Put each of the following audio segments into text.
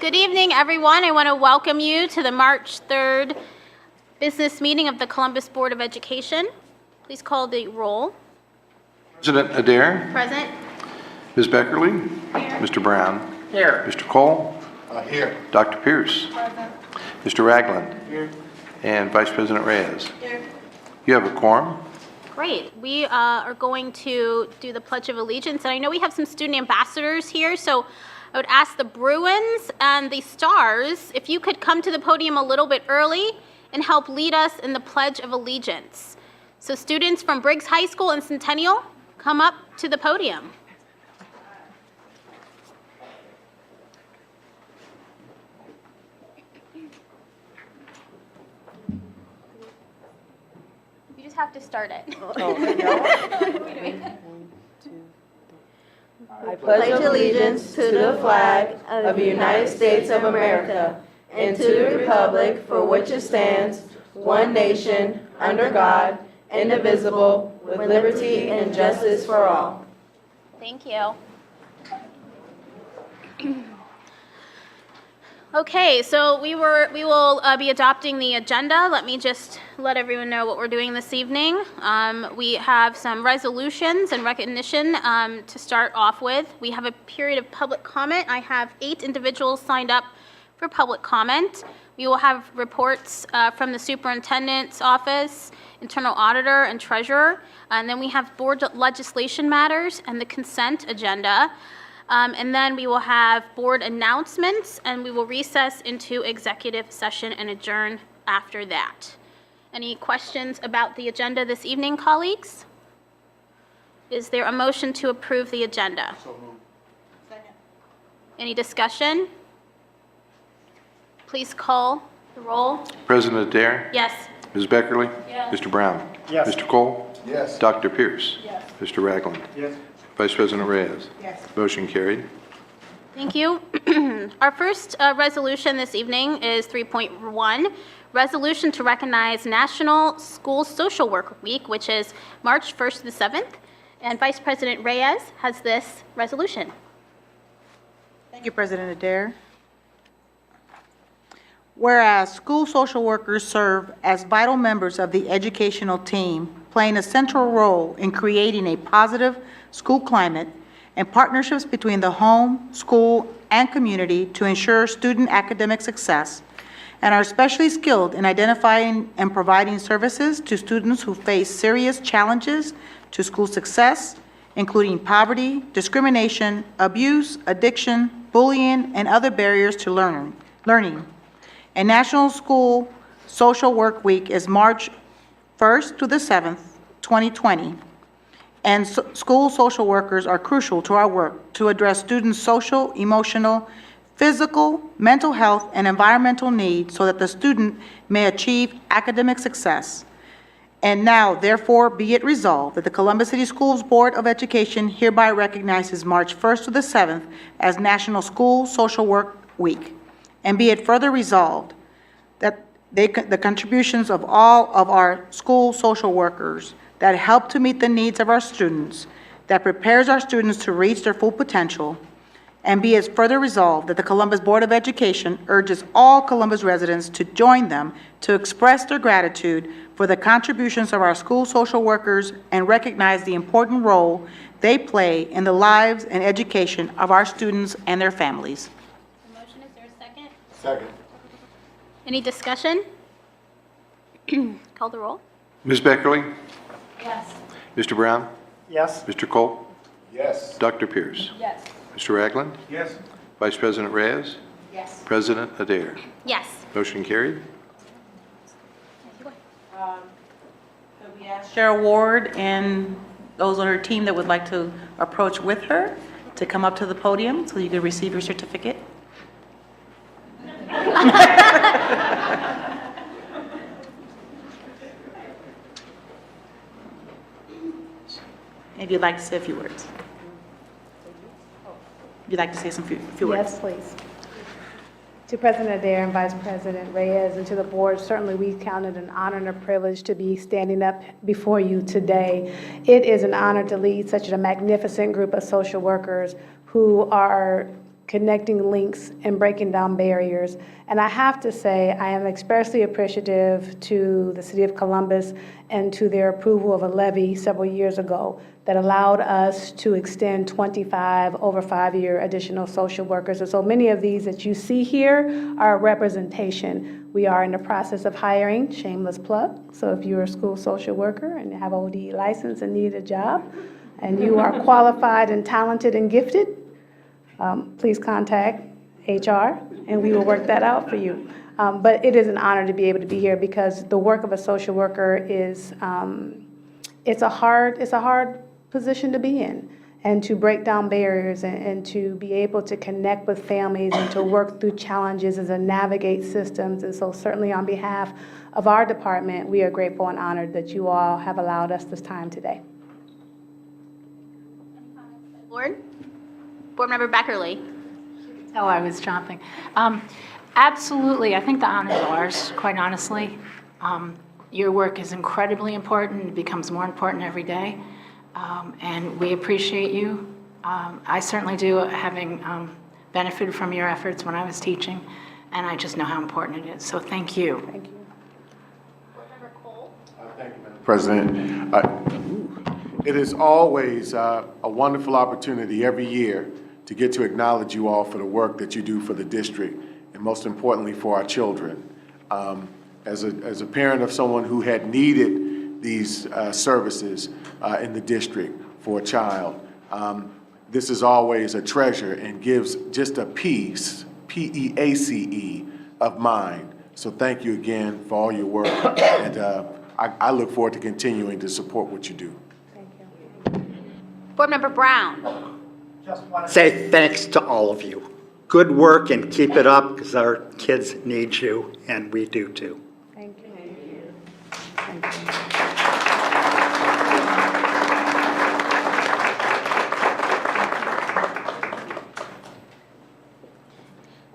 Good evening, everyone. I want to welcome you to the March 3rd business meeting of the Columbus Board of Education. Please call the roll. President Adair. Present. Ms. Beckerly. Here. Mr. Brown. Here. Mr. Cole. Here. Dr. Pierce. Present. Mr. Ragland. Here. And Vice President Reyes. Here. You have a quorum. Great. We are going to do the Pledge of Allegiance. And I know we have some student ambassadors here, so I would ask the Bruins and the Stars if you could come to the podium a little bit early and help lead us in the Pledge of Allegiance. So students from Briggs High School and Centennial, come up to the podium. You just have to start it. I pledge allegiance to the flag of the United States of America and to the republic for which it stands, one nation, under God, indivisible, with liberty and justice for all. Thank you. Okay, so we will be adopting the agenda. Let me just let everyone know what we're doing this evening. We have some resolutions and recognition to start off with. We have a period of public comment. I have 8 individuals signed up for public comment. We will have reports from the superintendent's office, internal auditor, and treasurer. And then we have board legislation matters and the consent agenda. And then we will have board announcements, and we will recess into executive session and adjourn after that. Any questions about the agenda this evening, colleagues? Is there a motion to approve the agenda? So moved. Second. Any discussion? Please call the roll. President Adair. Yes. Ms. Beckerly. Yes. Mr. Brown. Yes. Mr. Cole. Yes. Dr. Pierce. Yes. Mr. Ragland. Yes. Vice President Reyes. Yes. Motion carried. Thank you. Our first resolution this evening is 3.1, resolution to recognize National School Social Work Week, which is March 1st to the 7th. And Vice President Reyes has this resolution. Thank you, President Adair. Whereas school social workers serve as vital members of the educational team, playing a central role in creating a positive school climate and partnerships between the home, school, and community to ensure student academic success, and are especially skilled in identifying and providing services to students who face serious challenges to school success, including poverty, discrimination, abuse, addiction, bullying, and other barriers to learning. And National School Social Work Week is March 1st to the 7th, 2020. And school social workers are crucial to our work to address students' social, emotional, physical, mental health, and environmental needs so that the student may achieve academic success. And now, therefore, be it resolved that the Columbus City Schools Board of Education hereby recognizes March 1st to the 7th as National School Social Work Week. And be it further resolved that the contributions of all of our school social workers that help to meet the needs of our students, that prepares our students to reach their full potential, and be it further resolved that the Columbus Board of Education urges all Columbus residents to join them to express their gratitude for the contributions of our school social workers and recognize the important role they play in the lives and education of our students and their families. The motion, is there a second? Second. Any discussion? Call the roll. Ms. Beckerly. Yes. Mr. Brown. Yes. Mr. Cole. Yes. Dr. Pierce. Yes. Mr. Ragland. Yes. Vice President Reyes. Yes. President Adair. Yes. Motion carried. Could we ask Cheryl Ward and those on her team that would like to approach with her to come up to the podium so you can receive your certificate? If you'd like to say a few words. You'd like to say some few words? Yes, please. To President Adair and Vice President Reyes and to the board, certainly we count it an honor and a privilege to be standing up before you today. It is an honor to lead such a magnificent group of social workers who are connecting links, and breaking down barriers. And I have to say, I am especially appreciative to the City of Columbus and to their approval of a levy several years ago that allowed us to extend 25 over 5-year additional social workers. And so many of these that you see here are a representation. We are in the process of hiring, shameless plug. So if you're a school social worker and have OD license and need a job, and you are qualified and talented and gifted, please contact HR, and we will work that out for you. But it is an honor to be able to be here because the work of a social worker is, it's a hard position to be in, and to break down barriers and to be able to connect with families and to work through challenges and to navigate systems. And so certainly on behalf of our department, we are grateful and honored that you all have allowed us this time today. Board Member Beckerly. Oh, I was chomping. Absolutely, I think the honor is ours, quite honestly. Your work is incredibly important. It becomes more important every day, and we appreciate you. I certainly do, having benefited from your efforts when I was teaching, and I just know how important it is. So thank you. Thank you. Thank you, Madam President. It is always a wonderful opportunity every year to get to acknowledge you all for the work that you do for the district, and most importantly for our children. As a parent of someone who had needed these services in the district for a child, this is always a treasure and gives just a piece, P-E-A-C-E, of mind. So thank you again for all your work, and I look forward to continuing to support what you do. Thank you. Board Member Brown. Say thanks to all of you. Good work and keep it up because our kids need you and we do too. Thank you. Thank you.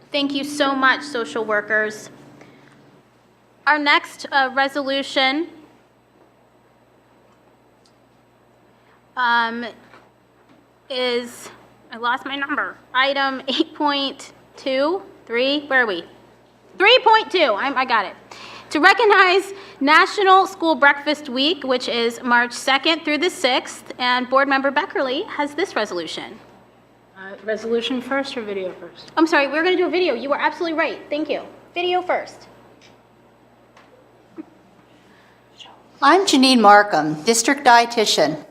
Thank you so much, social workers. Our next resolution is, I lost my number, item 8.23, where are we? 3.2, I got it. To recognize National School Breakfast Week, which is March 2nd through the 6th, and Board Member Beckerly has this resolution. Resolution first or video first? I'm sorry, we're going to do a video. You are absolutely right. Thank you. Video first. I'm Janine Markham, District Dietitian.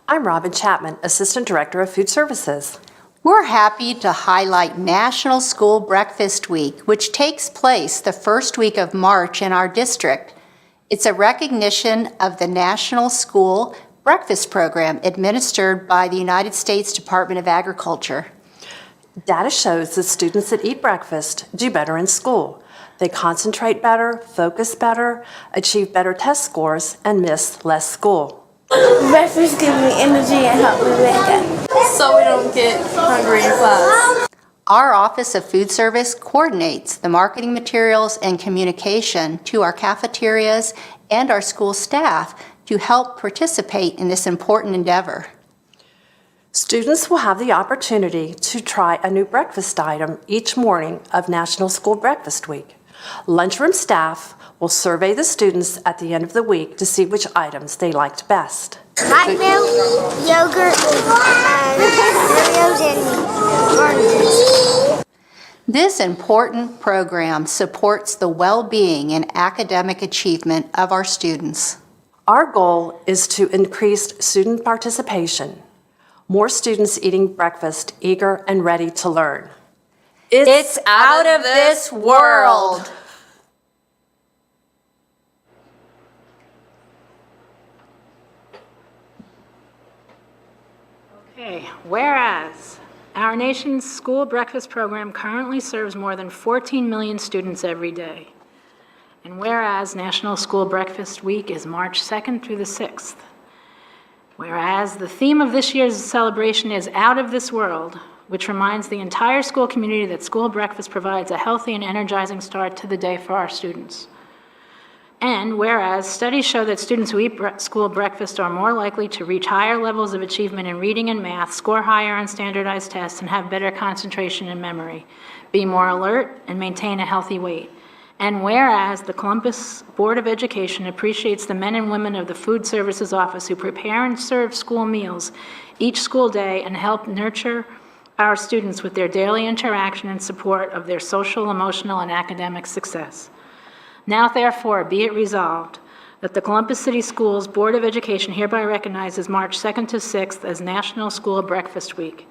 I'm Robin Chapman, Assistant Director of Food Services. We're happy to highlight National School Breakfast Week, which takes place the first week of March in our district. It's a recognition of the National School Breakfast Program administered by the United States Department of Agriculture. Data shows that students that eat breakfast do better in school. They concentrate better, focus better, achieve better test scores, and miss less school. Breakfast gives me energy and help me wake up, so we don't get hungry in class. Our Office of Food Service coordinates the marketing materials and communication to our cafeterias and our school staff to help participate in this important endeavor. Students will have the opportunity to try a new breakfast item each morning of National School Breakfast Week. Lunchroom staff will survey the students at the end of the week to see which items they liked best. Hot milk, yogurt, Oreos, and oranges. This important program supports the well-being and academic achievement of our students. Our goal is to increase student participation. More students eating breakfast, eager and ready to learn. It's out of this world. Okay, whereas our nation's school breakfast program currently serves more than 14 million students every day. And whereas National School Breakfast Week is March 2nd through the 6th. Whereas the theme of this year's celebration is Out of This World, which reminds the entire school community that school breakfast provides a healthy and energizing start to the day for our students. And whereas studies show that students who eat school breakfast are more likely to reach higher levels of achievement in reading and math, score higher on standardized tests, and have better concentration and memory, be more alert, and maintain a healthy weight. And whereas the Columbus Board of Education appreciates the men and women of the Food Services Office who prepare and serve school meals each school day and help nurture our students with their daily interaction and support of their social, emotional, and academic success. Now therefore be it resolved that the Columbus City Schools Board of Education hereby recognizes March 2nd to 6th as National School Breakfast Week.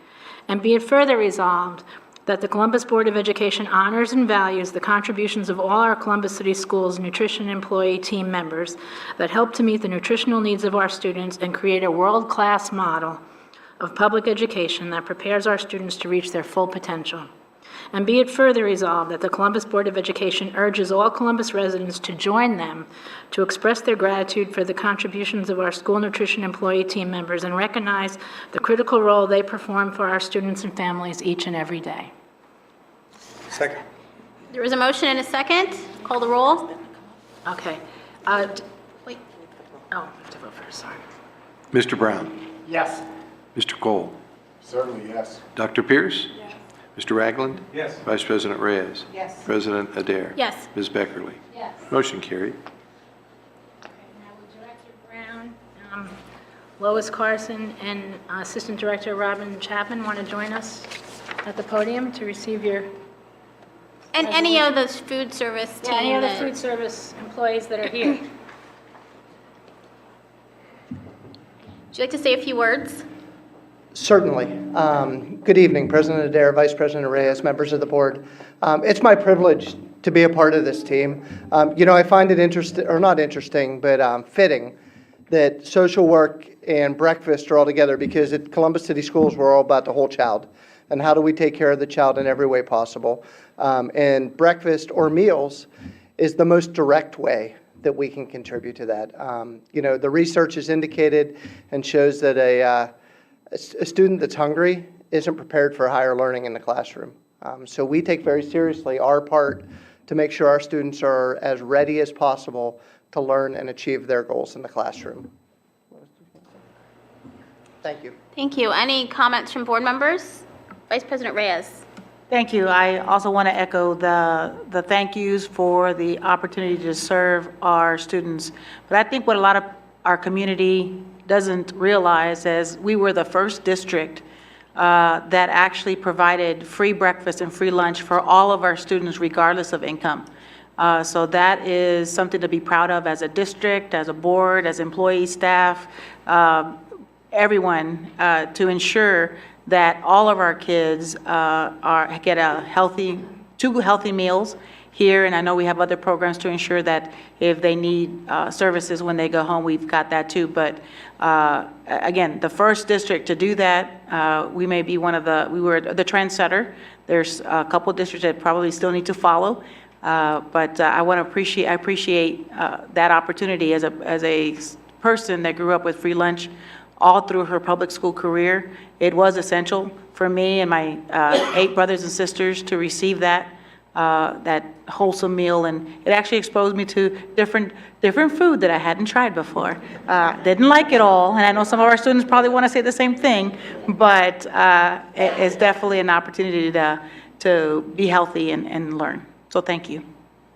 And be it further resolved that the Columbus Board of Education honors and values the contributions of all our Columbus City Schools nutrition employee team members that help to meet the nutritional needs of our students and create a world-class model of public education that prepares our students to reach their full potential. And be it further resolved that the Columbus Board of Education urges all Columbus residents to join them to express their gratitude for the contributions of our school nutrition employee team members and recognize the critical role they perform for our students and families each and every day. Second. There is a motion and a second. Call the roll. Okay. Wait. Oh, I have to vote first, sorry. Mr. Brown? Yes. Mr. Cole? Certainly, yes. Dr. Pierce? Yes. Mr. Ragland? Yes. Vice President Reyes? Yes. President Adair? Yes. Ms. Beckerly? Yes. Motion carried. Okay, now would Director Brown, Lois Carson, and Assistant Director Robin Chapman want to join us at the podium to receive your... And any of those food service team. Yeah, any of the that- food service employees that are here. Would you like to say a few words? Certainly. Good evening, President Adair, Vice President Reyes, members of the board. It's my privilege to be a part of this team. I find it interesting, or not interesting, but fitting that social work and breakfast are all together because at Columbus City Schools, we're all about the whole child and how do we take care of the child in every way possible. And breakfast or meals is the most direct way that we can contribute to that. The research has indicated and shows that a student that's hungry isn't prepared for higher learning in the classroom. So we take very seriously our part to make sure our students are as ready as possible to learn and achieve their goals in the classroom. Thank you. Thank you. Any comments from board members? Vice President Reyes. Thank you. I also want to echo the thank yous for the opportunity to serve our students. But I think what a lot of our community doesn't realize is we were the first district that actually provided free breakfast and free lunch for all of our students regardless of income. So that is something to be proud of as a district, as a board, as employee, staff, everyone, to ensure that all of our kids get two healthy meals here, and I know we have other programs to ensure that if they need services when they go home, we've got that too. But again, the first district to do that, we may be we were the trendsetter. There's a couple of districts that probably still need to follow, but I appreciate that opportunity as a person that grew up with free lunch all through her public school career. It was essential for me and my 8 brothers and sisters to receive that wholesome meal, and it actually exposed me to different food that I hadn't tried before. Didn't like it all, and I know some of our students probably want to say the same thing, but it's definitely an opportunity to be healthy and learn. So thank you.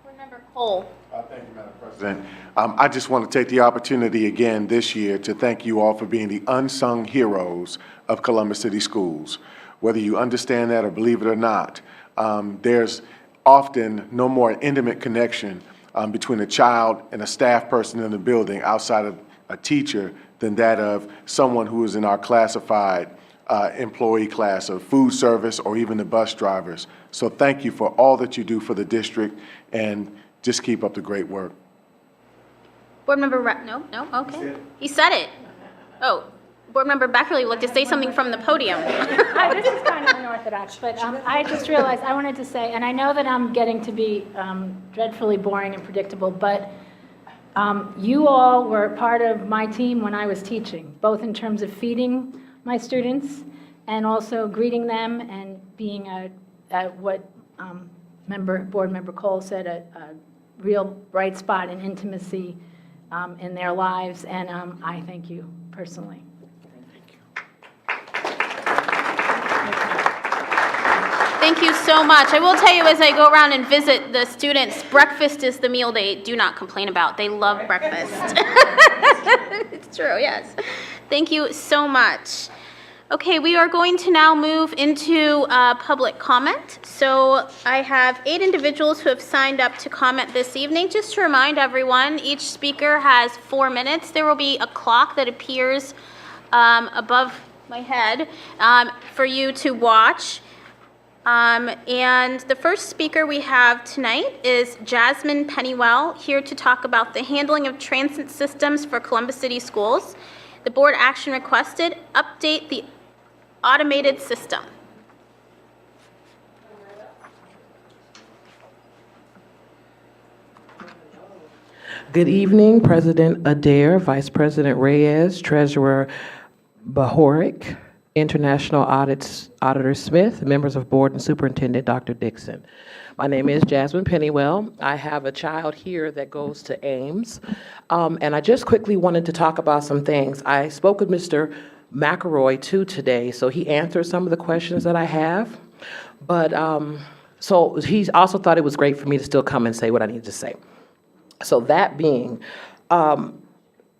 Board Member Cole. Thank you, Madam President. I just want to take the opportunity again this year to thank you all for being the unsung heroes of Columbus City Schools. Whether you understand that or believe it or not, there's often no more intimate connection between a child and a staff person in the building outside of a teacher than that of someone who is in our classified employee class of food service or even the bus drivers. So thank you for all that you do for the district, and just keep up the great work. Board Member no, okay. He said it. Oh, Board Member Beckerly would like to say something from the podium. Hi, this is kind of unorthodox, but I just realized I wanted to say, and I know that I'm getting to be dreadfully boring and predictable, but you all were part of my team when I was teaching, both in terms of feeding my students and also greeting them and being what Board Member Cole said, real bright spot and intimacy in their lives, and I thank you personally. Thank you so much. I will tell you, as I go around and visit the students, breakfast is the meal they do not complain about. They love breakfast. It's true, yes. Thank you so much. Okay, we are going to now move into public comment. So I have 8 individuals who have signed up to comment this evening. Just to remind everyone, each speaker has 4 minutes. There will be a clock that appears above my head for you to watch. And the first speaker we have tonight is Jasmine Pennywell, here to talk about the handling of transit systems for Columbus City Schools. The board action requested, update the automated system. Good evening, President Adair, Vice President Reyes, Treasurer Bahorik, International Auditor Smith, members of board and Superintendent Dr. Dixon. My name is Jasmine Pennywell. I have a child here that goes to Ames, and I just quickly wanted to talk about some things. I spoke with Mr. McElroy too today, so he answered some of the questions that I have, but so he also thought it was great for me to still come and say what I needed to say. So that being,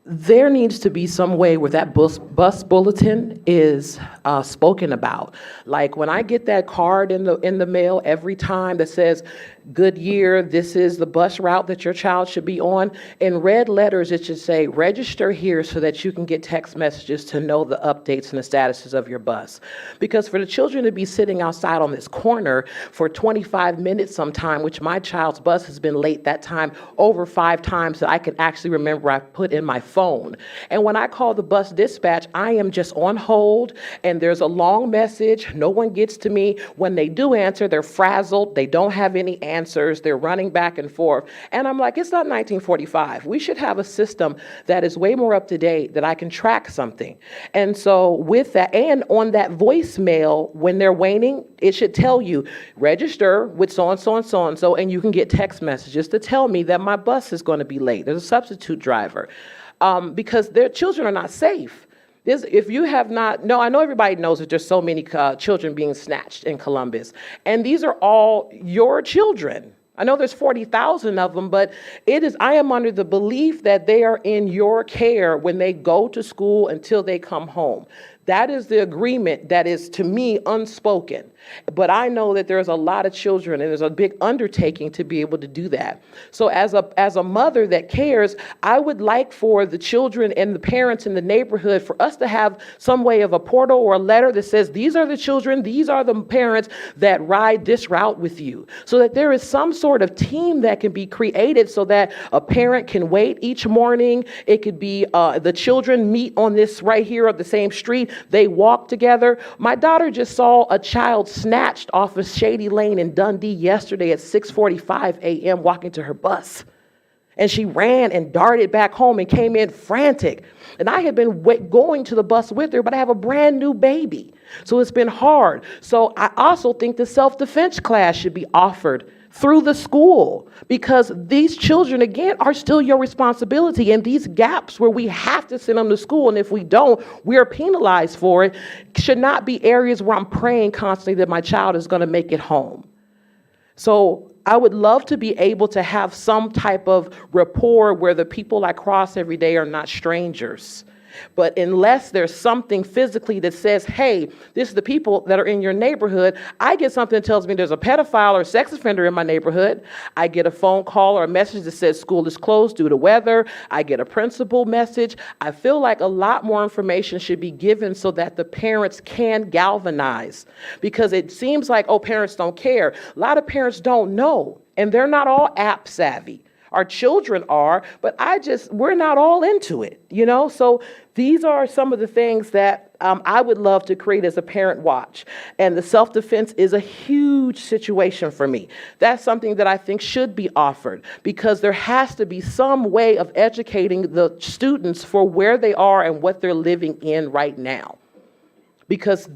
there needs to be some way where that bus bulletin is spoken about. Like when I get that card in the mail every time that says, Goodyear, this is the bus route that your child should be on. In red letters, it should say, register here so that you can get text messages to know the updates and the statuses of your bus. Because for the children to be sitting outside on this corner for 25 minutes sometime, which my child's bus has been late that time over 5 times that I can actually remember I put in my phone. And when I call the bus dispatch, I am just on hold and there's a long message. No one gets to me. When they do answer, they're frazzled. They don't have any answers. They're running back and forth. And I'm like, it's not 1945. We should have a system that is way more up to date that I can track something. And so with that, and on that voicemail, when they're waiting, it should tell you, register with so-and-so and so-and-so, and you can get text messages to tell me that my bus is going to be late. There's a substitute driver. Because their children are not safe. If you have not, no, I know everybody knows that there's so many children being snatched in Columbus, and these are all your children. I know there's 40,000 of them, but I am under the belief that they are in your care when they go to school until they come home. That is the agreement that is, to me, unspoken. But I know that there's a lot of children, and there's a big undertaking to be able to do that. So as a mother that cares, I would like for the children and the parents in the neighborhood for us to have some way of a portal or a letter that says, these are the children, these are the parents that ride this route with you. So that there is some sort of team that can be created so that a parent can wait each morning. It could be the children meet on this right here on the same street. They walk together. My daughter just saw a child snatched off of Shady Lane in Dundee yesterday at 6:45 a.m. walking to her bus. And she ran and darted back home and came in frantic. And I had been going to the bus with her, but I have a brand new baby. So it's been hard. So I also think the self-defense class should be offered through the school, because these children, again, are still your responsibility. And these gaps where we have to send them to school, and if we don't, we are penalized for it, should not be areas where I'm praying constantly that my child is going to make it home. So I would love to be able to have some type of rapport where the people I cross every day are not strangers. But unless there's something physically that says, hey, this is the people that are in your neighborhood, I get something that tells me there's a pedophile or sex offender in my neighborhood. I get a phone call or a message that says school is closed due to weather. I get a principal message. I feel like a lot more information should be given so that the parents can galvanize. Because it seems like, oh, parents don't care. A lot of parents don't know, and they're not all app savvy. Our children are, but we're not all into it, you know? So these are some of the things that I would love to create as a parent watch. And the self-defense is a huge situation for me. That's something that I think should be offered, because there has to be some way of educating the students for where they are and what they're living in right now. Because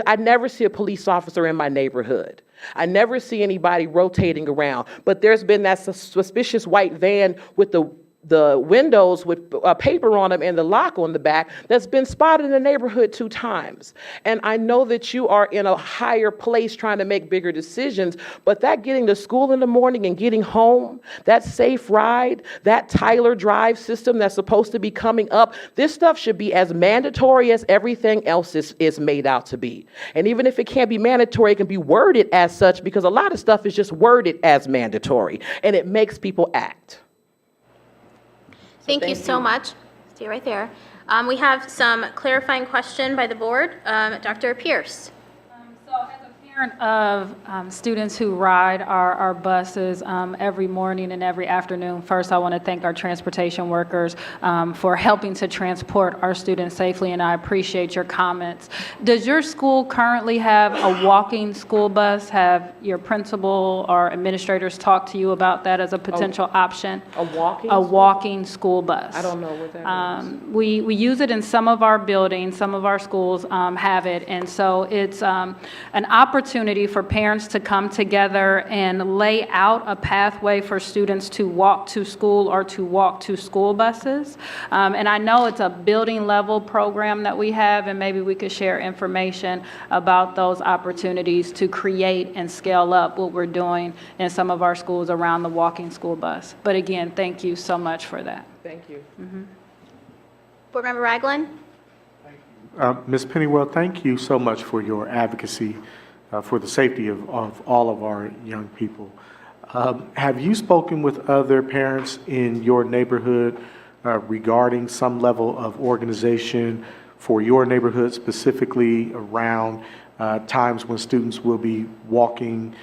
I never see a police officer in my neighborhood. I never see anybody rotating around, but there's been that suspicious white van with the windows with paper on them and the lock on the back that's been spotted in the neighborhood 2 times. And I know that you are in a higher place trying to make bigger decisions, but that getting to school in the morning and getting home, that safe ride, that Tyler Drive system that's supposed to be coming up, this stuff should be as mandatory as everything else is made out to be. And even if it can't be mandatory, it can be worded as such, because a lot of stuff is just worded as mandatory, and it makes people act. Thank you so much. Stay right there. We have some clarifying question by the board. Dr. Pierce. So as a parent of students who ride our buses every morning and every afternoon, first I want to thank our transportation workers for helping to transport our students safely, and I appreciate your comments. Does your school currently have a walking school bus? Have your principal or administrators talked to you about that as a potential option? A walking? A walking school bus. I don't know what that is. We use it in some of our buildings, some of our schools have it, and so it's an opportunity for parents to come together and lay out a pathway for students to walk to school or to walk to school buses. And I know it's a building level program that we have, and maybe we could share information about those opportunities to create and scale up what we're doing in some of our schools around the walking school bus. But again, thank you so much for that. Thank you. Board Member Ragland. Ms. Pennywell, thank you so much for your advocacy for the safety of all of our young people. Have you spoken with other parents in your neighborhood regarding some level of organization for your neighborhood, specifically around times when students will be walking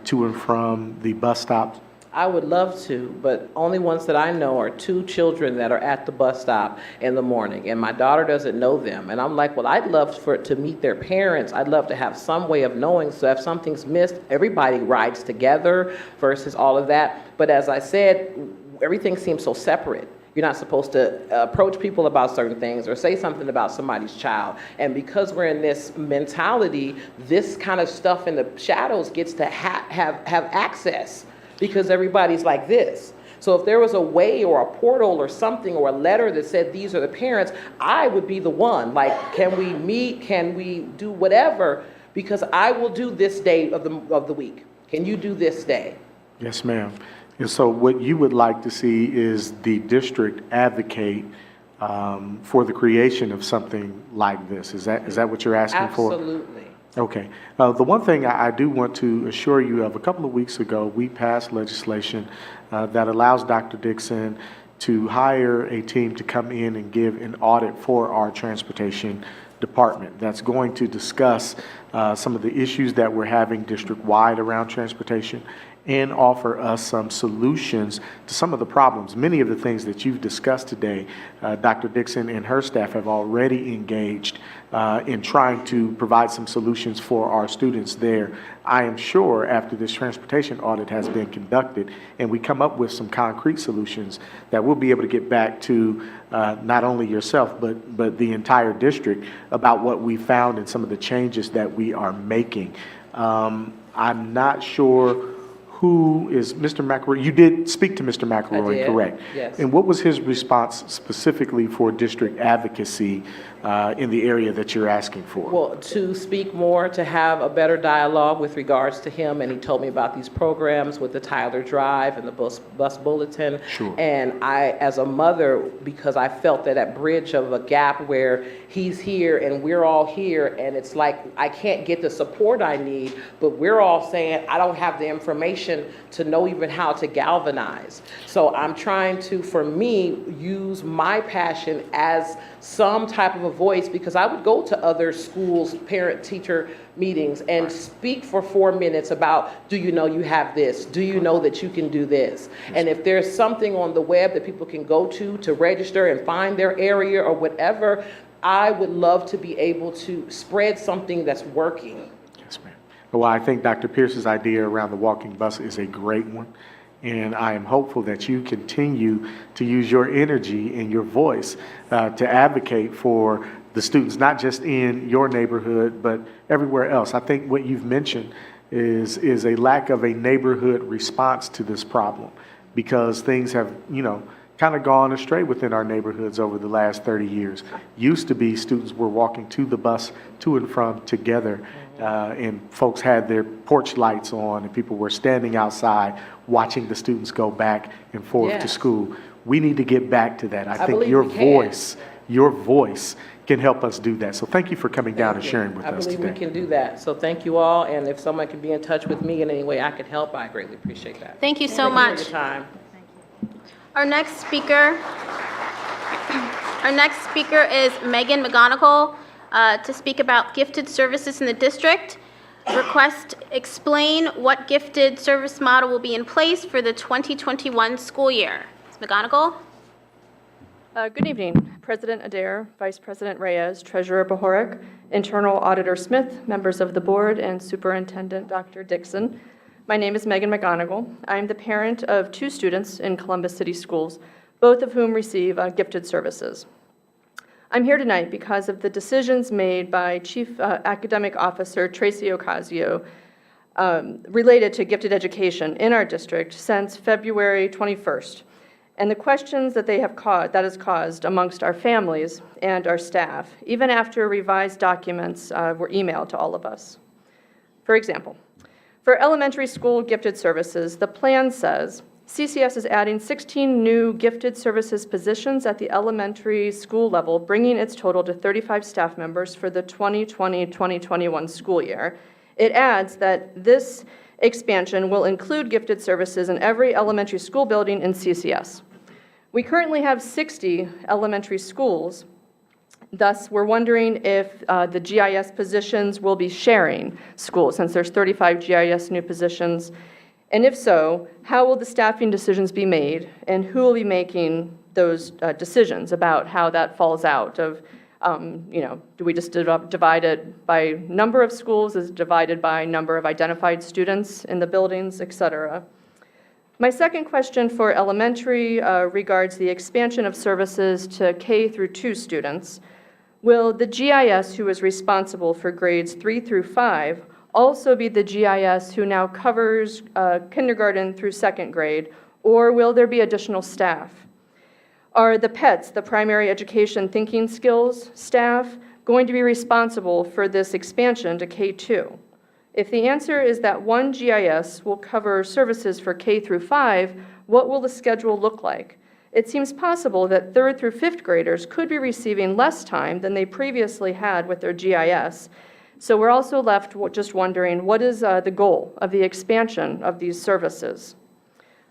to and from the bus stops? I would love to, but only ones that I know are 2 children that are at the bus stop in the morning, and my daughter doesn't know them. And I'm like, well, I'd love for it to meet their parents. I'd love to have some way of knowing, so if something's missed, everybody rides together versus all of that. But as I said, everything seems so separate. You're not supposed to approach people about certain things or say something about somebody's child. And because we're in this mentality, this kind of stuff in the shadows gets to have access, because everybody's like this. So if there was a way or a portal or something or a letter that said these are the parents, I would be the one. Like, can we meet? Can we do whatever? Because I will do this day of the week. Can you do this day? Yes, ma'am. And so what you would like to see is the district advocate for the creation of something like this. Is that what you're asking for? Absolutely. Okay. The one thing I do want to assure you of, a couple of weeks ago, we passed legislation that allows Dr. Dixon to hire a team to come in and give an audit for our transportation department that's going to discuss some of the issues that we're having district-wide around transportation and offer us some solutions to some of the problems. Many of the things that you've discussed today, Dr. Dixon and her staff have already engaged in trying to provide some solutions for our students there. I am sure after this transportation audit has been conducted and we come up with some concrete solutions, that we'll be able to get back to not only yourself but the entire district about what we found and some of the changes that we are making. I'm not sure who is Mr. McElroy. You did speak to Mr. McElroy, correct? Yes. And what was his response specifically for district advocacy in the area that you're asking for? Well, to speak more, to have a better dialogue with regards to him, and he told me about these programs with the Tyler Drive and the bus bulletin. Sure. And I, as a mother, because I felt that bridge of a gap where he's here and we're all here, and it's like I can't get the support I need, but we're all saying I don't have the information to know even how to galvanize. So I'm trying to, for me, use my passion as some type of a voice, because I would go to other schools, parent-teacher meetings, and speak for 4 minutes about, do you know you have this? Do you know that you can do this? And if there's something on the web that people can go to register and find their area or whatever, I would love to be able to spread something that's working. Yes, ma'am. Well, I think Dr. Pierce's idea around the walking bus is a great one. And I am hopeful that you continue to use your energy and your voice to advocate for the students, not just in your neighborhood, but everywhere else. I think what you've mentioned is a lack of a neighborhood response to this problem, because things have, kind of gone astray within our neighborhoods over the last 30 years. Used to be students were walking to the bus to and from together, and folks had their porch lights on, and people were standing outside watching the students go back and forth to school. We need to get back to that. I think believe your we can. voice can help us do that. So thank you for coming down and sharing with us I believe today. we can do that. So thank you all, and if someone can be in touch with me in any way I can help, I greatly appreciate that. Thank you so Thank much. you for your time. Our next speaker is Megan McGonigal to speak about gifted services in the district. Request explain what gifted service model will be in place for the 2021 school year. Ms. McGonigal? Good evening, President Adair, Vice President Reyes, Treasurer Bohorik, Internal Auditor Smith, members of the board, and Superintendent Dr. Dixon. My name is Megan McGonigal. I'm the parent of 2 students in Columbus City Schools, both of whom receive gifted services. I'm here tonight because of the decisions made by Chief Academic Officer Tracy Ocasio related to gifted education in our district since February 21st, and the questions that that has caused amongst our families and our staff, even after revised documents were emailed to all of us. For example, for elementary school gifted services, the plan says CCS is adding 16 new gifted services positions at the elementary school level, bringing its total to 35 staff members for the 2020-2021 school year. It adds that this expansion will include gifted services in every elementary school building in CCS. We currently have 60 elementary schools. Thus, we're wondering if the GIS positions will be sharing schools, since there's 35 GIS new positions. And if so, how will the staffing decisions be made, and who will be making those decisions about how that falls out of, do we just divide it by number of schools, is it divided by number of identified students in the buildings, et cetera? My second question for elementary regards the expansion of services to K through 2 students. Will the GIS who is responsible for grades 3 through 5 also be the GIS who now covers kindergarten through 2nd grade, or will there be additional staff? Are the PETS, the primary education thinking skills staff, going to be responsible for this expansion to K2? If the answer is that one GIS will cover services for K through 5, what will the schedule look like? It seems possible that 3rd through 5th graders could be receiving less time than they previously had with their GIS. So we're also left just wondering, what is the goal of the expansion of these services?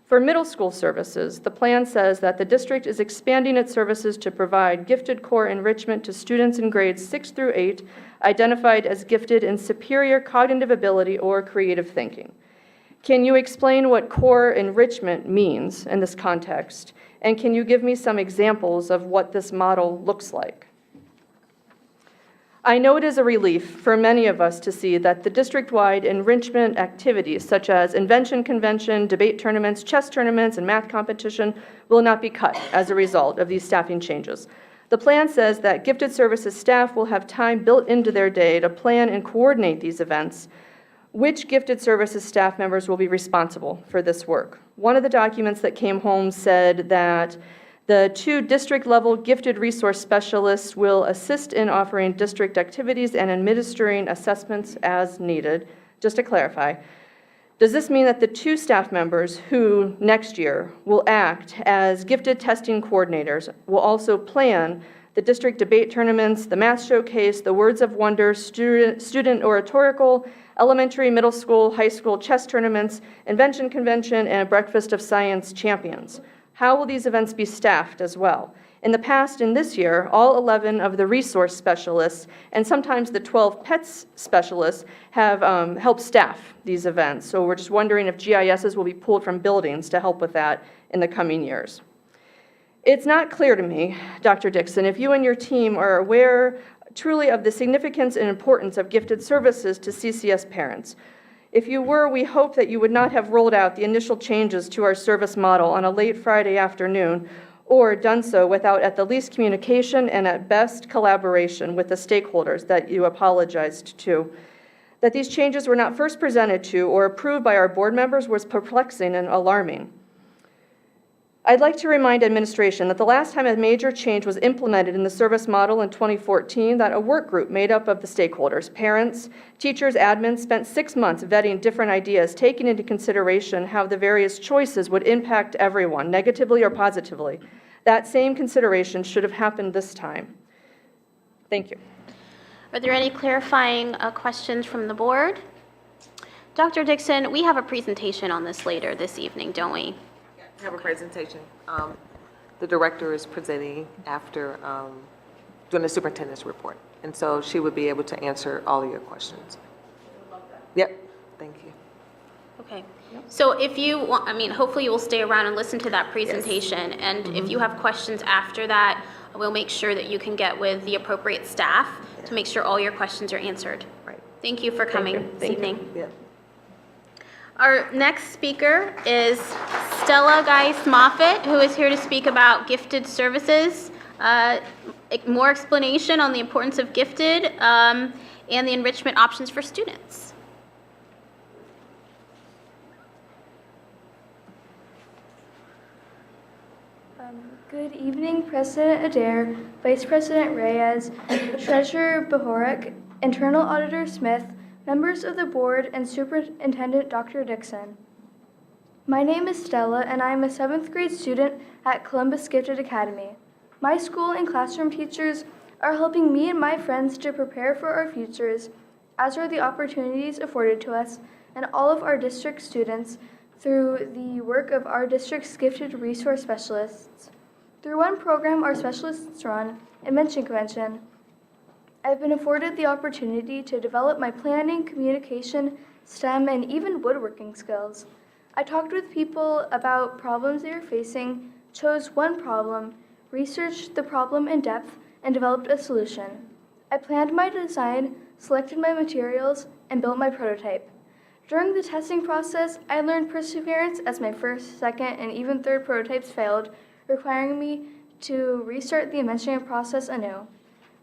For middle school services, the plan says that the district is expanding its services to provide gifted core enrichment to students in grades 6 through 8, identified as gifted in superior cognitive ability or creative thinking. Can you explain what core enrichment means in this context? And can you give me some examples of what this model looks like? I know it is a relief for many of us to see that the district-wide enrichment activities such as invention convention, debate tournaments, chess tournaments, and math competition will not be cut as a result of these staffing changes. The plan says that gifted services staff will have time built into their day to plan and coordinate these events. Which gifted services staff members will be responsible for this work? One of the documents that came home said that the 2 district-level gifted resource specialists will assist in offering district activities and administering assessments as needed. Just to clarify, does this mean that the 2 staff members who next year will act as gifted testing coordinators will also plan the district debate tournaments, the math showcase, the Words of Wonder, student oratorical, elementary, middle school, high school chess tournaments, invention convention, and breakfast of science champions? How will these events be staffed as well? In the past and this year, all 11 of the resource specialists and sometimes the 12 PETS specialists have helped staff these events. So we're just wondering if GISs will be pulled from buildings to help with that in the coming years. It's not clear to me, Dr. Dixon, if you and your team are aware truly of the significance and importance of gifted services to CCS parents. If you were, we hope that you would not have rolled out the initial changes to our service model on a late Friday afternoon, or done so without at the least communication and at best collaboration with the stakeholders that you apologized to. That these changes were not first presented to or approved by our board members was perplexing and alarming. I'd like to remind administration that the last time a major change was implemented in the service model in 2014, that a work group made up of the stakeholders, parents, teachers, admins, spent 6 months vetting different ideas, taking into consideration how the various choices would impact everyone, negatively or positively. That same consideration should have happened this time. Thank you. Are there any clarifying questions from the board? Dr. Dixon, we have a presentation on this later this evening, don't we? We have a presentation. The director is presenting after doing the superintendent's report. And so she would be able to answer all of your questions. Yep, thank you. Okay. So if you want, I mean, hopefully you will stay around and listen to that presentation. And if you have questions after that, we'll make sure that you can get with the appropriate staff to make sure all your questions are answered. Right. Thank you for coming this evening. Yeah. Our next speaker is Stella Geis-Moffitt, who is here to speak about gifted services, more explanation on the importance of gifted and the enrichment options for students. Good evening, President Adair, Vice President Reyes, Treasurer Bohorak, Internal Auditor Smith, members of the board, and Superintendent Dr. Dixon. My name is Stella, and I am a 7th grade student at Columbus Gifted Academy. My school and classroom teachers are helping me and my friends to prepare for our futures, as are the opportunities afforded to us and all of our district students through the work of our district's gifted resource specialists. Through one program our specialists run, Invention Convention, I've been afforded the opportunity to develop my planning, communication, STEM, and even woodworking skills. I talked with people about problems they were facing, chose one problem, researched the problem in depth, and developed a solution. I planned my design, selected my materials, and built my prototype. During the testing process, I learned perseverance as my first, second, and even third prototypes failed, requiring me to restart the invention process anew.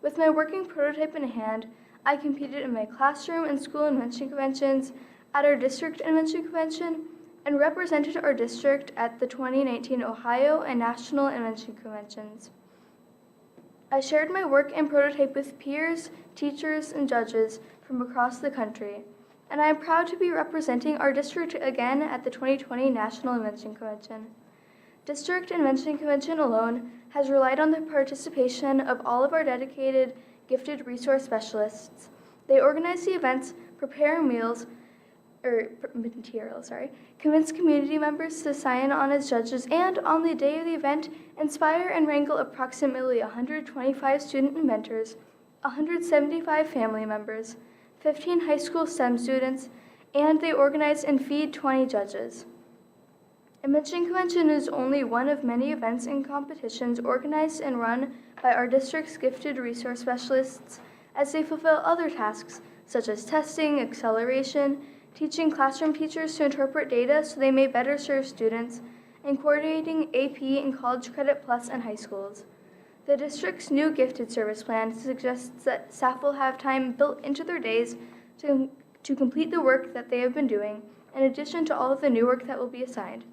With my working prototype in hand, I competed in my classroom and school invention conventions, at our district invention convention, and represented our district at the 2019 Ohio and National Invention Conventions. I shared my work and prototype with peers, teachers, and judges from across the country, and I am proud to be representing our district again at the 2020 National Invention Convention. District Invention Convention alone has relied on the participation of all of our dedicated, gifted resource specialists. They organize the events, prepare materials, convince community members to sign on as judges, and on the day of the event, inspire and wrangle approximately 125 student inventors, 175 family members, 15 high school STEM students, and they organize and feed 20 judges. Invention Convention is only one of many events and competitions organized and run by our district's gifted resource specialists as they fulfill other tasks such as testing, acceleration, teaching classroom teachers to interpret data so they may better serve students, and coordinating AP and College Credit Plus in high schools. The district's new gifted service plan suggests that staff will have time built into their days to complete the work that they have been doing, in addition to all of the new work that will be assigned.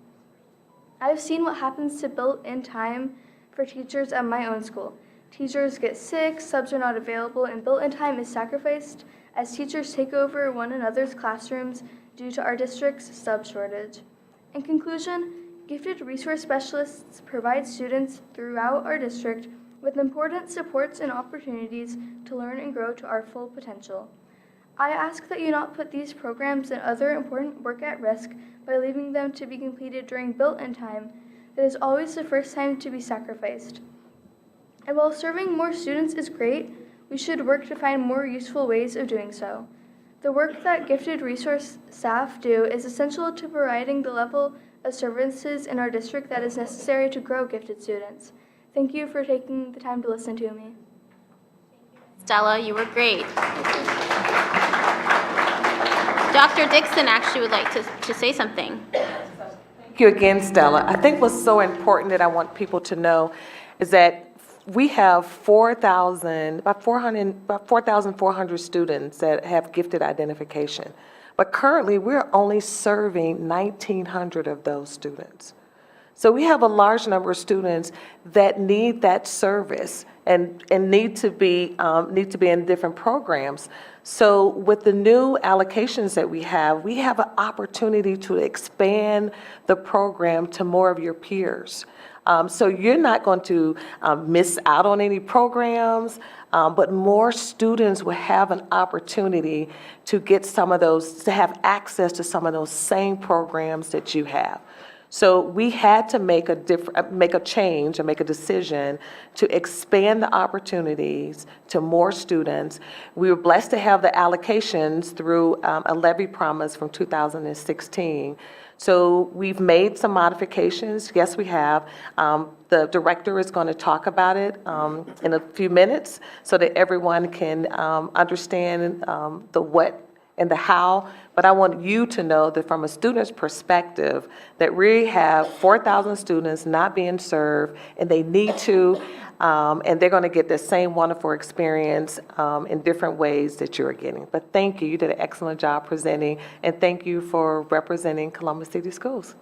I have seen what happens to built-in time for teachers at my own school. Teachers get sick, subs are not available, and built-in time is sacrificed as teachers take over one another's classrooms due to our district's sub shortage. In conclusion, gifted resource specialists provide students throughout our district with important supports and opportunities to learn and grow to our full potential. I ask that you not put these programs and other important work at risk by leaving them to be completed during built-in time that is always the first time to be sacrificed. And while serving more students is great, we should work to find more useful ways of doing so. The work that gifted resource staff do is essential to providing the level of services in our district that is necessary to grow gifted students. Thank you for taking the time to listen to me. Stella, you were great. Dr. Dixon actually would like to say something. Thank you again, Stella. I think what's so important that I want people to know is that we have about 4,400 students that have gifted identification. But currently, we're only serving 1,900 of those students. So we have a large number of students that need that service and need to be in different programs. So with the new allocations that we have an opportunity to expand the program to more of your peers. So you're not going to miss out on any programs, but more students will have an opportunity to get some of those, to have access to some of those same programs that you have. So we had to make a change and make a decision to expand the opportunities to more students. We were blessed to have the allocations through a levy promise from 2016. So we've made some modifications. Yes, we have. The director is going to talk about it in a few minutes so that everyone can understand the what and the how, but I want you to know that from a student's perspective, that we have 4,000 students not being served, and they need to, and they're going to get the same wonderful experience in different ways that you're getting. But thank you. You did an excellent job presenting, and thank you for representing Columbus City Schools.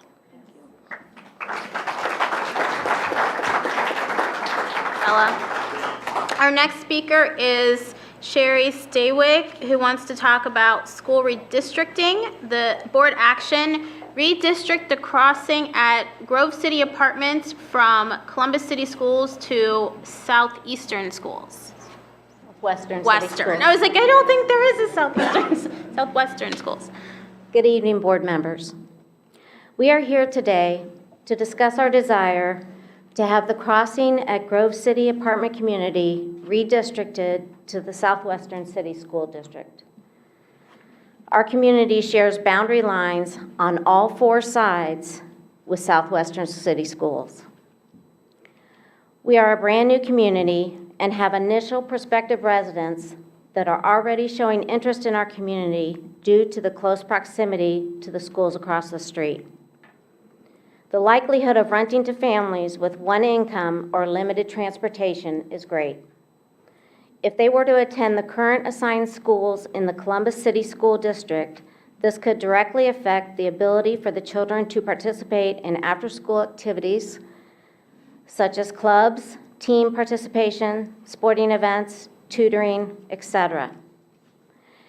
Ella. Our next speaker is Sherry Staywick, who wants to talk about school redistricting. The board action, redistrict the crossing at Grove City Apartments from Columbus City Schools to Southeastern Schools. Western. Western. I was like, I don't think there is a Southwestern Schools. Good evening, board members. We are here today to discuss our desire to have the crossing at Grove City Apartment Community redistricted to the Southwestern City School District. Our community shares boundary lines on all four sides with Southwestern City Schools. We are a brand-new community and have initial prospective residents that are already showing interest in our community due to the close proximity to the schools across the street. The likelihood of renting to families with one income or limited transportation is great. If they were to attend the current assigned schools in the Columbus City School District, this could directly affect the ability for the children to participate in after-school activities such as clubs, team participation, sporting events, tutoring, etc.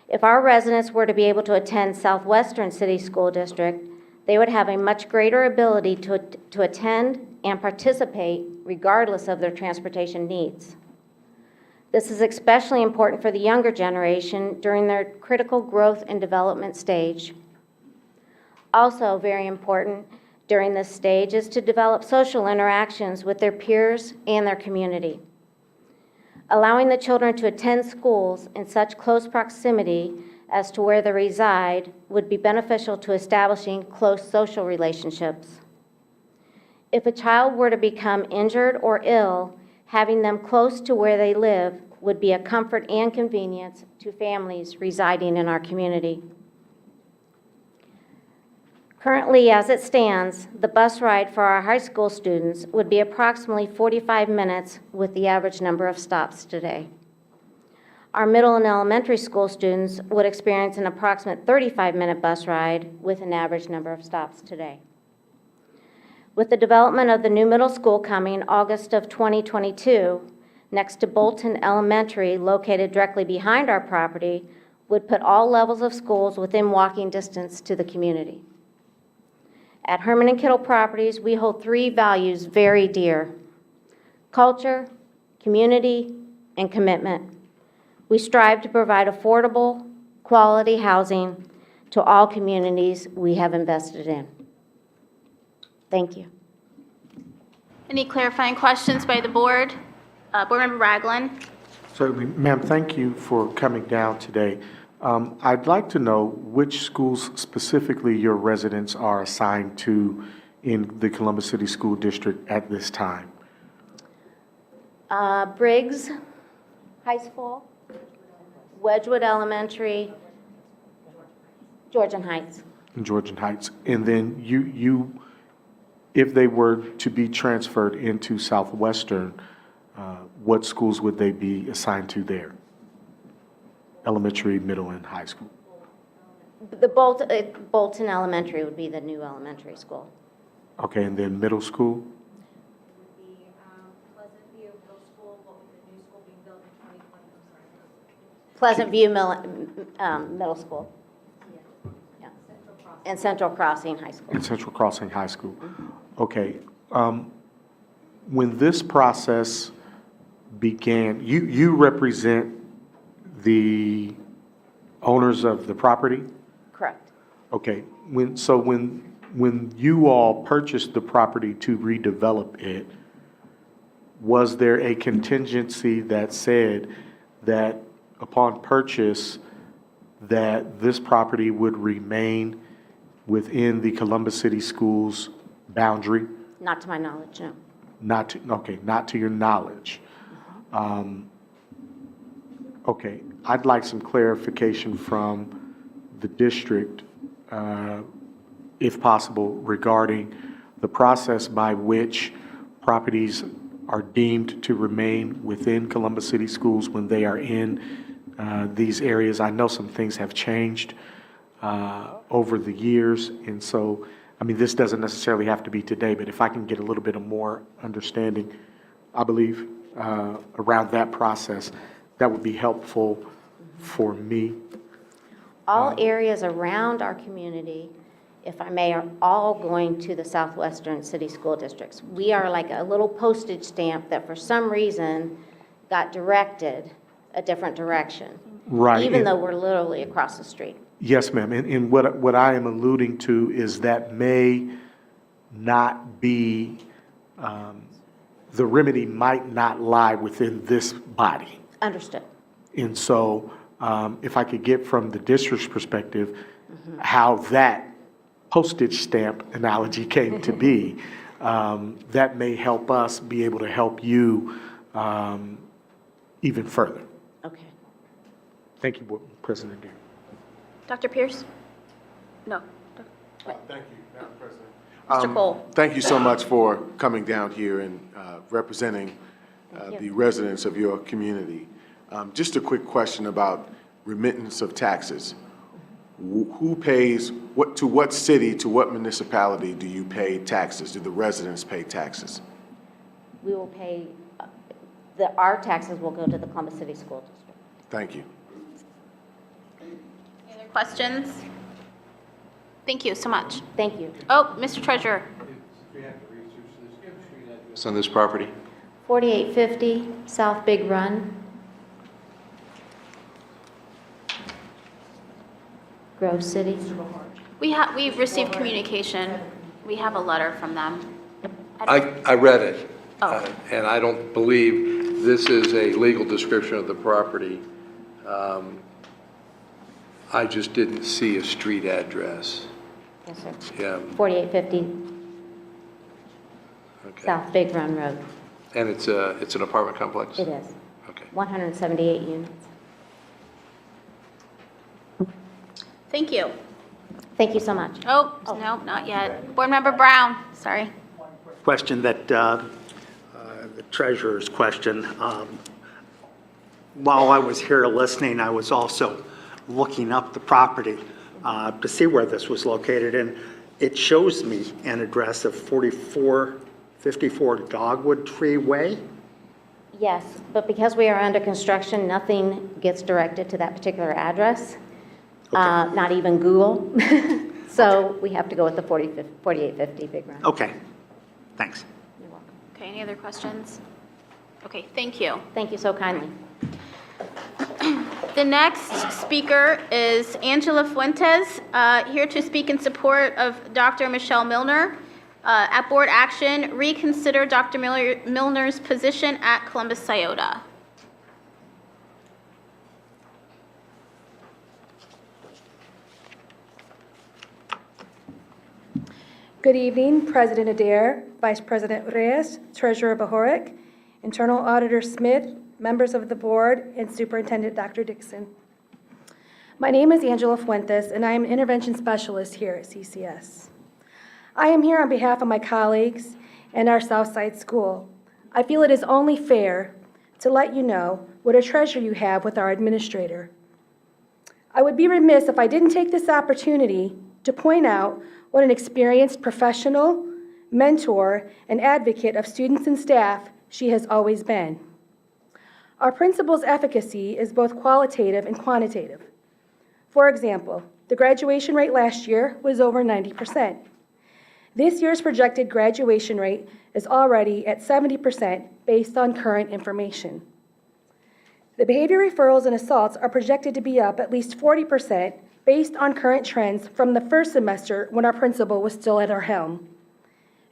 If our residents were to be able to attend Southwestern City School District, they would have a much greater ability to attend and participate regardless of their transportation needs. This is especially important for the younger generation during their critical growth and development stage. Also very important during this stage is to develop social interactions with their peers and their community. Allowing the children to attend schools in such close proximity as to where they reside would be beneficial to establishing close social relationships. If a child were to become injured or ill, having them close to where they live would be a comfort and convenience to families residing in our community. Currently, as it stands, the bus ride for our high school students would be approximately 45 minutes with the average number of stops today. Our middle and elementary school students would experience an approximate 35-minute bus ride with an average number of stops today. With the development of the new middle school coming August of 2022, next to Bolton Elementary, located directly behind our property, would put all levels of schools within walking distance to the community. At Herman and Kittle Properties, we hold three values very dear: culture, community, and commitment. We strive to provide affordable, quality housing to all communities we have invested in. Thank you. Any clarifying questions by the board? Board Member Ragland. Certainly. Ma'am, thank you for coming down today. I'd like to know which schools specifically your residents are assigned to in the Columbus City School District at this time. Briggs High School, Wedgwood Elementary, Georgian Heights. In Georgian Heights. And then you if they were to be transferred into Southwestern, what schools would they be assigned to there? Elementary, middle, and high school? The Bolton Elementary would be the new elementary school. Okay, and then middle school? Pleasant View Middle School. Yeah. And Central Crossing High School. And Central Crossing High School. Okay. When this process began, you represent the owners of the property? Correct. Okay. When you all purchased the property to redevelop it, was there a contingency that said that upon purchase, that this property would remain within the Columbus City Schools boundary? Not to my knowledge, no. Not to your knowledge. Okay, I'd like some clarification from the district, if possible, regarding the process by which properties are deemed to remain within Columbus City Schools when they are in these areas. I know some things have changed over the years, and so, I mean, this doesn't necessarily have to be today, but if I can get a little bit of more understanding, I believe, around that process, that would be helpful for me. All areas around our community, if I may, are all going to the Southwestern City School Districts. We are like a little postage stamp that for some reason got directed a different direction. Right. Even though we're literally across the street. Yes, ma'am. And what I am alluding to is that may not be, the remedy might not lie within this body. Understood. And so if I could get from the district's perspective how that postage stamp analogy came to be, that may help us be able to help you even further. Okay. Thank you, President Dare. Dr. Pierce? No. Thank you, Madam President. Mr. Cole. Thank you so much for coming down here and representing the residents of your community. Just a quick question about remittance of taxes. Who pays, to what city, to what municipality do you pay taxes? Do the residents pay taxes? We will pay, our taxes will go to the Columbus City School District. Thank you. Any other questions? Thank you so much. Thank you. Oh, Mr. Treasurer. It's on this property. 4850 South Big Run. Grove City. We've received communication. We have a letter from them. I read it, Oh. and I don't believe this is a legal description of the property. I just didn't see a street address. Yes, sir. Yeah, 4850 okay. South Big Run Road. And it's an apartment complex? It is. Okay. 178 units. Thank you. Thank you so much. Oh, no, not yet. Board Member Brown, sorry. Question that, the treasurer's question. While I was here listening, I was also looking up the property to see where this was located, and it shows me an address of 4454 Dogwood Tree Way. Yes, but because we are under construction, nothing gets directed to that particular address, not even Google. So we have to go with the 4850 Big Run. Okay, thanks. You're welcome. Okay, any other questions? Okay, thank you. Thank you so kindly. The next speaker is Angela Fuentes, here to speak in support of Dr. Michelle Milner. At board action, reconsider Dr. Milner's position at Columbus Scioto. Good evening, President Adair, Vice President Reyes, Treasurer Bahorek, Internal Auditor Smith, members of the board, and Superintendent Dr. Dixon. My name is Angela Fuentes, and I am an intervention specialist here at CCS. I am here on behalf of my colleagues and our Southside School. I feel it is only fair to let you know what a treasure you have with our administrator. I would be remiss if I didn't take this opportunity to point out what an experienced professional, mentor, and advocate of students and staff she has always been. Our principal's efficacy is both qualitative and quantitative. For example, the graduation rate last year was over 90%. This year's projected graduation rate is already at 70% based on current information. The behavior referrals and assaults are projected to be up at least 40% based on current trends from the first semester when our principal was still at our helm.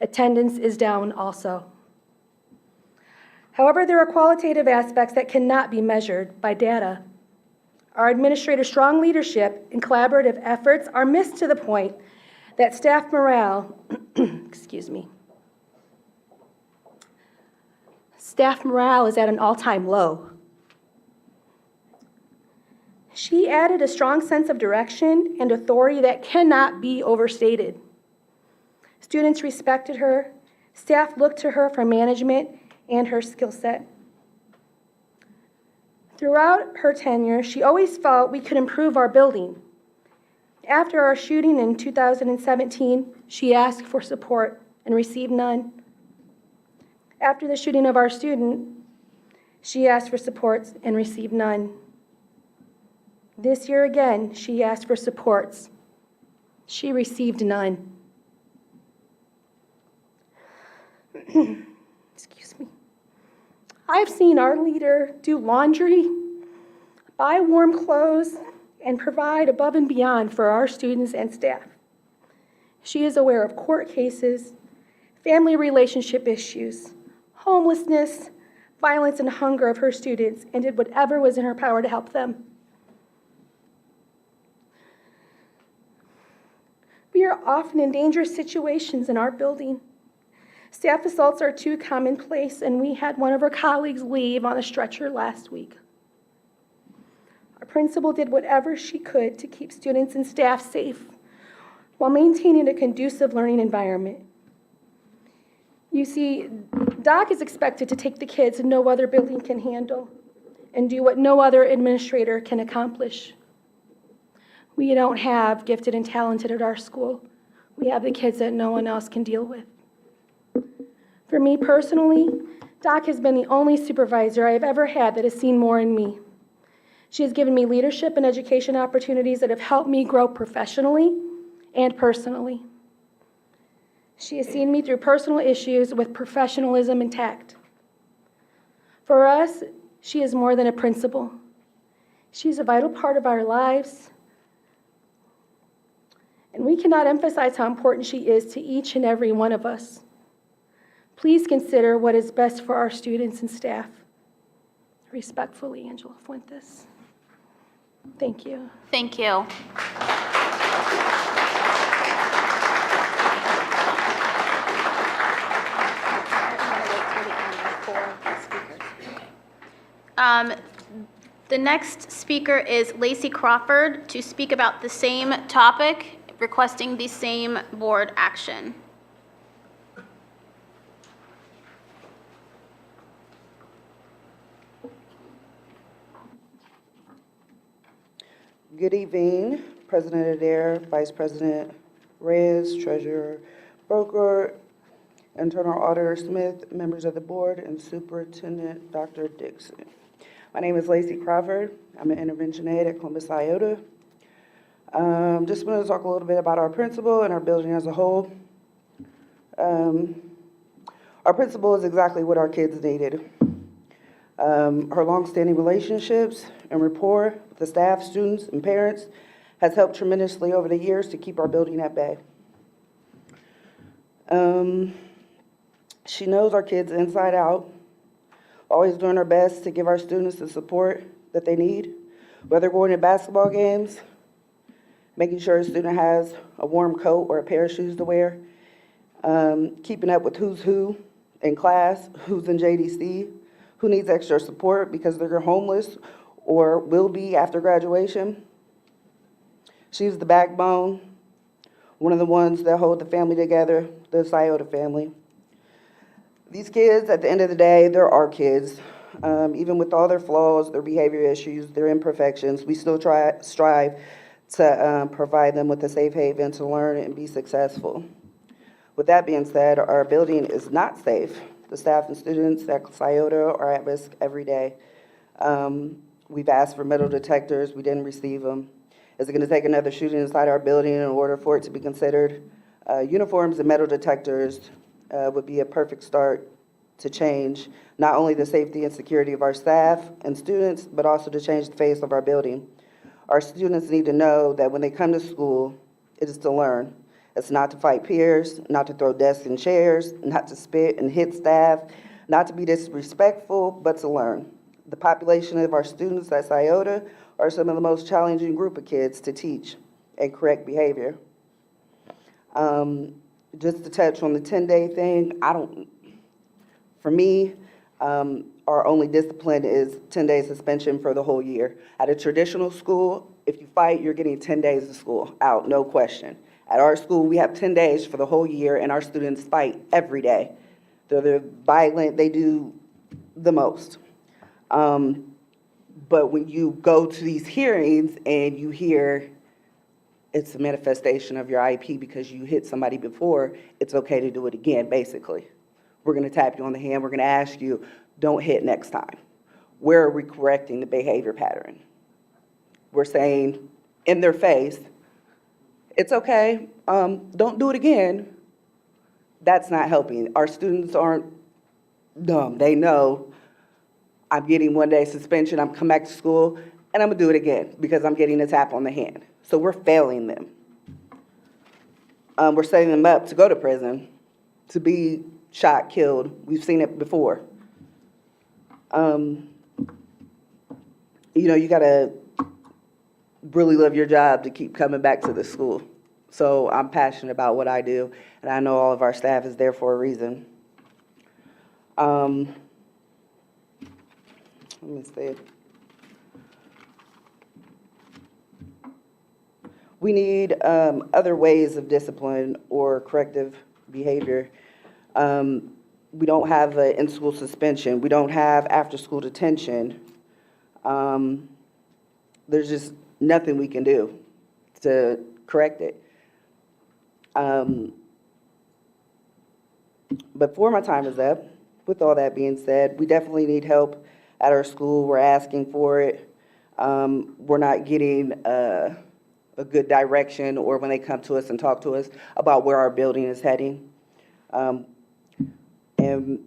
Attendance is down also. However, there are qualitative aspects that cannot be measured by data. Our administrator's strong leadership and collaborative efforts are missed to the point that staff morale, staff morale is at an all-time low. She added a strong sense of direction and authority that cannot be overstated. Students respected her, staff looked to her for management and her skill set. Throughout her tenure, she always felt we could improve our building. After our shooting in 2017, she asked for support and received none. After the shooting of our student, she asked for supports and received none. This year again, she asked for supports. She received none. Excuse me. I've seen our leader do laundry, buy warm clothes, and provide above and beyond for our students and staff. She is aware of court cases, family relationship issues, homelessness, violence, and hunger of her students, and did whatever was in her power to help them. We are often in dangerous situations in our building. Staff assaults are too commonplace, and we had one of our colleagues leave on a stretcher last week. Our principal did whatever she could to keep students and staff safe while maintaining a conducive learning environment. You see, Doc is expected to take the kids no other building can handle and do what no other administrator can accomplish. We don't have gifted and talented at our school. We have the kids that no one else can deal with. For me personally, Doc has been the only supervisor I have ever had that has seen more in me. She has given me leadership and education opportunities that have helped me grow professionally and personally. She has seen me through personal issues with professionalism and tact. For us, she is more than a principal. She's a vital part of our lives, and we cannot emphasize how important she is to each and every one of us. Please consider what is best for our students and staff. Respectfully, Angela Fuentes. Thank you. Thank you. The next speaker is Lacey Crawford to speak about the same topic, requesting the same board action. Good evening, President Adair, Vice President Reyes, Treasurer Broker, Internal Auditor Smith, members of the board, and Superintendent Dr. Dixon. My name is Lacey Crawford. I'm an intervention aide at Columbus Iota. Just want to talk a little bit about our principal and our building as a whole. Our principal is exactly what our kids needed. Her longstanding relationships and rapport with the staff, students, and parents has helped tremendously over the years to keep our building at bay. She knows our kids inside out, always doing her best to give our students the support that they need, whether going to basketball games, making sure a student has a warm coat or a pair of shoes to wear, keeping up with who's who in class, who's in JDC, who needs extra support because they're homeless or will be after graduation. She's the backbone, one of the ones that hold the family together, the Scioto family. These kids, at the end of the day, they're our kids. Even with all their flaws, their behavior issues, their imperfections, we still strive to provide them with a safe haven to learn and be successful. With that being said, our building is not safe. The staff and students at Scioto are at risk every day. We've asked for metal detectors, we didn't receive them. Is it going to take another shooting inside our building in order for it to be considered? Uniforms and metal detectors would be a perfect start to change not only the safety and security of our staff and students, but also to change the face of our building. Our students need to know that when they come to school, it is to learn. It's not to fight peers, not to throw desks and chairs, not to spit and hit staff, not to be disrespectful, but to learn. The population of our students at Scioto are some of the most challenging group of kids to teach and correct behavior. Just to touch on the 10-day thing, for me, our only discipline is 10-day suspension for the whole year. At a traditional school, if you fight, you're getting 10 days of school out, no question. At our school, we have 10 days for the whole year, and our students fight every day. They're violent, they do the most. But when you go to these hearings and you hear it's a manifestation of your IEP because you hit somebody before, it's okay to do it again, basically. We're gonna tap you on the hand, we're gonna ask you, don't hit next time. Where are we correcting the behavior pattern? We're saying in their face, it's okay, don't do it again. That's not helping. Our students aren't dumb. They know I'm getting 1-day suspension, I'm come back to school, and I'm gonna do it again because I'm getting a tap on the hand. So we're failing them. We're setting them up to go to prison, to be shot, killed. We've seen it before. You gotta really love your job to keep coming back to the school. So I'm passionate about what I do, and I know all of our staff is there for a reason. Let me see. We need other ways of discipline or corrective behavior. We don't have an in-school suspension. We don't have after-school detention. There's just nothing we can do to correct it. But before my time is up, with all that being said, we definitely need help at our school. We're asking for it. We're not getting a good direction, or when they come to us and talk to us about where our building is heading. And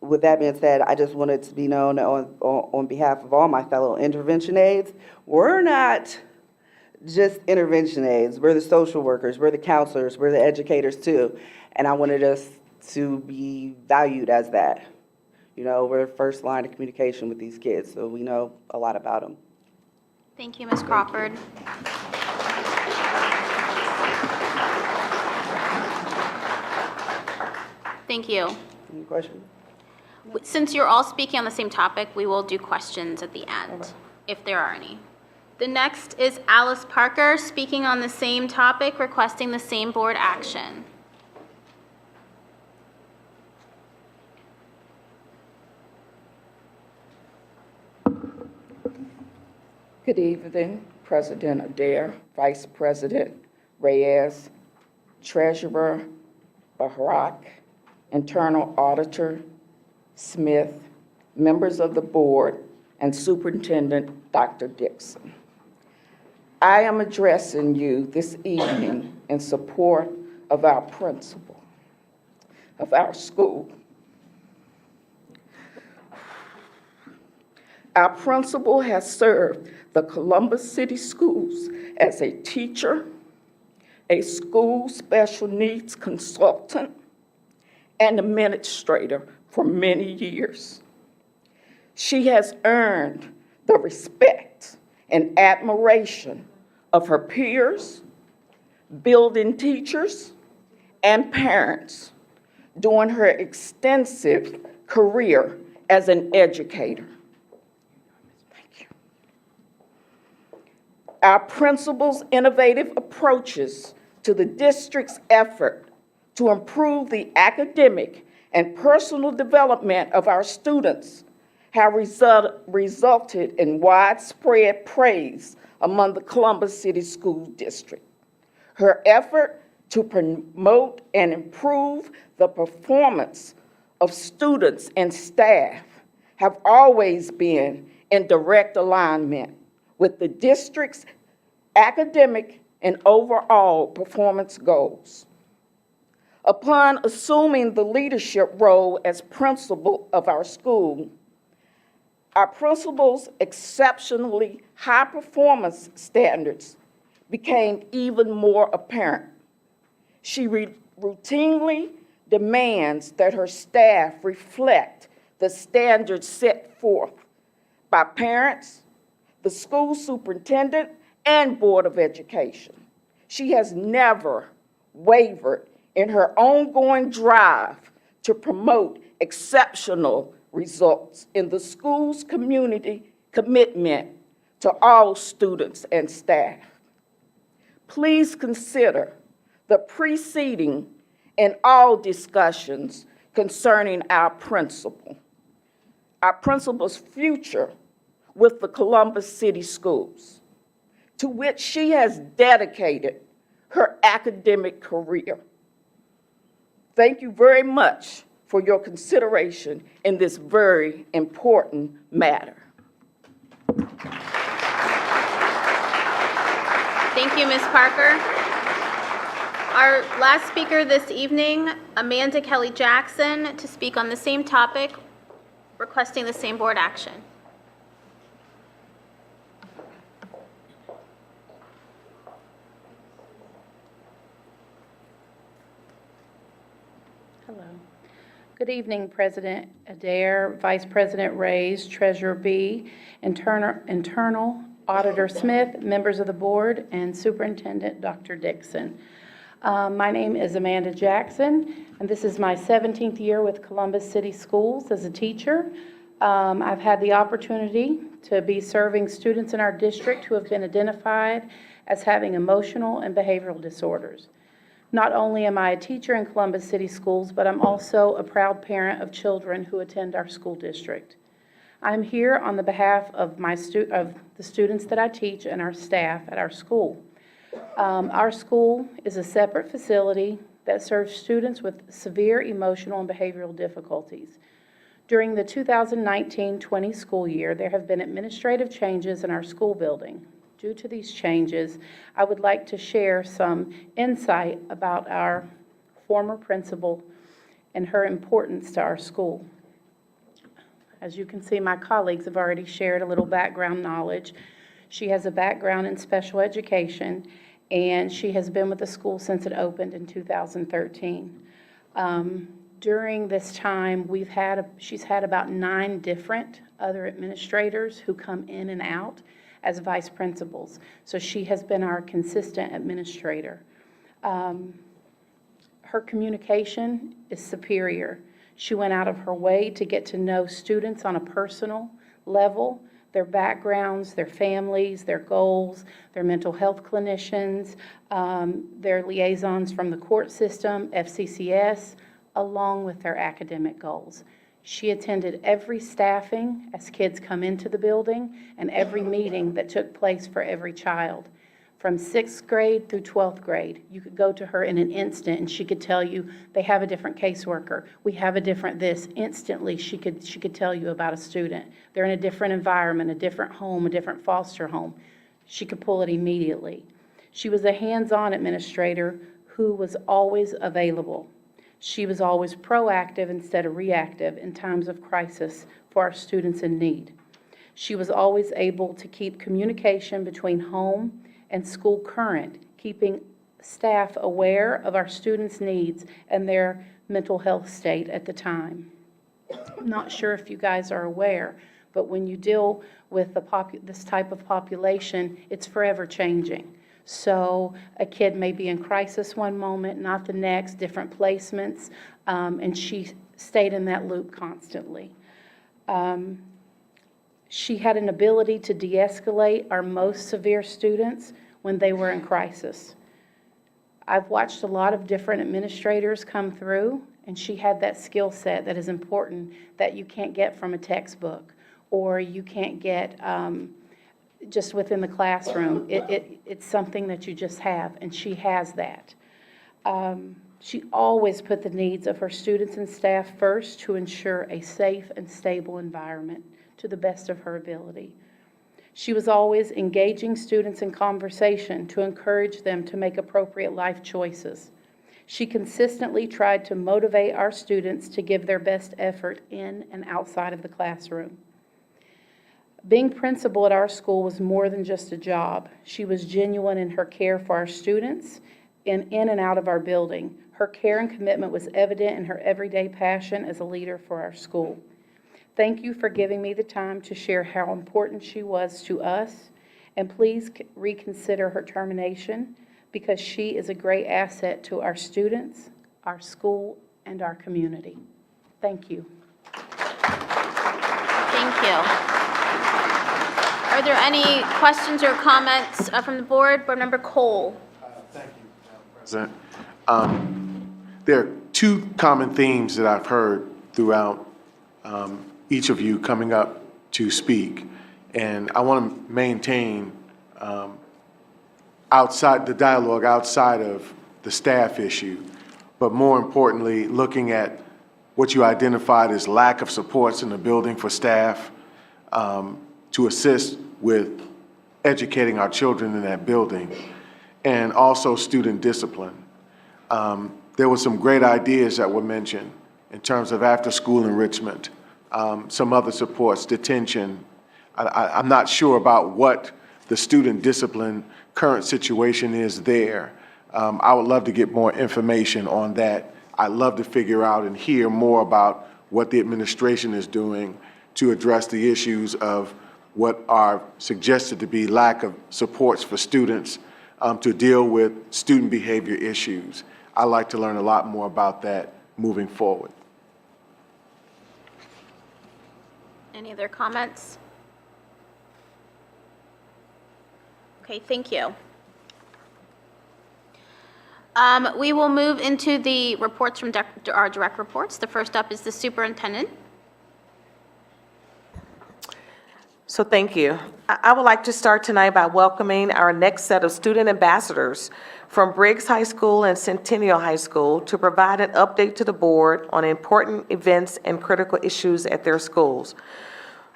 with that being said, I just wanted to be known on behalf of all my fellow intervention aides, we're not just intervention aides. We're the social workers, we're the counselors, we're the educators too. And I wanted us to be valued as that. We're the first line of communication with these kids, so we know a lot about them. Thank you, Ms. Crawford. Thank you. Any questions? Since you're all speaking on the same topic, we will do questions at the end, if there are any. The next is Alice Parker, speaking on the same topic, requesting the same board action. Good evening, President Adair, Vice President Reyes, Treasurer Baharak, Internal Auditor Smith, members of the board, and Superintendent Dr. Dixon. I am addressing you this evening in support of our principal of our school. Our principal has served the Columbus City Schools as a teacher, a school special needs consultant, and administrator for many years. She has earned the respect and admiration of her peers, building teachers, and parents during her extensive career as an educator. Our principal's innovative approaches to the district's effort to improve the academic and personal development of our students have resulted in widespread praise among the Columbus City School District. Her effort to promote and improve the performance of students and staff have always been in direct alignment with the district's academic and overall performance goals. Upon assuming the leadership role as principal of our school, our principal's exceptionally high performance standards became even more apparent. She routinely demands that her staff reflect the standards set forth by parents, the school superintendent, and Board of Education. She has never wavered in her ongoing drive to promote exceptional results in the school's community commitment to all students and staff. Please consider the preceding and all discussions concerning our principal's future with the Columbus City Schools, to which she has dedicated her academic career. Thank you very much for your consideration in this very important matter. Thank you, Ms. Parker. Our last speaker this evening, Amanda Kelly Jackson, to speak on the same topic, requesting the same board action. Hello. Good evening, President Adair, Vice President Reyes, Treasurer B, Internal Auditor Smith, members of the board, and Superintendent Dr. Dixon. My name is Amanda Jackson, and this is my 17th year with Columbus City Schools as a teacher. I've had the opportunity to be serving students in our district who have been identified as having emotional and behavioral disorders. Not only am I a teacher in Columbus City Schools, but I'm also a proud parent of children who attend our school district. I'm here on the behalf of the students that I teach and our staff at our school. Our school is a separate facility that serves students with severe emotional and behavioral difficulties. During the 2019-20 school year, there have been administrative changes in our school building. Due to these changes, I would like to share some insight about our former principal and her importance to our school. As you can see, my colleagues have already shared a little background knowledge. She has a background in special education, and she has been with the school since it opened in 2013. During this time, she's had about 9 different other administrators who come in and out as vice principals. So she has been our consistent administrator. Her communication is superior. She went out of her way to get to know students on a personal level, their backgrounds, their families, their goals, their mental health clinicians, their liaisons from the court system, FCCS, along with their academic goals. She attended every staffing as kids come into the building and every meeting that took place for every child. From 6th grade through 12th grade, you could go to her in an instant and she could tell you they have a different caseworker. We have a different this. Instantly, she could tell you about a student. They're in a different environment, a different home, a different foster home. She could pull it immediately. She was a hands-on administrator who was always available. She was always proactive instead of reactive in times of crisis for our students in need. She was always able to keep communication between home and school current, keeping staff aware of our students' needs and their mental health state at the time. I'm not sure if you guys are aware, but when you deal with this type of population, it's forever changing. So a kid may be in crisis one moment, not the next, different placements, and she stayed in that loop constantly. She had an ability to de-escalate our most severe students when they were in crisis. I've watched a lot of different administrators come through, and she had that skill set that is important that you can't get from a textbook, or you can't get just within the classroom. It's something that you just have, and she has that. She always put the needs of her students and staff first to ensure a safe and stable environment to the best of her ability. She was always engaging students in conversation to encourage them to make appropriate life choices. She consistently tried to motivate our students to give their best effort in and outside of the classroom. Being principal at our school was more than just a job. She was genuine in her care for our students and in and out of our building. Her care and commitment was evident in her everyday passion as a leader for our school. Thank you for giving me the time to share how important she was to us, and please reconsider her termination because she is a great asset to our students, our school, and our community. Thank you. Thank you. Are there any questions or comments from the board? Board Member Cole. Thank you, Madam President. There are two common themes that I've heard throughout each of you coming up to speak, and I want to maintain outside the dialogue outside of the staff issue, but more importantly, looking at what you identified as lack of supports in the building for staff to assist with educating our children in that building, and also student discipline. There were some great ideas that were mentioned in terms of after-school enrichment, some other supports, detention. I'm not sure about what the student discipline current situation is there. I would love to get more information on that. I'd love to figure out and hear more about what the administration is doing to address the issues of what are suggested to be lack of supports for students to deal with student behavior issues. I'd like to learn a lot more about that moving forward. Any other comments? Okay, thank you. We will move into the reports from our direct reports. The first up is the superintendent. So thank you. I would like to start tonight by welcoming our next set of student ambassadors from Briggs High School and Centennial High School to provide an update to the board on important events and critical issues at their schools.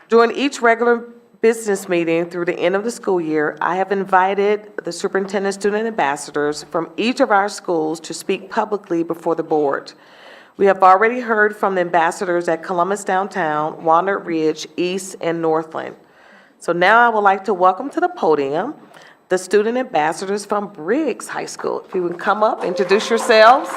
During each regular business meeting through the end of the school year, I have invited the superintendent student ambassadors from each of our schools to speak publicly before the board. We have already heard from the ambassadors at Columbus Downtown, Walnut Ridge, East, and Northland. So now I would like to welcome to the podium the student ambassadors from Briggs High School. If you would come up, introduce yourselves.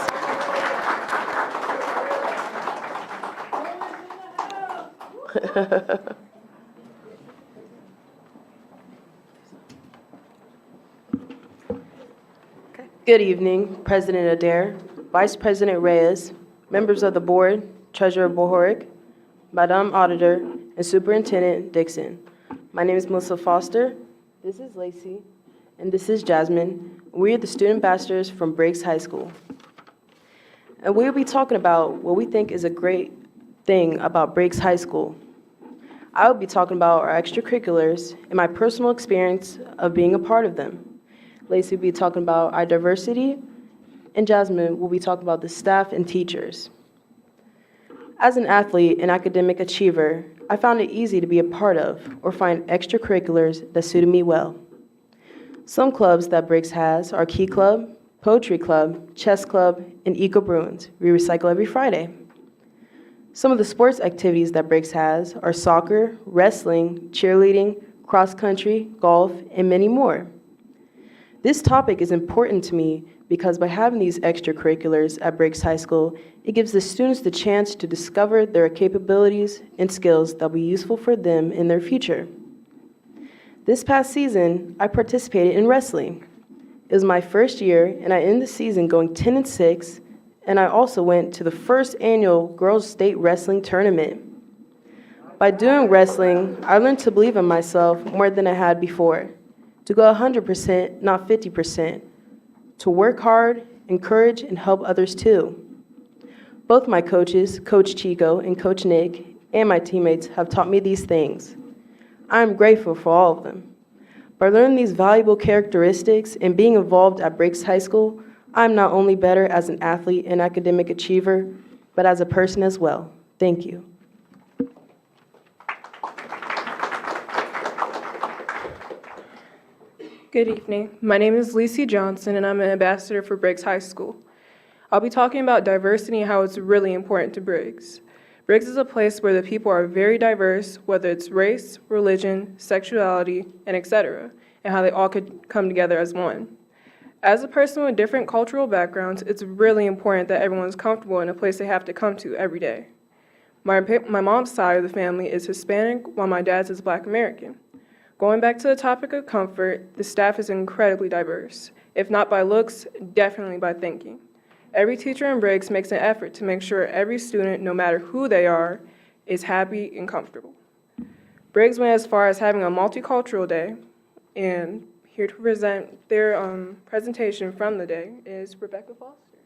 Good evening, President Adair, Vice President Reyes, members of the board, Treasurer Bohoric, Madam Auditor, and Superintendent Dixon. My name is Melissa Foster, this is Lacey, and this is Jasmine. We are the student ambassadors from Briggs High School. And we'll be talking about what we think is a great thing about Briggs High School. I will be talking about our extracurriculars and my personal experience of being a part of them. Lacey will be talking about our diversity, and Jasmine will be talking about the staff and teachers. As an athlete and academic achiever, I found it easy to be a part of or find extracurriculars that suited me well. Some clubs that Briggs has are Key Club, Poetry Club, Chess Club, and Eco Bruins. We recycle every Friday. Some of the sports activities that Briggs has are soccer, wrestling, cheerleading, cross country, golf, and many more. This topic is important to me because by having these extracurriculars at Briggs High School, it gives the students the chance to discover their capabilities and skills that will be useful for them in their future. This past season, I participated in wrestling. It was my first year, and I ended the season going 10-6, and I also went to the first annual Girls State Wrestling Tournament. By doing wrestling, I learned to believe in myself more than I had before, to go 100%, not 50%. to work hard, encourage, and help others too. Both my coaches, Coach Chico and Coach Nick, and my teammates have taught me these things. I am grateful for all of them. By learning these valuable characteristics and being involved at Briggs High School, I'm not only better as an athlete and academic achiever, but as a person as well. Thank you. Good evening. My name is Lacey Johnson, and I'm an ambassador for Briggs High School. I'll be talking about diversity and how it's really important to Briggs. Briggs is a place where the people are very diverse, whether it's race, religion, sexuality, and etc., and how they all could come together as one. As a person with different cultural backgrounds, it's really important that everyone's comfortable in a place they have to come to every day. My mom's side of the family is Hispanic, while my dad's is Black American. Going back to the topic of comfort, the staff is incredibly diverse. If not by looks, definitely by thinking. Every teacher in Briggs makes an effort to make sure every student, no matter who they are, is happy and comfortable. Briggs went as far as having a multicultural day, and here to present their presentation from the day is Rebecca Foster.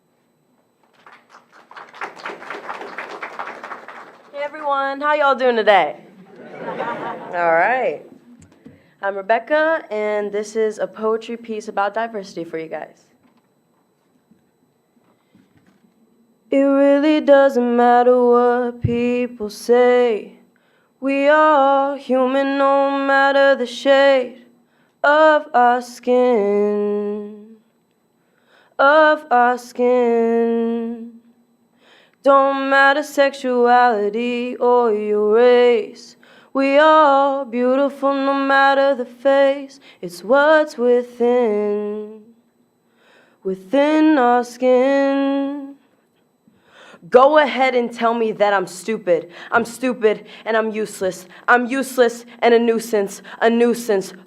Hey everyone, how y'all doing today? All right. I'm Rebecca, and this is a poetry piece about diversity for you guys. It really doesn't matter what people say. We are human no matter the shade of our skin. Of our skin. Don't matter sexuality or your race. We are beautiful no matter the face. It's what's within our skin. Go ahead and tell me that I'm stupid. I'm stupid and I'm useless. I'm useless and a nuisance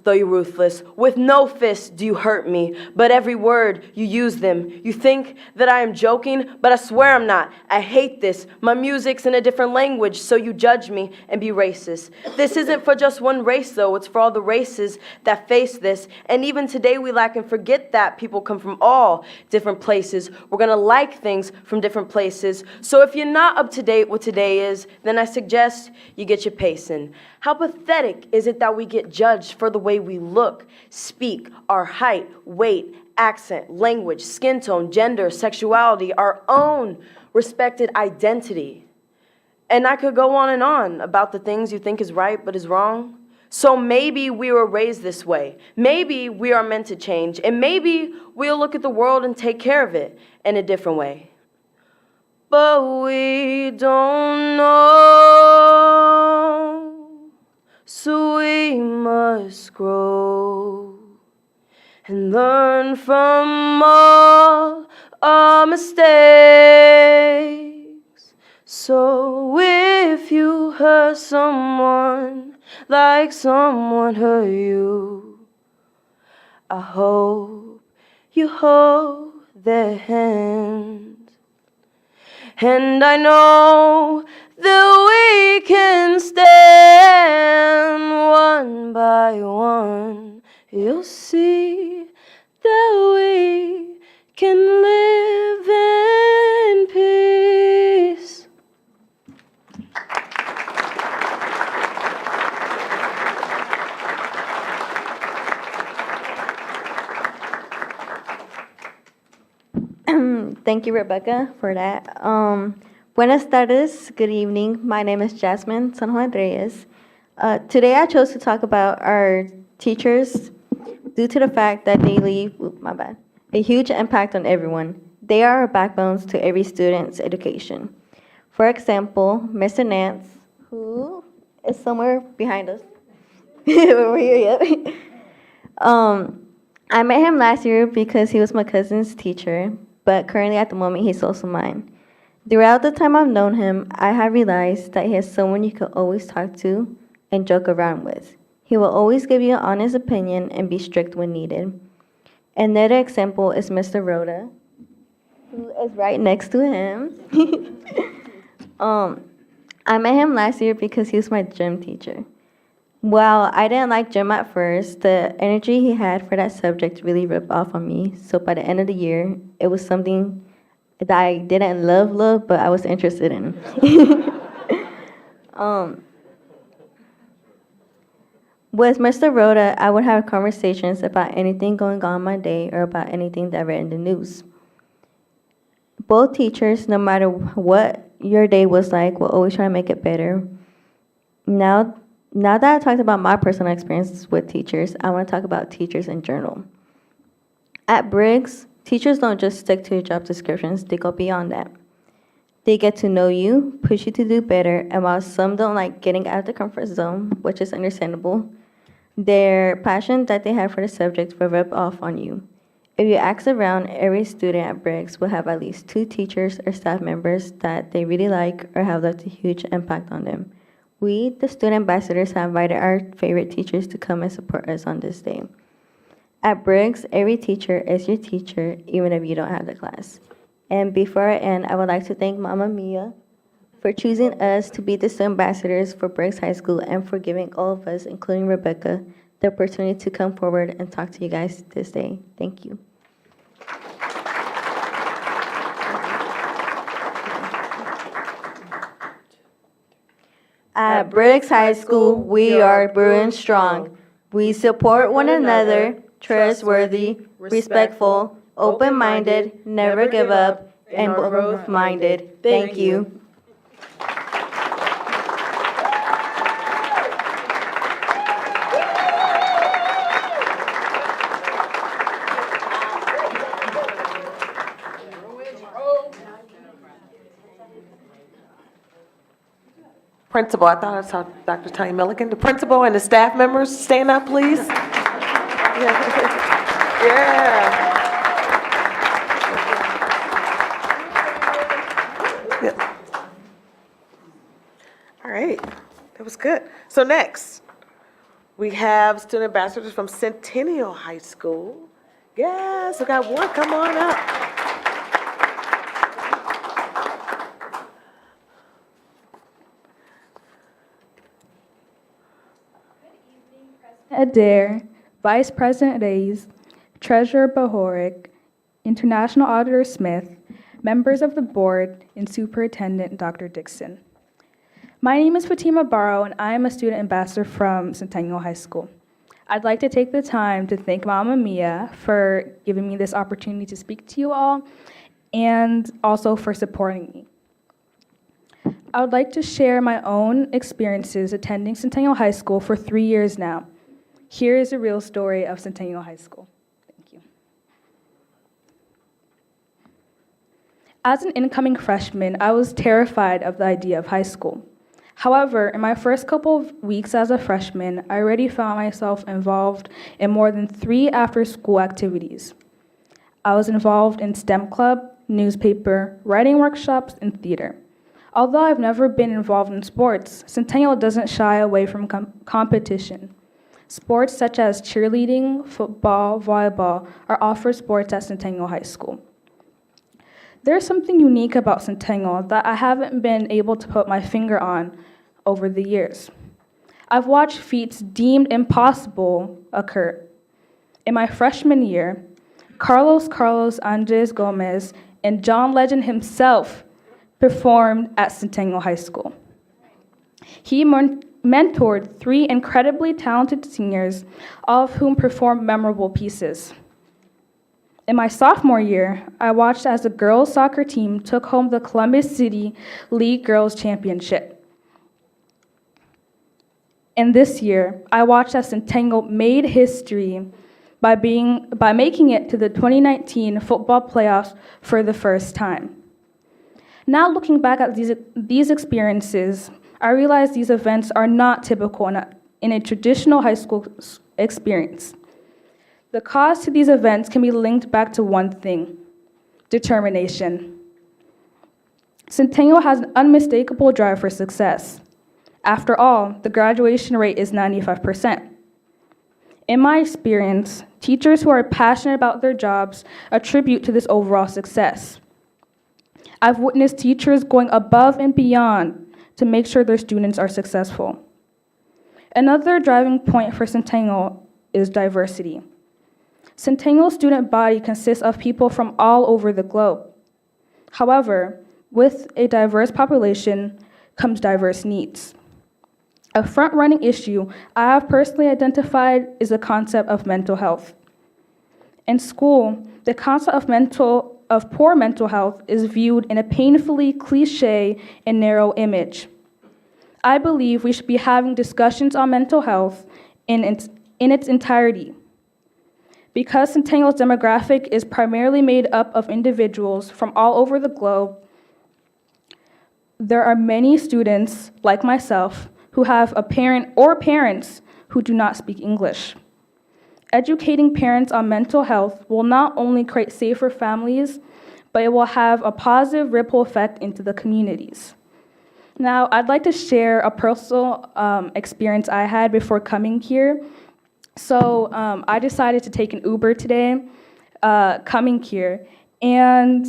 though you're ruthless. With no fist do you hurt me, but every word you use them. You think that I am joking, but I swear I'm not. I hate this. My music's in a different language, so you judge me and be racist. This isn't for just one race though, it's for all the races that face this. And even today we lack and forget that people come from all different places. We're gonna like things from different places. So if you're not up to date with today is, then I suggest you get your pacing. How pathetic is it that we get judged for the way we look, speak, our height, weight, accent, language, skin tone, gender, sexuality, our own respected identity? And I could go on about the things you think is right but is wrong. So maybe we were raised this way. Maybe we are meant to change. And maybe we'll look at the world and take care of it in a different way. But we don't know, so we must grow and learn from all our mistakes. So if you hurt someone like someone hurt you, I hope you hold their hand. And I know that we can stand one by one. You'll see that we can live in peace. Thank you, Rebecca, for that. Buenas tardes, good evening. My name is Jasmine San Juan Reyes. Today I chose to talk about our teachers due to the fact that they leave, a huge impact on everyone. They are our backbones to every student's education. For example, Mr. Nance, who is somewhere behind us. We're here yet. I met him last year because he was my cousin's teacher, but currently at the moment he's also mine. Throughout the time I've known him, I have realized that he is someone you can always talk to and joke around with. He will always give you an honest opinion and be strict when needed. Another example is Mr. Rhoda, who is right next to him. I met him last year because he was my gym teacher. While I didn't like gym at first, the energy he had for that subject really rubbed off on me. So by the end of the year, it was something that I didn't love, but I was interested in. With Mr. Rhoda, I would have conversations about anything going on in my day or about anything that I read in the news. Both teachers, no matter what your day was like, will always try to make it better. Now that I talked about my personal experiences with teachers, I want to talk about teachers in general. At Briggs, teachers don't just stick to your job descriptions, they go beyond that. They get to know you, push you to do better, and while some don't like getting out of the comfort zone, which is understandable, their passion that they have for the subject will rub off on you. If you ask around, every student at Briggs will have at least 2 teachers or staff members that they really like or have left a huge impact on them. We, the student ambassadors, have invited our favorite teachers to come and support us on this day. At Briggs, every teacher is your teacher, even if you don't have the class. And before I end, I would like to thank Mama Mia for choosing us to be the student ambassadors for Briggs High School and for giving all of us, including Rebecca, the opportunity to come forward and talk to you guys this day. Thank you. At Briggs High School, we are brewing strong. We support one another, trustworthy, respectful, open-minded, never give up, and growth-minded. Thank you. Principal, I thought I saw Dr. Tanya Milligan. The principal and the staff members, stand up, please. Yeah. All right, that was good. So next, we have student ambassadors from Centennial High School. Yes, we got one, come on up. Adair, Vice President Reyes, Treasurer Bahorik, International Auditor Smith, members of the board, and Superintendent Dr. Dixon. My name is Fatima Barrow, and I am a student ambassador from Centennial High School. I'd like to take the time to thank Mama Mia for giving me this opportunity to speak to you all, and also for supporting me. I would like to share my own experiences attending Centennial High School for 3 years now. Here is a real story of Centennial High School. Thank you. As an incoming freshman, I was terrified of the idea of high school. However, in my first couple of weeks as a freshman, I already found myself involved in more than 3 after-school activities. I was involved in STEM club, newspaper, writing workshops, and theater. Although I've never been involved in sports, Centennial doesn't shy away from competition. Sports such as cheerleading, football, volleyball are offered sports at Centennial High School. There's something unique about Centennial that I haven't been able to put my finger on over the years. I've watched feats deemed impossible occur. In my freshman year, Carlos Andres Gomez and John Legend himself performed at Centennial High School. He mentored 3 incredibly talented seniors, all of whom performed memorable pieces. In my sophomore year, I watched as the girls' soccer team took home the Columbus City League Girls Championship. And this year, I watched as Centennial made history by making it to the 2019 football playoffs for the first time. Now looking back at these experiences, I realize these events are not typical in a traditional high school experience. The cause to these events can be linked back to one thing: determination. Centennial has an unmistakable drive for success. After all, the graduation rate is 95%. In my experience, teachers who are passionate about their jobs attribute to this overall success. I've witnessed teachers going above and beyond to make sure their students are successful. Another driving point for Centennial is diversity. Centennial student body consists of people from all over the globe. However, with a diverse population comes diverse needs. A front-running issue I have personally identified is the concept of mental health. In school, the concept of poor mental health is viewed in a painfully cliché and narrow image. I believe we should be having discussions on mental health in its entirety. Because Centennial's demographic is primarily made up of individuals from all over the globe, there are many students, like myself, who have a parent or parents who do not speak English. Educating parents on mental health will not only create safer families, but it will have a positive ripple effect into the communities. Now, I'd like to share a personal experience I had before coming here. So I decided to take an Uber today, coming here, and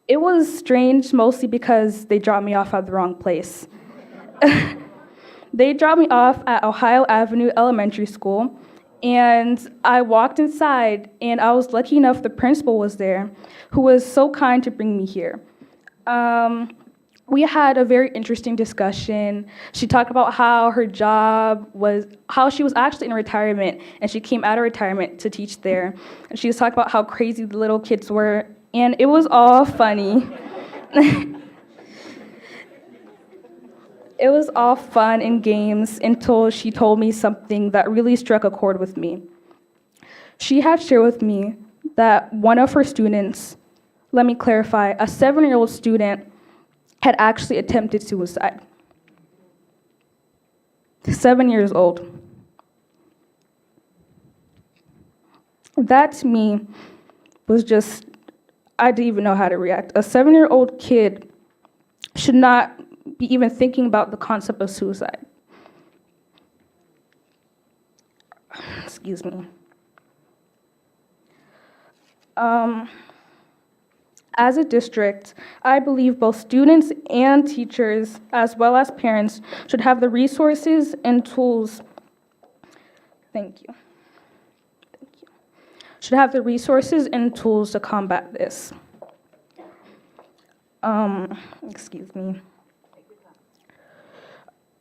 it was strange mostly because they dropped me off at the wrong place. They dropped me off at Ohio Avenue Elementary School, and I walked inside, and I was lucky enough the principal was there, who was so kind to bring me here. We had a very interesting discussion. She talked about how her job was, how she was actually in retirement, and she came out of retirement to teach there. And she was talking about how crazy the little kids were, and it was all funny. It was all fun and games until she told me something that really struck a chord with me. She had shared with me that one of her students, let me clarify, a 7-year-old student had actually attempted suicide. 7 years old. That to me was just, I didn't even know how to react. A 7-year-old kid should not be even thinking about the concept of suicide. Excuse me. As a district, I believe both students and teachers, as well as parents, should have the resources and tools. Thank you. Should have the resources and tools to combat this. Excuse me.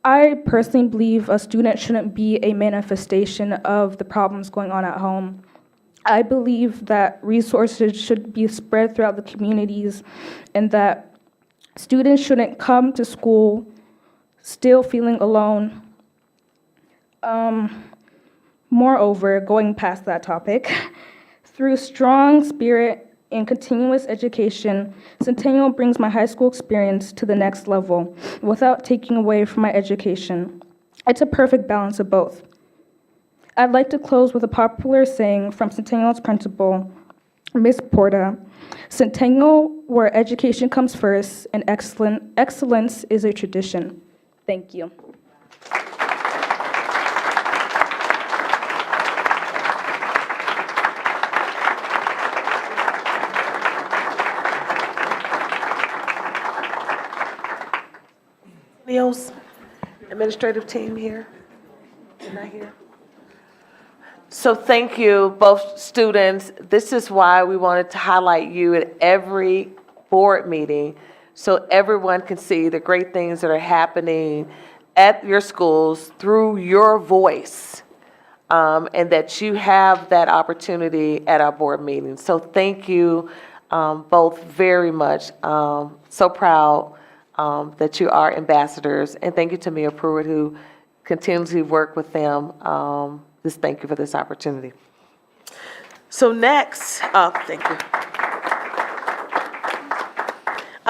I personally believe a student shouldn't be a manifestation of the problems going on at home. I believe that resources should be spread throughout the communities and that students shouldn't come to school still feeling alone. Moreover, going past that topic, through strong spirit and continuous education, Centennial brings my high school experience to the next level without taking away from my education. It's a perfect balance of both. I'd like to close with a popular saying from Centennial's principal, Ms. Porta, Centennial, where education comes first and excellence is a tradition. Thank you. Leo's administrative team here? They're not here. So thank you, both students. This is why we wanted to highlight you at every board meeting so everyone can see the great things that are happening at your schools through your voice, and that you have that opportunity at our board meetings. So thank you both very much. So proud that you are ambassadors, and thank you to Mia Pruitt, who continues to work with them. Just thank you for this opportunity. So next, thank you.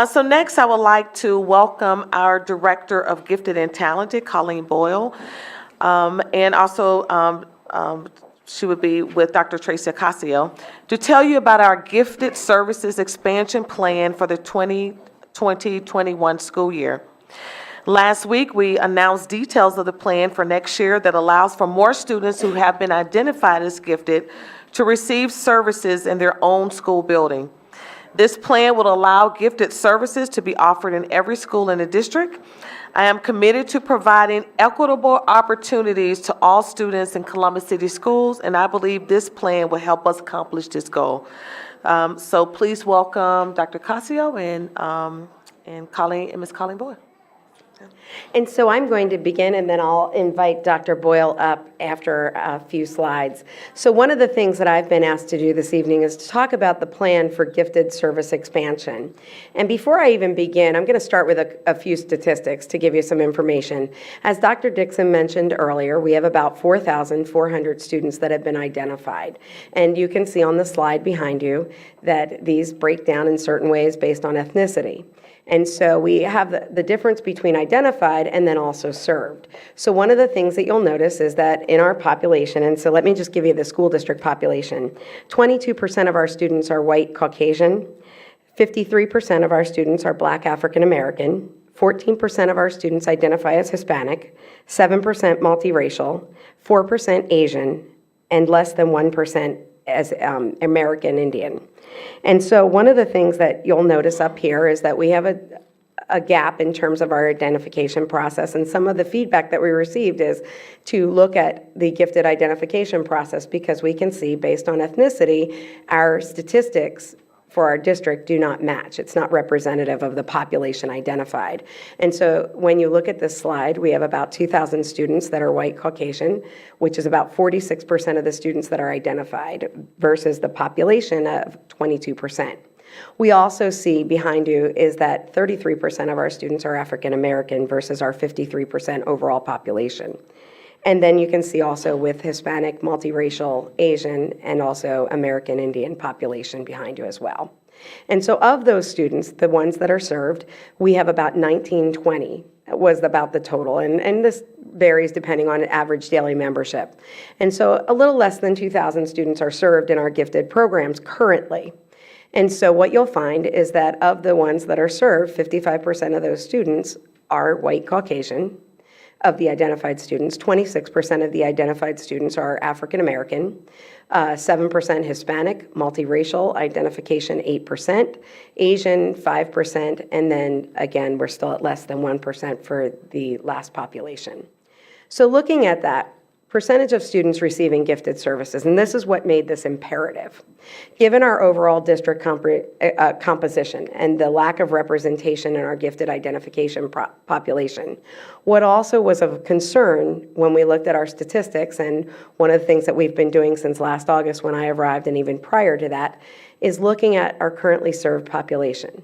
So next, I would like to welcome our Director of Gifted and Talented, Colleen Boyle, and also she would be with Dr. Tracy Ocasio, to tell you about our Gifted Services Expansion Plan for the 2020-21 school year. Last week, we announced details of the plan for next year that allows for more students who have been identified as gifted to receive services in their own school building. This plan will allow gifted services to be offered in every school in the district, I am committed to providing equitable opportunities to all students in Columbus City Schools, and I believe this plan will help us accomplish this goal. So please welcome Dr. Casio and Colleen and Ms. Colleen Boyle. And so I'm going to begin, and then I'll invite Dr. Boyle up after a few slides. So one of the things that I've been asked to do this evening is to talk about the plan for gifted service expansion. And before I even begin, I'm going to start with a few statistics to give you some information. As Dr. Dixon mentioned earlier, we have about 4,400 students that have been identified. And you can see on the slide behind you that these break down in certain ways based on ethnicity. And so we have the difference between identified and then also served. So one of the things that you'll notice is that in our population, and so let me just give you the school district population, 22% of our students are white Caucasian, 53% of our students are Black African American, 14% of our students identify as Hispanic, 7% multiracial, 4% Asian, and less than 1% as American Indian. And so one of the things that you'll notice up here is that we have a gap in terms of our identification process. And some of the feedback that we received is to look at the gifted identification process, because we can see based on ethnicity, our statistics for our district do not match. It's not representative of the population identified. And so when you look at this slide, we have about 2,000 students that are white Caucasian, which is about 46% of the students that are identified versus the population of 22%. We also see behind you is that 33% of our students are African American versus our 53% overall population. And then you can see also with Hispanic, multiracial, Asian, and also American Indian population behind you as well. And so of those students, the ones that are served, we have about 1920 was about the total. And this varies depending on average daily membership. And so a little less than 2,000 students are served in our gifted programs currently. And so what you'll find is that of the ones that are served, 55% of those students are white Caucasian. Of the identified students, 26% of the identified students are African American, 7% Hispanic, multiracial, identification 8%, Asian 5%, and then again, we're still at less than 1% for the last population. So looking at that, percentage of students receiving gifted services, and this is what made this imperative. Given our overall district composition and the lack of representation in our gifted identification population, what also was of concern when we looked at our statistics, and one of the things that we've been doing since last August when I arrived and even prior to that, is looking at our currently served population.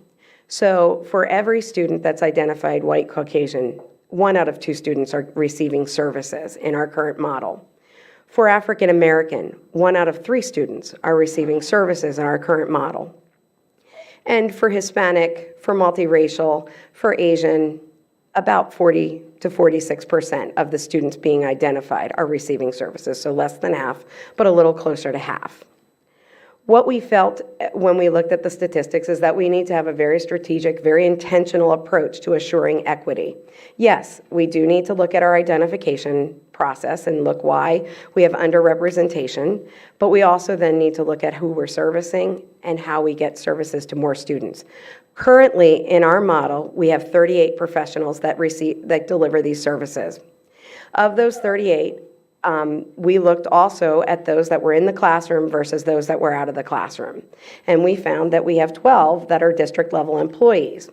So for every student that's identified white Caucasian, 1 out of 2 students are receiving services in our current model. For African American, 1 out of 3 students are receiving services in our current model. And for Hispanic, for multiracial, for Asian, about 40 to 46% of the students being identified are receiving services, so less than half, but a little closer to half. What we felt when we looked at the statistics is that we need to have a very strategic, very intentional approach to assuring equity. Yes, we do need to look at our identification process and look why we have underrepresentation, but we also then need to look at who we're servicing and how we get services to more students. Currently, in our model, we have 38 professionals that deliver these services. Of those 38, we looked also at those that were in the classroom versus those that were out of the classroom. And we found that we have 12 that are district level employees.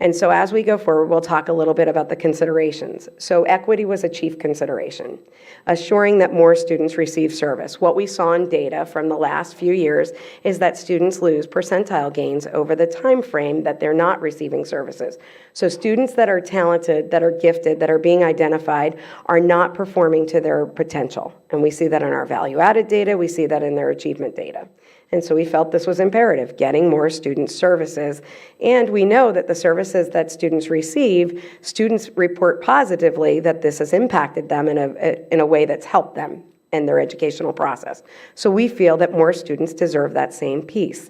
And so as we go forward, we'll talk a little bit about the considerations. So equity was a chief consideration, assuring that more students receive service. What we saw in data from the last few years is that students lose percentile gains over the time frame that they're not receiving services. So students that are talented, that are gifted, that are being identified are not performing to their potential. And we see that in our value-added data, we see that in their achievement data. And so we felt this was imperative, getting more student services. And we know that the services that students receive, students report positively that this has impacted them in a way that's helped them in their educational process. So we feel that more students deserve that same piece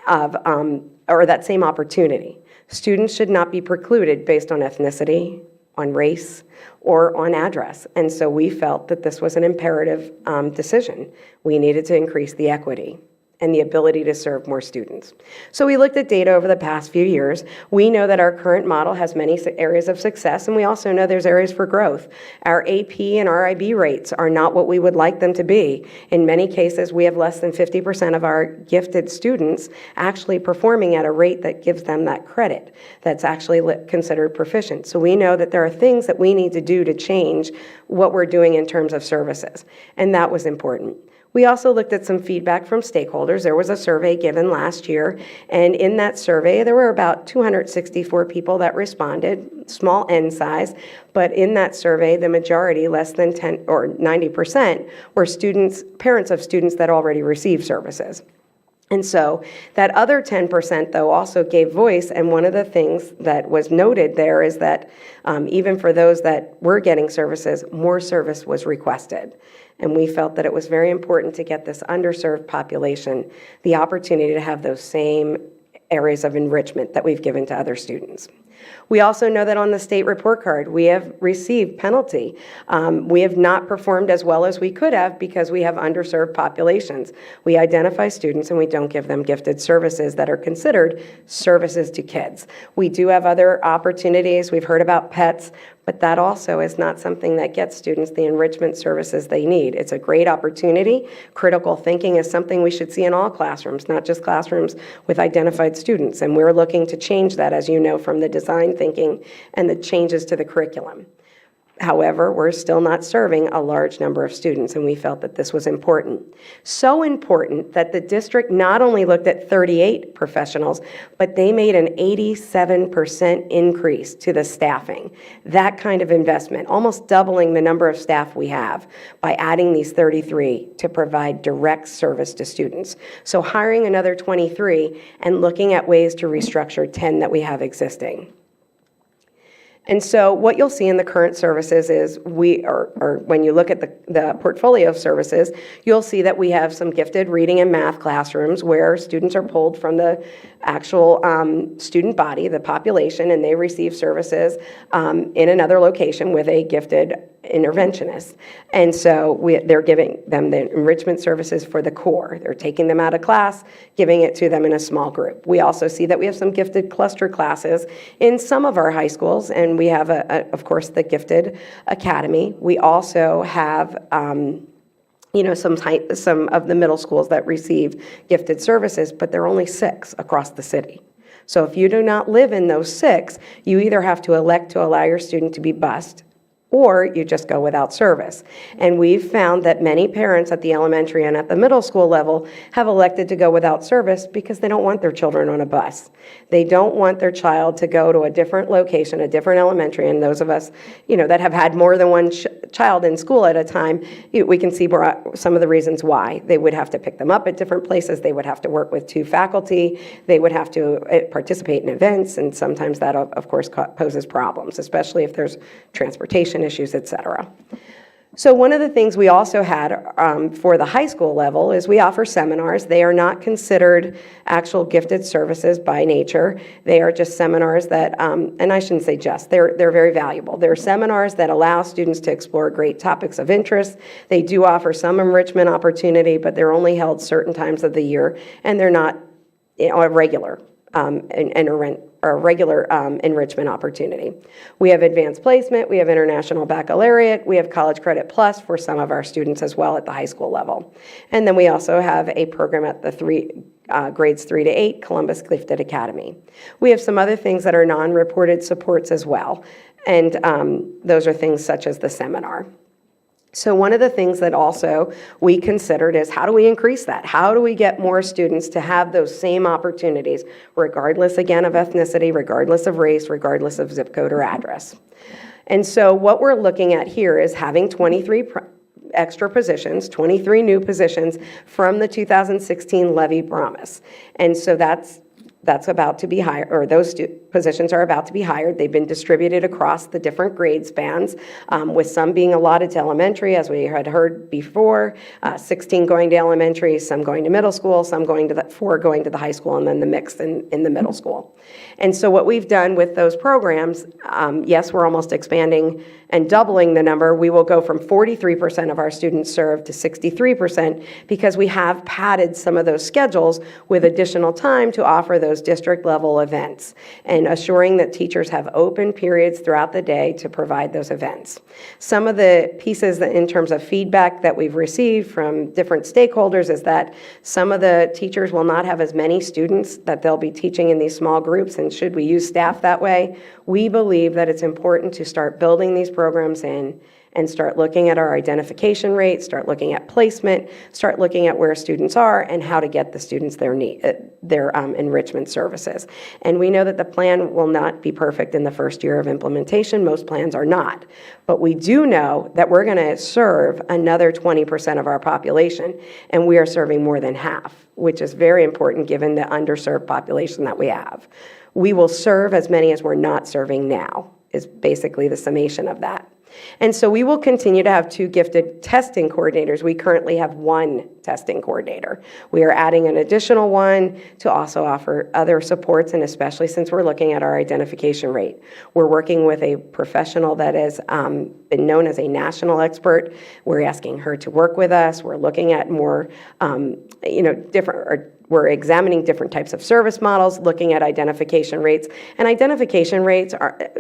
of, or that same opportunity. Students should not be precluded based on ethnicity, on race, or on address. And so we felt that this was an imperative decision. We needed to increase the equity. and the ability to serve more students. So we looked at data over the past few years. We know that our current model has many areas of success, and we also know there's areas for growth. Our AP and RIB rates are not what we would like them to be. In many cases, we have less than 50% of our gifted students actually performing at a rate that gives them that credit, that's actually considered proficient. So we know that there are things that we need to do to change what we're doing in terms of services, and that was important. We also looked at some feedback from stakeholders. There was a survey given last year, and in that survey, there were about 264 people that responded, small N size, but in that survey, the majority, less than 10 or 90%, were students, parents of students that already received services. And so that other 10%, though, also gave voice, and one of the things that was noted there is that even for those that were getting services, more service was requested. And we felt that it was very important to get this underserved population the opportunity to have those same areas of enrichment that we've given to other students. We also know that on the state report card, we have received penalty. We have not performed as well as we could have because we have underserved populations. We identify students and we don't give them gifted services that are considered services to kids. We do have other opportunities. We've heard about pets, but that also is not something that gets students the enrichment services they need. It's a great opportunity. Critical thinking is something we should see in all classrooms, not just classrooms with identified students. And we're looking to change that, as you know, from the design thinking and the changes to the curriculum. However, we're still not serving a large number of students, and we felt that this was important. So important that the district not only looked at 38 professionals, but they made an 87% increase to the staffing. That kind of investment, almost doubling the number of staff we have by adding these 33 to provide direct service to students. So hiring another 23 and looking at ways to restructure 10 that we have existing. And so what you'll see in the current services is when you look at the portfolio of services, you'll see that we have some gifted reading and math classrooms where students are pulled from the actual student body, the population, and they receive services in another location with a gifted interventionist. And so they're giving them the enrichment services for the core. They're taking them out of class, giving it to them in a small group. We also see that we have some gifted cluster classes in some of our high schools, and we have, of course, the Gifted Academy. We also have some of the middle schools that receive gifted services, but there are only 6 across the city. So if you do not live in those 6, you either have to elect to allow your student to be bused, or you just go without service. And we've found that many parents at the elementary and at the middle school level have elected to go without service because they don't want their children on a bus. They don't want their child to go to a different location, a different elementary, and those of us, that have had more than one child in school at a time, we can see some of the reasons why. They would have to pick them up at different places, they would have to work with 2 faculty, they would have to participate in events, and sometimes that, of course, poses problems, especially if there's transportation issues, etc. So one of the things we also had for the high school level is we offer seminars. They are not considered actual gifted services by nature. They are just seminars that, and I shouldn't say just, they're very valuable. They're seminars that allow students to explore great topics of interest. They do offer some enrichment opportunity, but they're only held certain times of the year, and they're not a regular enrichment opportunity. We have advanced placement, we have international baccalaureate, we have college credit plus for some of our students as well at the high school level. And then we also have a program at the grades 3 to 8, Columbus Gifted Academy. We have some other things that are non-reported supports as well, and those are things such as the seminar. So one of the things that also we considered is how do we increase that? How do we get more students to have those same opportunities, regardless, again, of ethnicity, regardless of race, regardless of zip code or address? And so what we're looking at here is having 23 extra positions, 23 new positions from the 2016 levy promise. And so that's about to be hired, or those positions are about to be hired. They've been distributed across the different grade spans, with some being allotted to elementary, as we had heard before, 16 going to elementary, some going to middle school, some going to the 4 going to the high school, and then the mix in the middle school. And so what we've done with those programs, yes, we're almost expanding and doubling the number. We will go from 43% of our students served to 63% because we have padded some of those schedules with additional time to offer those district level events and assuring that teachers have open periods throughout the day to provide those events. Some of the pieces that in terms of feedback that we've received from different stakeholders is that some of the teachers will not have as many students that they'll be teaching in these small groups, and should we use staff that way? We believe that it's important to start building these programs in and start looking at our identification rates, start looking at placement, start looking at where students are and how to get the students their enrichment services. And we know that the plan will not be perfect in the first year of implementation. Most plans are not. But we do know that we're going to serve another 20% of our population, and we are serving more than half, which is very important given the underserved population that we have. We will serve as many as we're not serving now, is basically the summation of that. And so we will continue to have 2 gifted testing coordinators. We currently have 1 testing coordinator. We are adding an additional 1 to also offer other supports, and especially since we're looking at our identification rate. We're working with a professional that has been known as a national expert. We're asking her to work with us. We're looking at more, we're examining different types of service models, looking at identification rates. And identification rates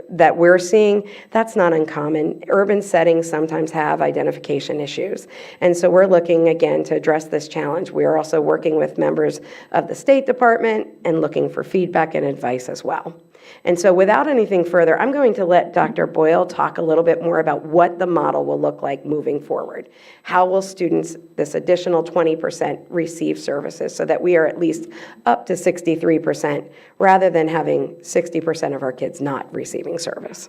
that we're seeing, that's not uncommon. Urban settings sometimes have identification issues. And so we're looking again to address this challenge. We are also working with members of the State Department and looking for feedback and advice as well. And so without anything further, I'm going to let Dr. Boyle talk a little bit more about what the model will look like moving forward. How will students, this additional 20%, receive services so that we are at least up to 63% rather than having 60% of our kids not receiving service.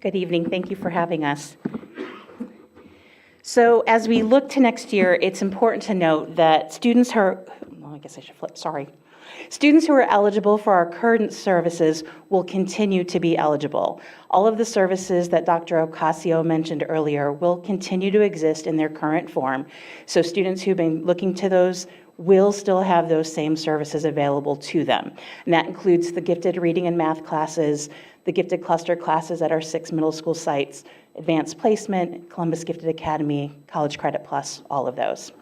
Good evening. Thank you for having us. So as we look to next year, it's important to note that students who are, students who are eligible for our current services will continue to be eligible. All of the services that Dr. Ocasio mentioned earlier will continue to exist in their current form. So students who've been looking to those will still have those same services available to them. And that includes the gifted reading and math classes, the gifted cluster classes at our 6 middle school sites, advanced placement, Columbus Gifted Academy, College Credit Plus, all of those.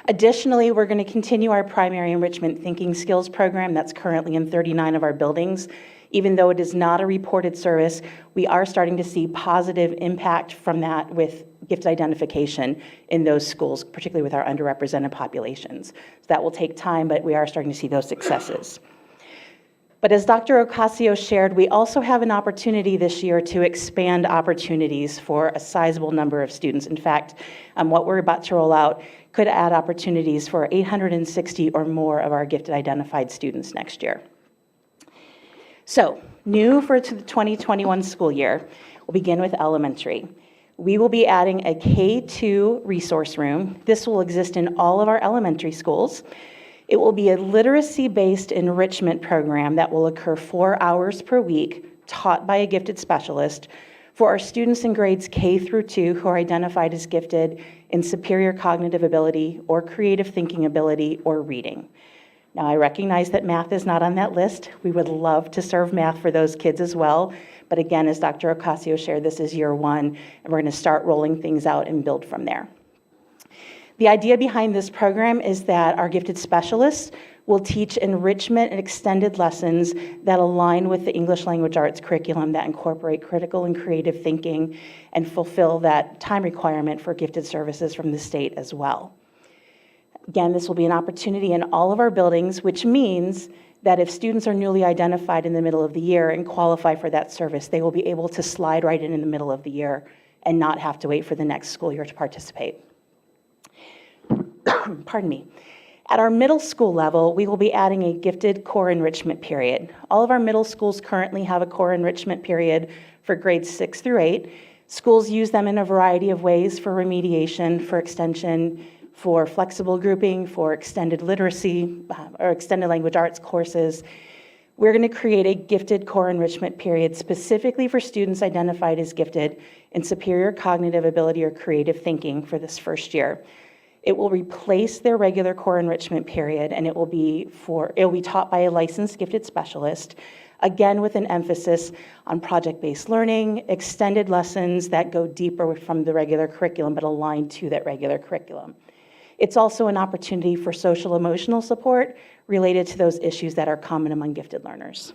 Additionally, we're going to continue our primary enrichment thinking skills program that's currently in 39 of our buildings. Even though it is not a reported service, we are starting to see positive impact from that with gift identification in those schools, particularly with our underrepresented populations. So that will take time, but we are starting to see those successes. But as Dr. Ocasio shared, we also have an opportunity this year to expand opportunities for a sizable number of students. In fact, what we're about to roll out could add opportunities for 860 or more of our gifted identified students next year. So, new for the 2021 school year, we'll begin with elementary. We will be adding a K-2 resource room. This will exist in all of our elementary schools. It will be a literacy-based enrichment program that will occur 4 hours per week, taught by a gifted specialist, for our students in grades K through 2 who are identified as gifted in superior cognitive ability or creative thinking ability or reading. Now, I recognize that math is not on that list. We would love to serve math for those kids as well. But again, as Dr. Ocasio shared, this is year 1, and we're going to start rolling things out and build from there. The idea behind this program is that our gifted specialists will teach enrichment and extended lessons that align with the English language arts curriculum that incorporate critical and creative thinking and fulfill that time requirement for gifted services from the state as well. Again, this will be an opportunity in all of our buildings, which means that if students are newly identified in the middle of the year and qualify for that service, they will be able to slide right in the middle of the year and not have to wait for the next school year to participate. Pardon me. At our middle school level, we will be adding a gifted core enrichment period. All of our middle schools currently have a core enrichment period for grades 6 through 8. Schools use them in a variety of ways for remediation, for extension, for flexible grouping, for extended literacy, or extended language arts courses. We're going to create a gifted core enrichment period specifically for students identified as gifted in superior cognitive ability or creative thinking for this first year. It will replace their regular core enrichment period, and it will be taught by a licensed gifted specialist, again with an emphasis on project-based learning, extended lessons that go deeper from the regular curriculum but align to that regular curriculum. It's also an opportunity for social emotional support related to those issues that are common among gifted learners.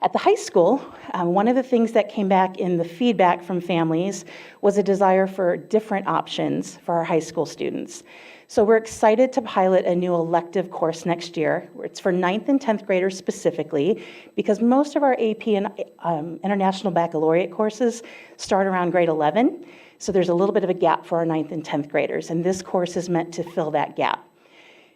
At the high school, one of the things that came back in the feedback from families was a desire for different options for our high school students. So we're excited to pilot a new elective course next year. It's for 9th and 10th graders specifically, because most of our AP and International Baccalaureate courses start around grade 11. So there's a little bit of a gap for our 9th and 10th graders, and this course is meant to fill that gap.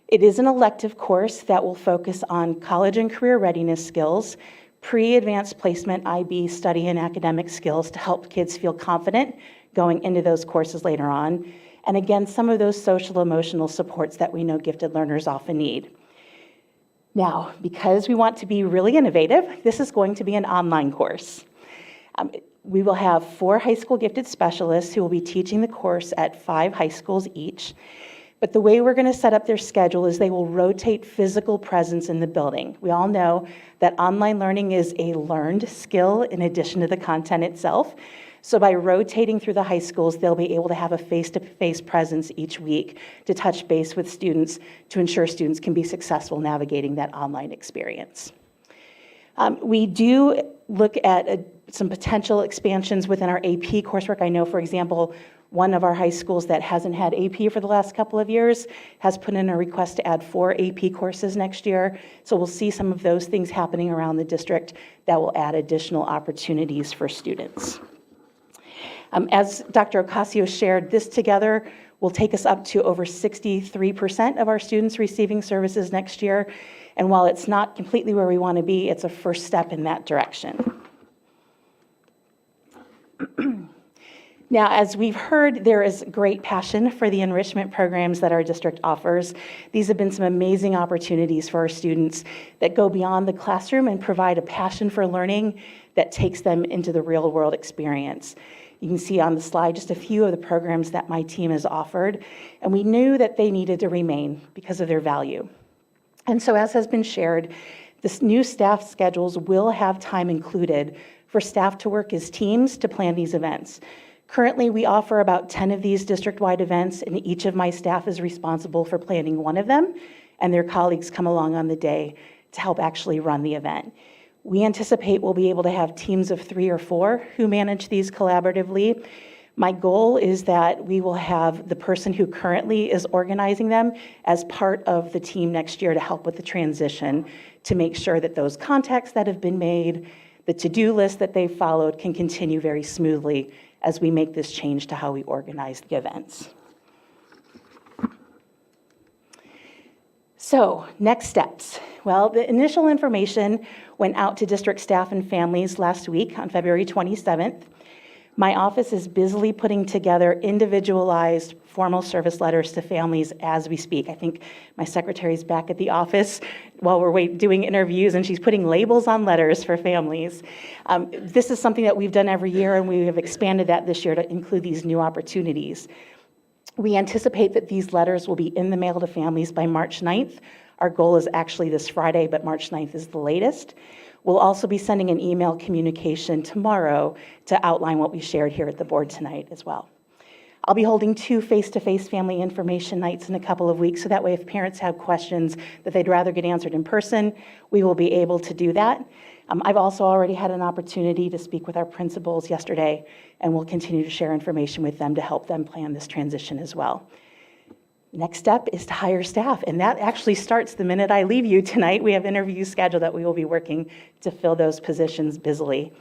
It is an elective course that will focus on college and career readiness skills, pre-advanced placement IB study and academic skills to help kids feel confident going into those courses later on. And again, some of those social emotional supports that we know gifted learners often need. Now, because we want to be really innovative, this is going to be an online course. We will have 4 high school gifted specialists who will be teaching the course at 5 high schools each. But the way we're going to set up their schedule is they will rotate physical presence in the building. We all know that online learning is a learned skill in addition to the content itself. So by rotating through the high schools, they'll be able to have a face-to-face presence each week to touch base with students to ensure students can be successful navigating that online experience. We do look at some potential expansions within our AP coursework. I know, for example, one of our high schools that hasn't had AP for the last couple of years has put in a request to add 4 AP courses next year. So we'll see some of those things happening around the district that will add additional opportunities for students. As Dr. Ocasio shared, this together will take us up to over 63% of our students receiving services next year. And while it's not completely where we want to be, it's a first step in that direction. Now, as we've heard, there is great passion for the enrichment programs that our district offers. These have been some amazing opportunities for our students that go beyond the classroom and provide a passion for learning that takes them into the real world experience. You can see on the slide just a few of the programs that my team has offered, and we knew that they needed to remain because of their value. And so, as has been shared, this new staff schedules will have time included for staff to work as teams to plan these events. Currently, we offer about 10 of these district-wide events, and each of my staff is responsible for planning one of them, and their colleagues come along on the day to help actually run the event. We anticipate we'll be able to have teams of 3 or 4 who manage these collaboratively. My goal is that we will have the person who currently is organizing them as part of the team next year to help with the transition, to make sure that those contacts that have been made, the to-do list that they've followed can continue very smoothly as we make this change to how we organize the events. So, next steps. Well, the initial information went out to district staff and families last week on February 27th. My office is busily putting together individualized formal service letters to families as we speak. I think my secretary's back at the office while we're doing interviews, and she's putting labels on letters for families. This is something that we've done every year, and we have expanded that this year to include these new opportunities. We anticipate that these letters will be in the mail to families by March 9th. Our goal is actually this Friday, but March 9th is the latest. We'll also be sending an email communication tomorrow to outline what we shared here at the board tonight as well. I'll be holding 2 face-to-face family information nights in a couple of weeks, so that way if parents have questions that they'd rather get answered in person, we will be able to do that. I've also already had an opportunity to speak with our principals yesterday, and we'll continue to share information with them to help them plan this transition as well. Next step is to hire staff, and that actually starts the minute I leave you tonight. We have interviews scheduled that we will be working to fill those positions busily.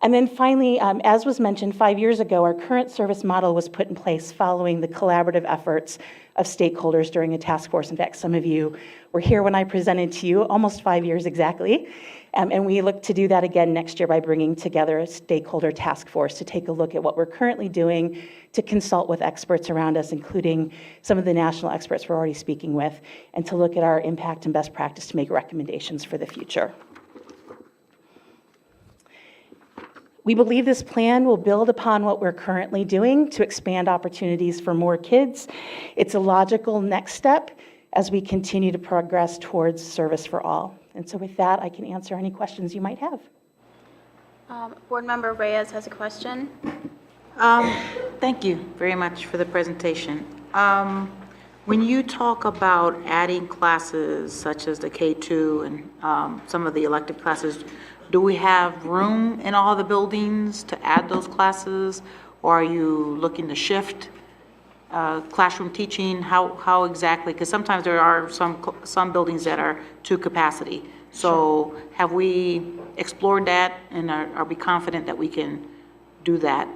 And then finally, as was mentioned 5 years ago, our current service model was put in place following the collaborative efforts of stakeholders during a task force. In fact, some of you were here when I presented to you almost 5 years exactly. And we look to do that again next year by bringing together a stakeholder task force to take a look at what we're currently doing, to consult with experts around us, including some of the national experts we're already speaking with, and to look at our impact and best practice to make recommendations for the future. We believe this plan will build upon what we're currently doing to expand opportunities for more kids. It's a logical next step as we continue to progress towards service for all. And so with that, I can answer any questions you might have. Board Member Reyes has a question. Thank you very much for the presentation. When you talk about adding classes such as the K2 and some of the elective classes, do we have room in all the buildings to add those classes? Or are you looking to shift classroom teaching? How exactly? Because sometimes there are some buildings that are to capacity. So have we explored that, and are we confident that we can do that?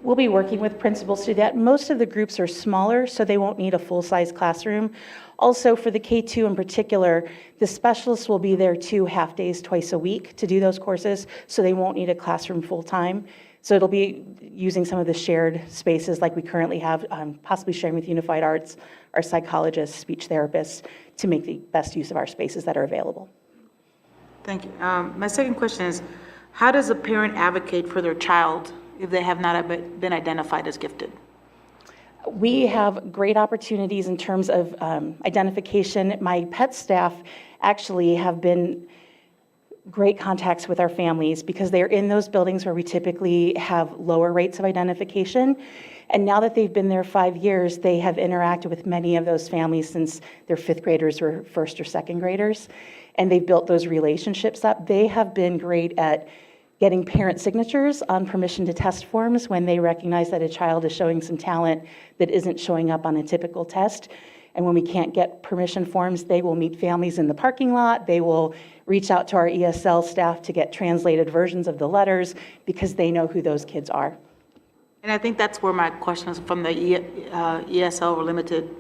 We'll be working with principals to do that. Most of the groups are smaller, so they won't need a full-size classroom. Also, for the K2 in particular, the specialists will be there 2 half-days twice a week to do those courses, so they won't need a classroom full-time. So it'll be using some of the shared spaces like we currently have, possibly sharing with Unified Arts, our psychologists, speech therapists, to make the best use of our spaces that are available. Thank you. My second question is, how does a parent advocate for their child if they have not been identified as gifted? We have great opportunities in terms of identification. My PET staff actually have been great contacts with our families because they're in those buildings where we typically have lower rates of identification. And now that they've been there 5 years, they have interacted with many of those families since their 5th graders were 1st or 2nd graders. And they've built those relationships up. They have been great at getting parent signatures on permission to test forms when they recognize that a child is showing some talent that isn't showing up on a typical test. And when we can't get permission forms, they will meet families in the parking lot. They will reach out to our ESL staff to get translated versions of the letters because they know who those kids are. And I think that's where my question is from the ESL or limited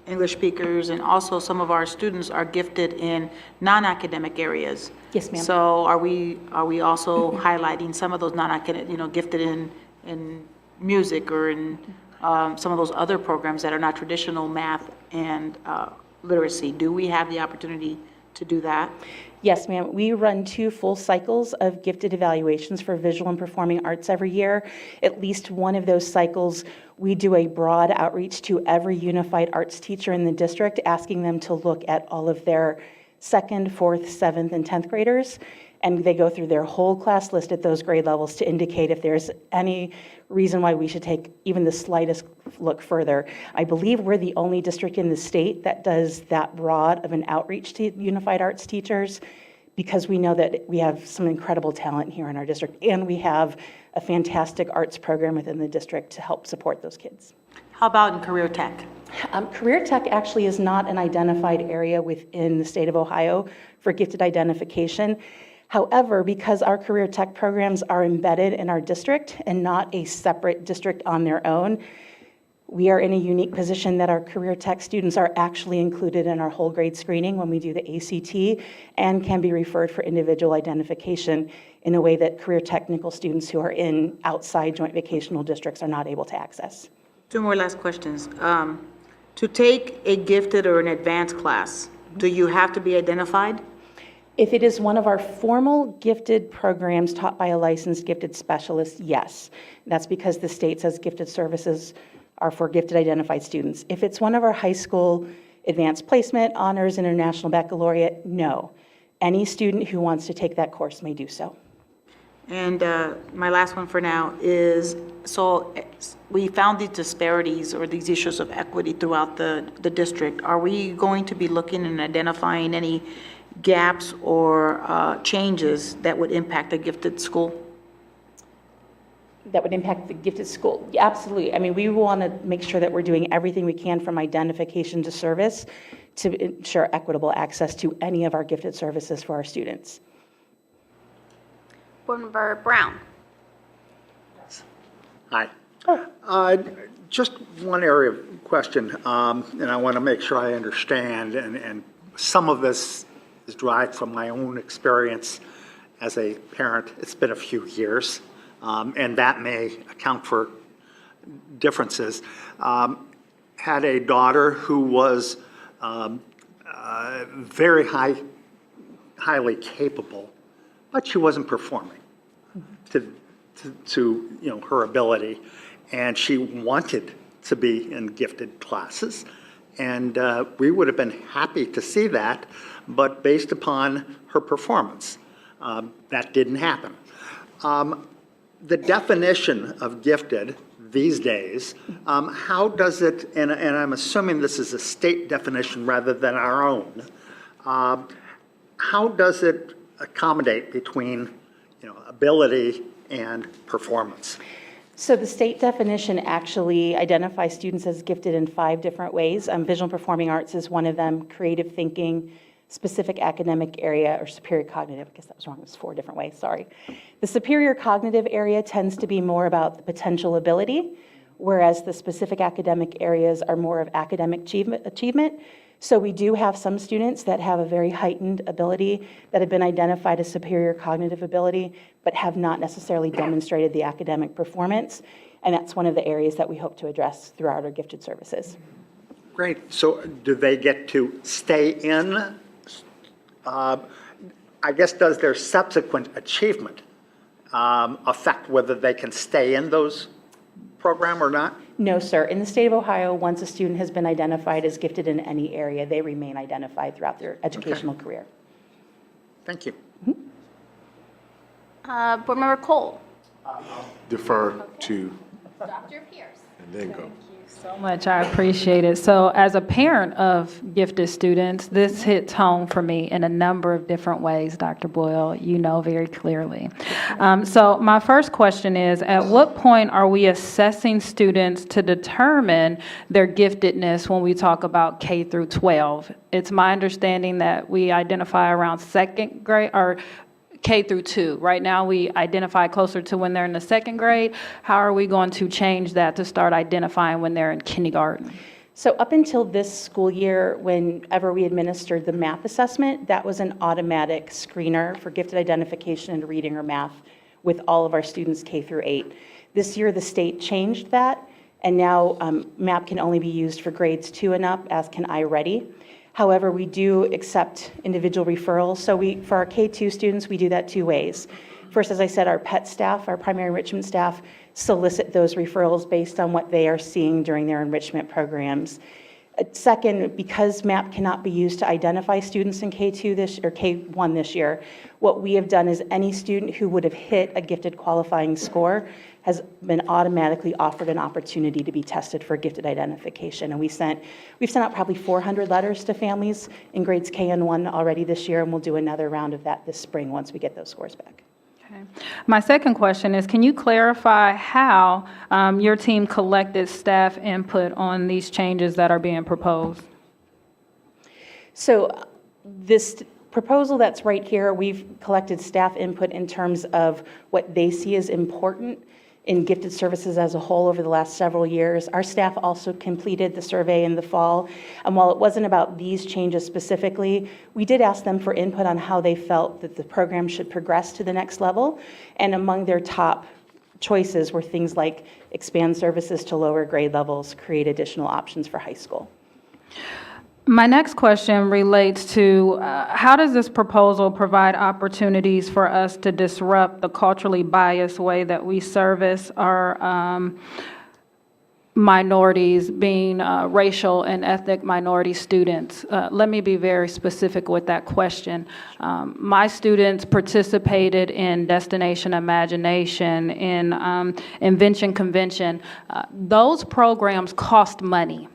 English speakers, and also some of our students are gifted in non-academic areas. Yes, ma'am. So are we also highlighting some of those non-academic, gifted in music or in some of those other programs that are not traditional math and literacy? Do we have the opportunity to do that? Yes, ma'am. We run 2 full cycles of gifted evaluations for visual and performing arts every year. At least one of those cycles, we do a broad outreach to every unified arts teacher in the district, asking them to look at all of their 2nd, 4th, 7th, and 10th graders. And they go through their whole class list at those grade levels to indicate if there's any reason why we should take even the slightest look further. I believe we're the only district in the state that does that broad of an outreach to unified arts teachers, because we know that we have some incredible talent here in our district, and we have a fantastic arts program within the district to help support those kids. How about in career tech? Career tech actually is not an identified area within the state of Ohio for gifted identification. However, because our career tech programs are embedded in our district and not a separate district on their own, we are in a unique position that our career tech students are actually included in our whole grade screening when we do the ACT and can be referred for individual identification in a way that career technical students who are in outside joint vocational districts are not able to access. 2 more last questions. To take a gifted or an advanced class, do you have to be identified? If it is one of our formal gifted programs taught by a licensed gifted specialist, yes. That's because the state says gifted services are for gifted identified students. If it's one of our high school advanced placement, honors, international baccalaureate, no. Any student who wants to take that course may do so. And my last one for now is, so we found these disparities or these issues of equity throughout the district. Are we going to be looking and identifying any gaps or changes that would impact the gifted school? That would impact the gifted school? Yeah, absolutely. I mean, we want to make sure that we're doing everything we can from identification to service to ensure equitable access to any of our gifted services for our students. Board Member Brown. Hi. Just one area of question, and I want to make sure I understand, and some of this is derived from my own experience as a parent. It's been a few years, and that may account for differences. Had a daughter who was very highly capable, but she wasn't performing to her ability, and she wanted to be in gifted classes, and we would have been happy to see that, but based upon her performance, that didn't happen. The definition of gifted these days, how does it, and I'm assuming this is a state definition rather than our own, how does it accommodate between ability and performance? So the state definition actually identifies students as gifted in 5 different ways. Visual and performing arts is one of them, creative thinking, specific academic area, or superior cognitive. I guess that was wrong, it was 4 different ways, sorry. The superior cognitive area tends to be more about the potential ability, whereas the specific academic areas are more of academic achievement. So we do have some students that have a very heightened ability that have been identified as superior cognitive ability, but have not necessarily demonstrated the academic performance. And that's one of the areas that we hope to address throughout our gifted services. Great. So do they get to stay in? I guess, does their subsequent achievement affect whether they can stay in those program or not? No, sir. In the state of Ohio, once a student has been identified as gifted in any area, they remain identified throughout their educational career. Thank you. Board Member Cole. Defer to, Dr. Pierce. and then go. So much, I appreciate it. So as a parent of gifted students, this hits home for me in a number of different ways, Dr. Boyle, you know very clearly. So my first question is, at what point are we assessing students to determine their giftedness when we talk about K through 12? It's my understanding that we identify around 2nd grade, or K through 2. Right now, we identify closer to when they're in the 2nd grade. How are we going to change that to start identifying when they're in kindergarten? So up until this school year, whenever we administered the math assessment, that was an automatic screener for gifted identification in reading or math with all of our students K through 8. This year, the state changed that, and now MAP can only be used for grades 2 and up, as can iReady. However, we do accept individual referrals. So for our K2 students, we do that 2 ways. First, as I said, our PET staff, our primary enrichment staff, solicit those referrals based on what they are seeing during their enrichment programs. Second, because MAP cannot be used to identify students in K2 or K1 this year, what we have done is any student who would have hit a gifted qualifying score has been automatically offered an opportunity to be tested for gifted identification. And we've sent out probably 400 letters to families in grades K and 1 already this year, and we'll do another round of that this spring once we get those scores back. Okay. My second question is, can you clarify how your team collected staff input on these changes that are being proposed? So this proposal that's right here, we've collected staff input in terms of what they see as important in gifted services as a whole over the last several years. Our staff also completed the survey in the fall, and while it wasn't about these changes specifically, we did ask them for input on how they felt that the program should progress to the next level, and among their top choices were things like expand services to lower grade levels, create additional options for high school. My next question relates to how does this proposal provide opportunities for us to disrupt the culturally biased way that we service our minorities, being racial and ethnic minority students? Let me be very specific with that question. My students participated in Destination Imagination, in Invention Convention. Those programs cost money.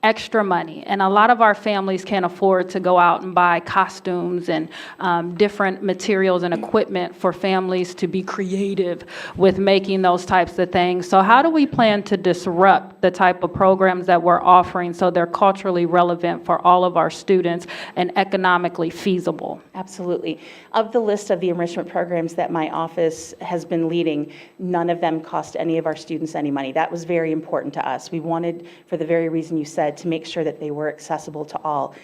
extra money. And a lot of our families can't afford to go out and buy costumes and different materials and equipment for families to be creative with making those types of things. So how do we plan to disrupt the type of programs that we're offering so they're culturally relevant for all of our students and economically feasible? Absolutely. Of the list of the enrichment programs that my office has been leading, none of them cost any of our students any money. That was very important to us. We wanted, for the very reason you said, to make sure that they were accessible to all.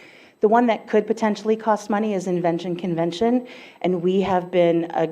The one that could potentially cost money is Invention Convention, and we have been a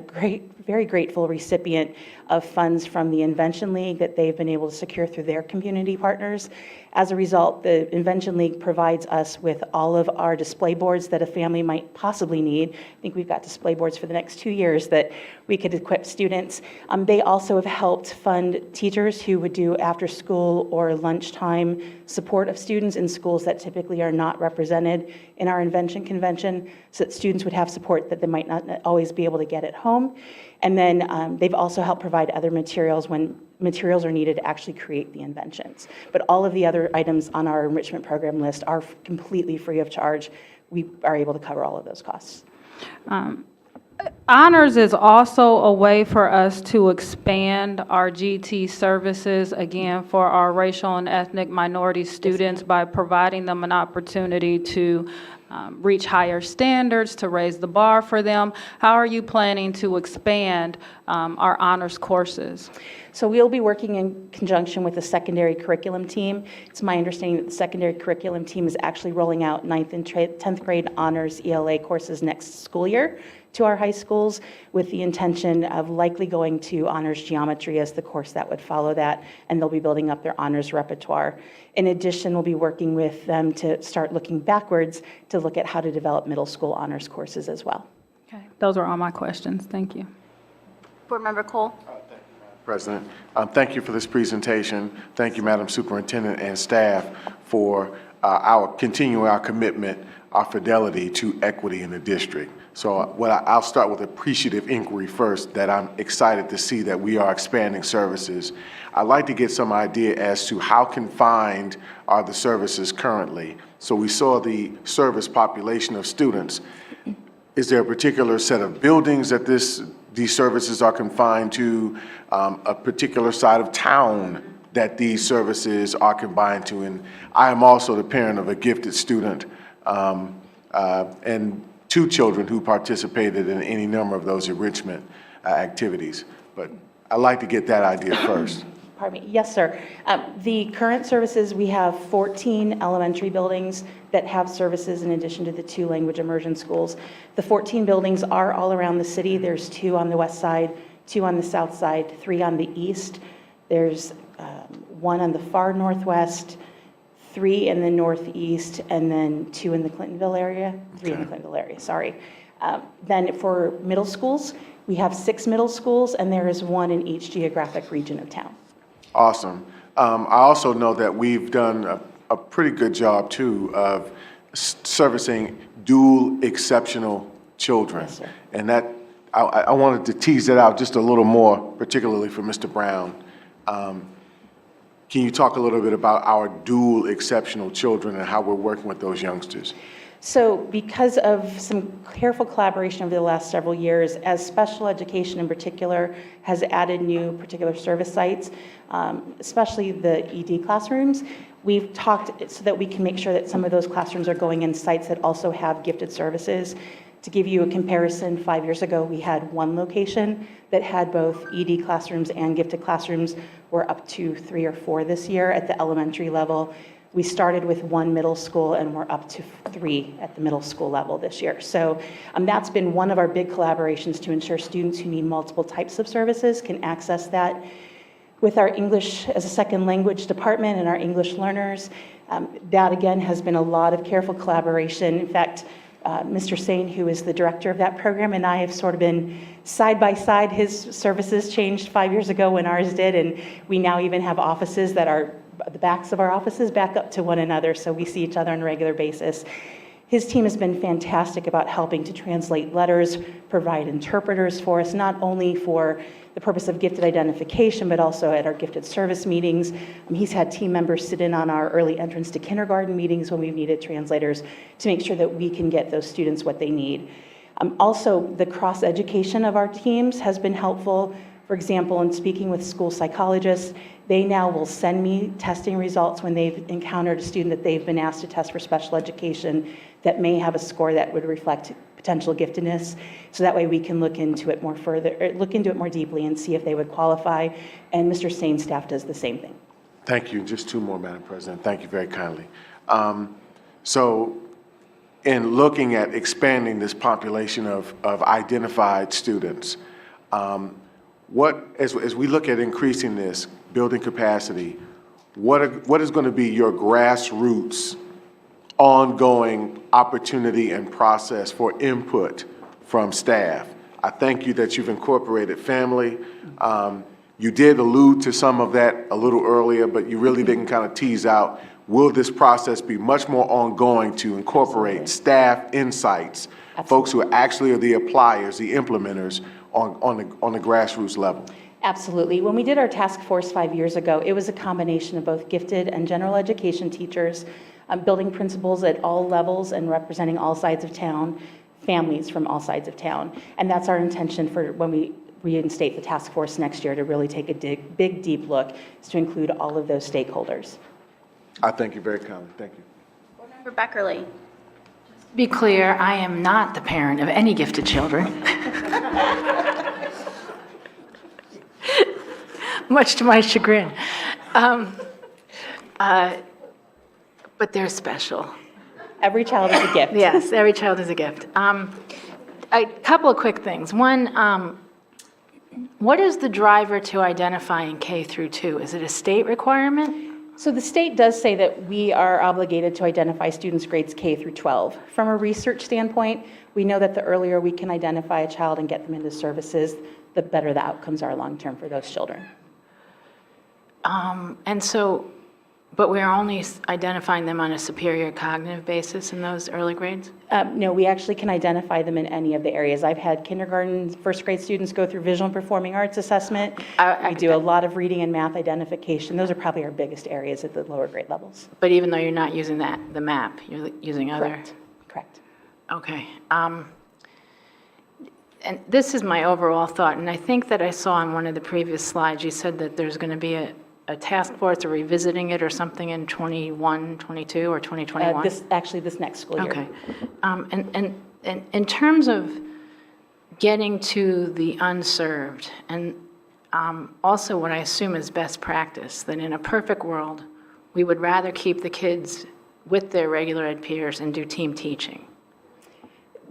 very grateful recipient of funds from the Invention League that they've been able to secure through their community partners. As a result, the Invention League provides us with all of our display boards that a family might possibly need. I think we've got display boards for the next 2 years that we could equip students. They also have helped fund teachers who would do after-school or lunchtime support of students in schools that typically are not represented in our Invention Convention, so that students would have support that they might not always be able to get at home. And then they've also helped provide other materials when materials are needed to actually create the inventions. But all of the other items on our enrichment program list are completely free of charge. We are able to cover all of those costs. Honors is also a way for us to expand our GT services, again, for our racial and ethnic minority students by providing them an opportunity to reach higher standards, to raise the bar for them. How are you planning to expand our honors courses? So we'll be working in conjunction with the secondary curriculum team. It's my understanding that the secondary curriculum team is actually rolling out 9th and 10th grade honors ELA courses next school year to our high schools, with the intention of likely going to honors geometry as the course that would follow that, and they'll be building up their honors repertoire. In addition, we'll be working with them to start looking backwards to look at how to develop middle school honors courses as well. Okay, those are all my questions. Thank you. Board Member Cole? President, thank you for this presentation. Thank you, Madam Superintendent and staff, for continuing our commitment, our fidelity to equity in the district. So I'll start with appreciative inquiry first, that I'm excited to see that we are expanding services. I'd like to get some idea as to how confined are the services currently. So we saw the service population of students. Is there a particular set of buildings that these services are confined to, a particular side of town that these services are combined to? And I am also the parent of a gifted student and 2 children who participated in any number of those enrichment activities. But I'd like to get that idea first. Pardon me. Yes, sir. The current services, we have 14 elementary buildings that have services in addition to the 2 language immersion schools. The 14 buildings are all around the city. There's 2 on the west side, 2 on the south side, 3 on the east. There's 1 on the far northwest, 3 in the northeast, and then 2 in the Clintonville area, 3 in the Clintonville area, sorry. Then for middle schools, we have 6 middle schools, and there is 1 in each geographic region of town. Awesome. I also know that we've done a pretty good job, too, of servicing dual exceptional children. Yes, sir. And that, I wanted to tease that out just a little more, particularly for Mr. Brown. Can you talk a little bit about our dual exceptional children and how we're working with those youngsters? So because of some careful collaboration over the last several years, as special education in particular has added new particular service sites, especially the ED classrooms, we've talked so that we can make sure that some of those classrooms are going in sites that also have gifted services. To give you a comparison, 5 years ago, we had 1 location that had both ED classrooms and gifted classrooms. We're up to 3 or 4 this year at the elementary level. We started with 1 middle school, and we're up to 3 at the middle school level this year. So that's been one of our big collaborations to ensure students who need multiple types of services can access that. With our English as a second language department and our English learners, that again has been a lot of careful collaboration. In fact, Mr. Sain, who is the director of that program, and I have sort of been side by side. His services changed 5 years ago when ours did, and we now even have offices that are the backs of our offices back up to one another, so we see each other on a regular basis. His team has been fantastic about helping to translate letters, provide interpreters for us, not only for the purpose of gifted identification, but also at our gifted service meetings. He's had team members sit in on our early entrance to kindergarten meetings when we've needed translators to make sure that we can get those students what they need. Also, the cross-education of our teams has been helpful. For example, in speaking with school psychologists, they now will send me testing results when they've encountered a student that they've been asked to test for special education that may have a score that would reflect potential giftedness. So that way we can look into it more deeply and see if they would qualify. And Mr. Sain's staff does the same thing. Thank you. Just two more, Madam President. Thank you very kindly. So in looking at expanding this population of identified students, as we look at increasing this, building capacity, what is going to be your grassroots ongoing opportunity and process for input from staff? I thank you that you've incorporated family. You did allude to some of that a little earlier, but you really didn't kind of tease out, will this process be much more ongoing to incorporate staff insights, folks who actually are the appliers, the implementers on the grassroots level? Absolutely. When we did our task force 5 years ago, it was a combination of both gifted and general education teachers, building principals at all levels and representing all sides of town, families from all sides of town. And that's our intention for when we reinstate the task force next year, to really take a big, deep look, is to include all of those stakeholders. I thank you very kindly. Thank you. Board Member Beckerly. To be clear, I am not the parent of any gifted children. Much to my chagrin. But they're special. Every child is a gift. Yes, every child is a gift. A couple of quick things. One, what is the driver to identifying K through 2? Is it a state requirement? So the state does say that we are obligated to identify students' grades K through 12. From a research standpoint, we know that the earlier we can identify a child and get them into services, the better the outcomes are long-term for those children. But we're only identifying them on a superior cognitive basis in those early grades? No, we actually can identify them in any of the areas. I've had kindergarten, first grade students go through visual and performing arts assessment. We do a lot of reading and math identification. Those are probably our biggest areas at the lower grade levels. But even though you're not using the map, you're using other? Correct. Okay. And this is my overall thought, and I think that I saw on one of the previous slides, you said that there's going to be a task force or revisiting it or something in 21, 22, or 2021? This next school year. Okay. And in terms of getting to the unserved, and also what I assume is best practice, that in a perfect world, we would rather keep the kids with their regular ed peers and do team teaching.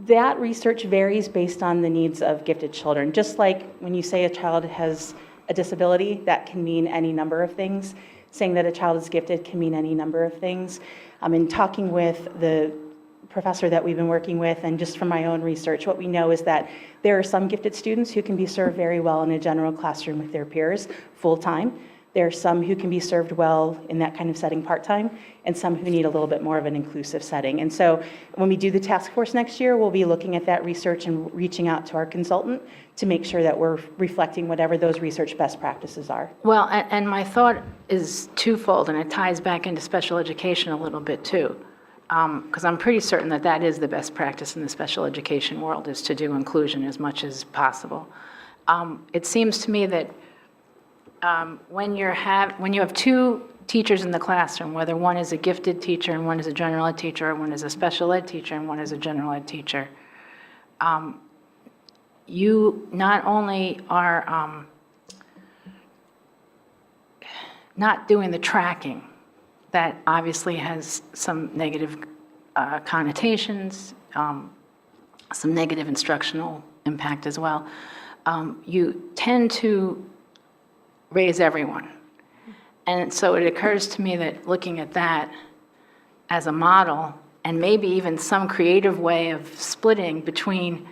That research varies based on the needs of gifted children. Just like when you say a child has a disability, that can mean any number of things. Saying that a child is gifted can mean any number of things. In talking with the professor that we've been working with, and just from my own research, what we know is that there are some gifted students who can be served very well in a general classroom with their peers full-time. There are some who can be served well in that kind of setting part-time, and some who need a little bit more of an inclusive setting. And so when we do the task force next year, we'll be looking at that research and reaching out to our consultant to make sure that we're reflecting whatever those research best practices are. Well, and my thought is twofold, and it ties back into special education a little bit too, because I'm pretty certain that that is the best practice in the special education world, is to do inclusion as much as possible. It seems to me that when you have two teachers in the classroom, whether one is a gifted teacher and one is a general ed teacher, or one is a special ed teacher and one is a general ed teacher, you not only are not doing the tracking, that obviously has some negative connotations, some negative instructional impact as well. You tend to raise everyone. And so it occurs to me that looking at that as a model, and maybe even some creative way of splitting between,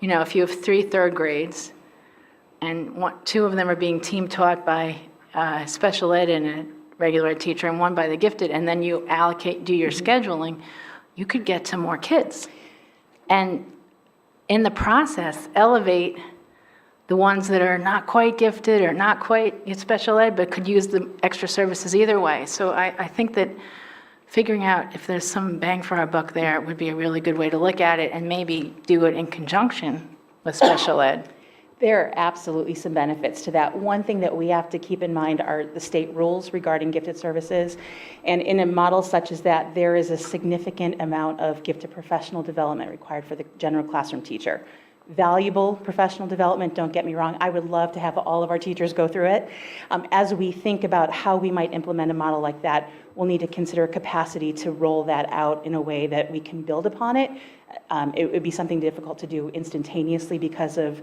if you have 3 third grades, and 2 of them are being team taught by special ed and a regular ed teacher, and 1 by the gifted, and then you do your scheduling, you could get to more kids. And in the process, elevate the ones that are not quite gifted or not quite get special ed, but could use the extra services either way. So I think that figuring out if there's some bang for our buck there would be a really good way to look at it, and maybe do it in conjunction with special ed. There are absolutely some benefits to that. One thing that we have to keep in mind are the state rules regarding gifted services. And in a model such as that, there is a significant amount of gifted professional development required for the general classroom teacher. Valuable professional development, don't get me wrong. I would love to have all of our teachers go through it. As we think about how we might implement a model like that, we'll need to consider capacity to roll that out in a way that we can build upon it. It would be something difficult to do instantaneously because of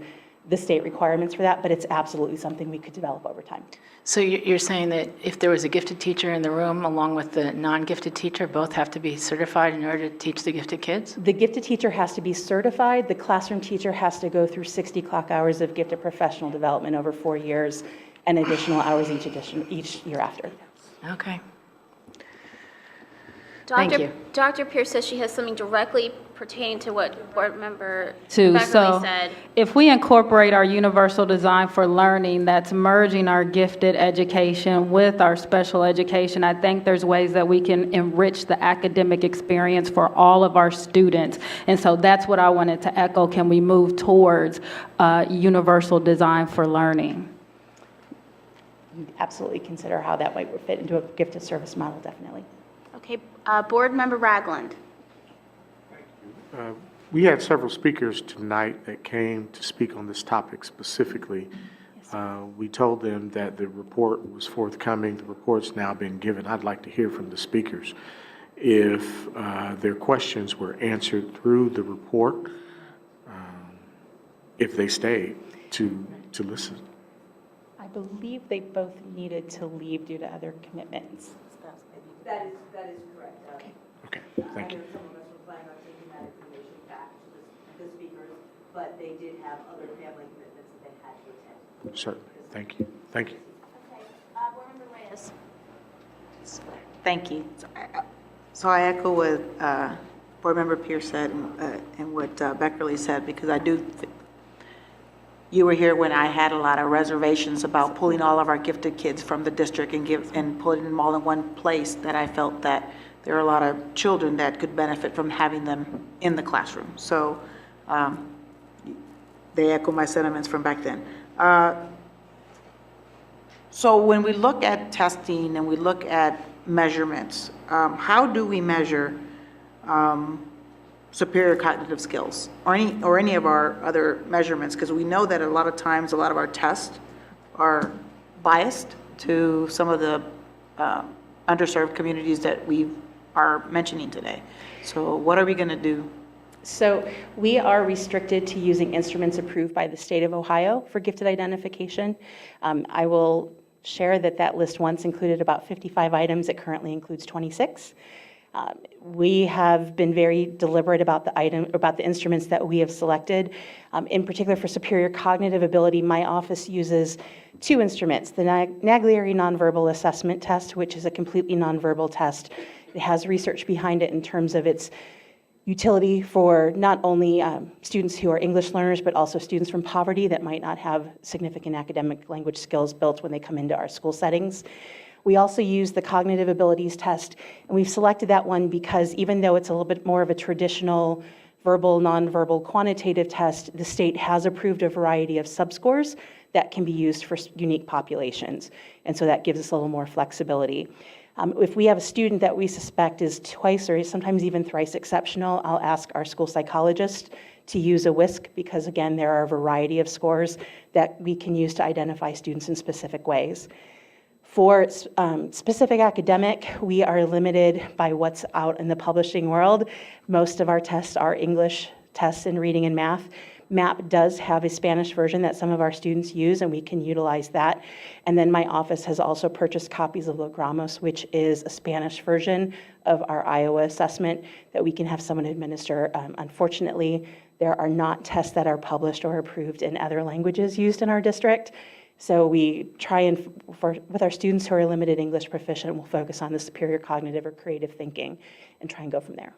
the state requirements for that, but it's absolutely something we could develop over time. So you're saying that if there was a gifted teacher in the room along with the non-gifted teacher, both have to be certified in order to teach the gifted kids? The gifted teacher has to be certified. The classroom teacher has to go through 60 clock hours of gifted professional development over 4 years and additional hours each year after. Okay. Thank you. Dr. Pierce says she has something directly pertaining to what Board Member Too. Beckerly So said. if we incorporate our universal design for learning that's merging our gifted education with our special education, I think there's ways that we can enrich the academic experience for all of our students. And so that's what I wanted to echo. Can we move towards universal design for learning? Absolutely consider how that might fit into a gifted service model, definitely. Okay, Board Member Ragland. We had several speakers tonight that came to speak on this topic specifically. We told them that the report was forthcoming. The report's now been given. I'd like to hear from the speakers if their questions were answered through the report, if they stayed to listen. I believe they both needed to leave due to other commitments. That is correct. Okay, thank you. Some of us were planning on taking that information back to the speakers, but they did have other family commitments that they had to attend. Certainly, thank you, thank you. Okay, Board Member Reyes. Thank you. So I echo what Board Member Pierce said and what Beckerly said, because you were here when I had a lot of reservations about pulling all of our gifted kids from the district and putting them all in one place, that I felt that there are a lot of children that could benefit from having them in the classroom. So they echo my sentiments from back then. So when we look at testing and we look at measurements, how do we measure superior cognitive skills or any of our other measurements? Because we know that a lot of times, a lot of our tests are biased to some of the underserved communities that we are mentioning today. So what are we going to do? So we are restricted to using instruments approved by the state of Ohio for gifted identification. I will share that list once included about 55 items. It currently includes 26. We have been very deliberate about the instruments that we have selected. In particular, for superior cognitive ability, my office uses 2 instruments: the Naglieri Nonverbal Assessment Test, which is a completely nonverbal test. It has research behind it in terms of its utility for not only students who are English learners, but also students from poverty that might not have significant academic language skills built when they come into our school settings. We also use the cognitive abilities test, and we've selected that one because even though it's a little bit more of a traditional verbal, nonverbal, quantitative test, the state has approved a variety of subscores that can be used for unique populations, and so that gives us a little more flexibility. If we have a student that we suspect is twice or sometimes even thrice exceptional, I'll ask our school psychologist to use a WISC, because again, there are a variety of scores that we can use to identify students in specific ways. For specific academic, we are limited by what's out in the publishing world. Most of our tests are English tests in reading and math. MAP does have a Spanish version that some of our students use, and we can utilize that. And then my office has also purchased copies of Logramos, which is a Spanish version of our Iowa assessment that we can have someone administer. Unfortunately, there are not tests that are published or approved in other languages used in our district. So we try and, with our students who are limited English proficient, we'll focus on the superior cognitive or creative thinking and try and go from there.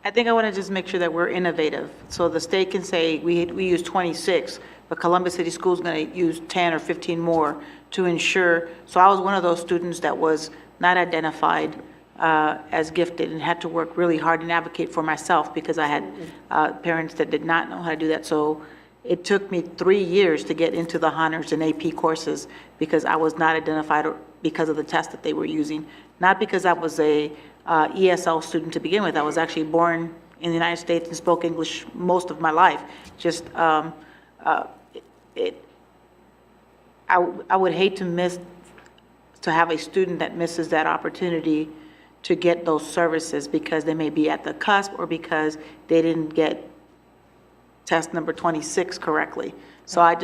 I think I want to just make sure that we're innovative. So the state can say, we use 26, but Columbus City Schools is going to use 10 or 15 more to ensure. So I was one of those students that was not identified as gifted and had to work really hard and advocate for myself because I had parents that did not know how to do that. So it took me 3 years to get into the honors and AP courses because I was not identified because of the test that they were using. Not because I was a ESL student to begin with. I was actually born in the United States and spoke English most of my life. Just, I would hate to have a student that misses that opportunity to get those services because they may be at the cusp or because they didn't get test number 26 correctly. So I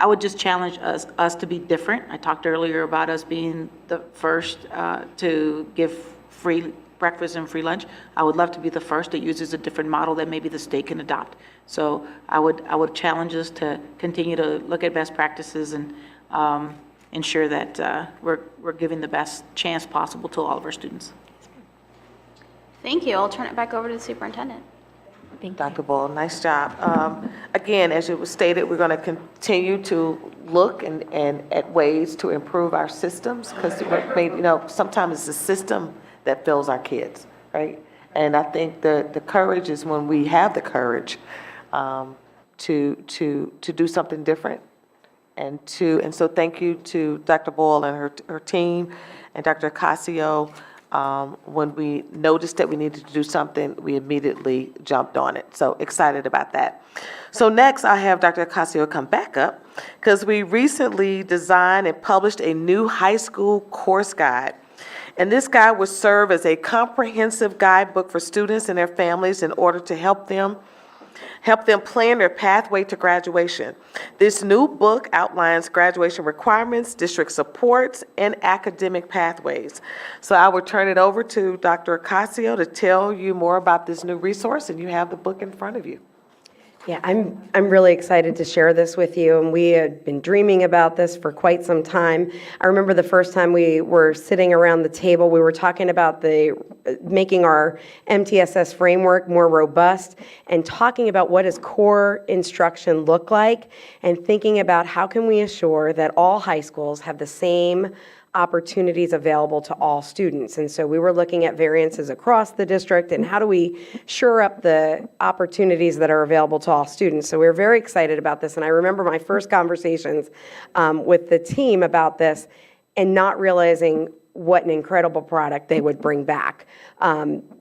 would just challenge us to be different. I talked earlier about us being the first to give free breakfast and free lunch. I would love to be the first that uses a different model that maybe the state can adopt. So I would challenge us to continue to look at best practices and ensure that we're giving the best chance possible to all of our students. Thank you. I'll turn it back over to the superintendent. Thank you, Dr. Boyle. Nice job. Again, as it was stated, we're going to continue to look and at ways to improve our systems because, sometimes it's the system that fails our kids, right? And I think the courage is when we have the courage to do something different. And so thank you to Dr. Boyle and her team and Dr. Ocasio. When we noticed that we needed to do something, we immediately jumped on it. So excited about that. So next, I have Dr. Ocasio come back up because we recently designed and published a new high school course guide. And this guide will serve as a comprehensive guidebook for students and their families in order to help them plan their pathway to graduation. This new book outlines graduation requirements, district supports, and academic pathways. So I will turn it over to Dr. Ocasio to tell you more about this new resource, and you have the book in front of you. Yeah, I'm really excited to share this with you, and we had been dreaming about this for quite some time. I remember the first time we were sitting around the table, we were talking about making our MTSS framework more robust and talking about what does core instruction look like and thinking about how can we assure that all high schools have the same opportunities available to all students. And so we were looking at variances across the district and how do we shore up the opportunities that are available to all students. So we were very excited about this. And I remember my first conversations with the team about this and not realizing what an incredible product they would bring back,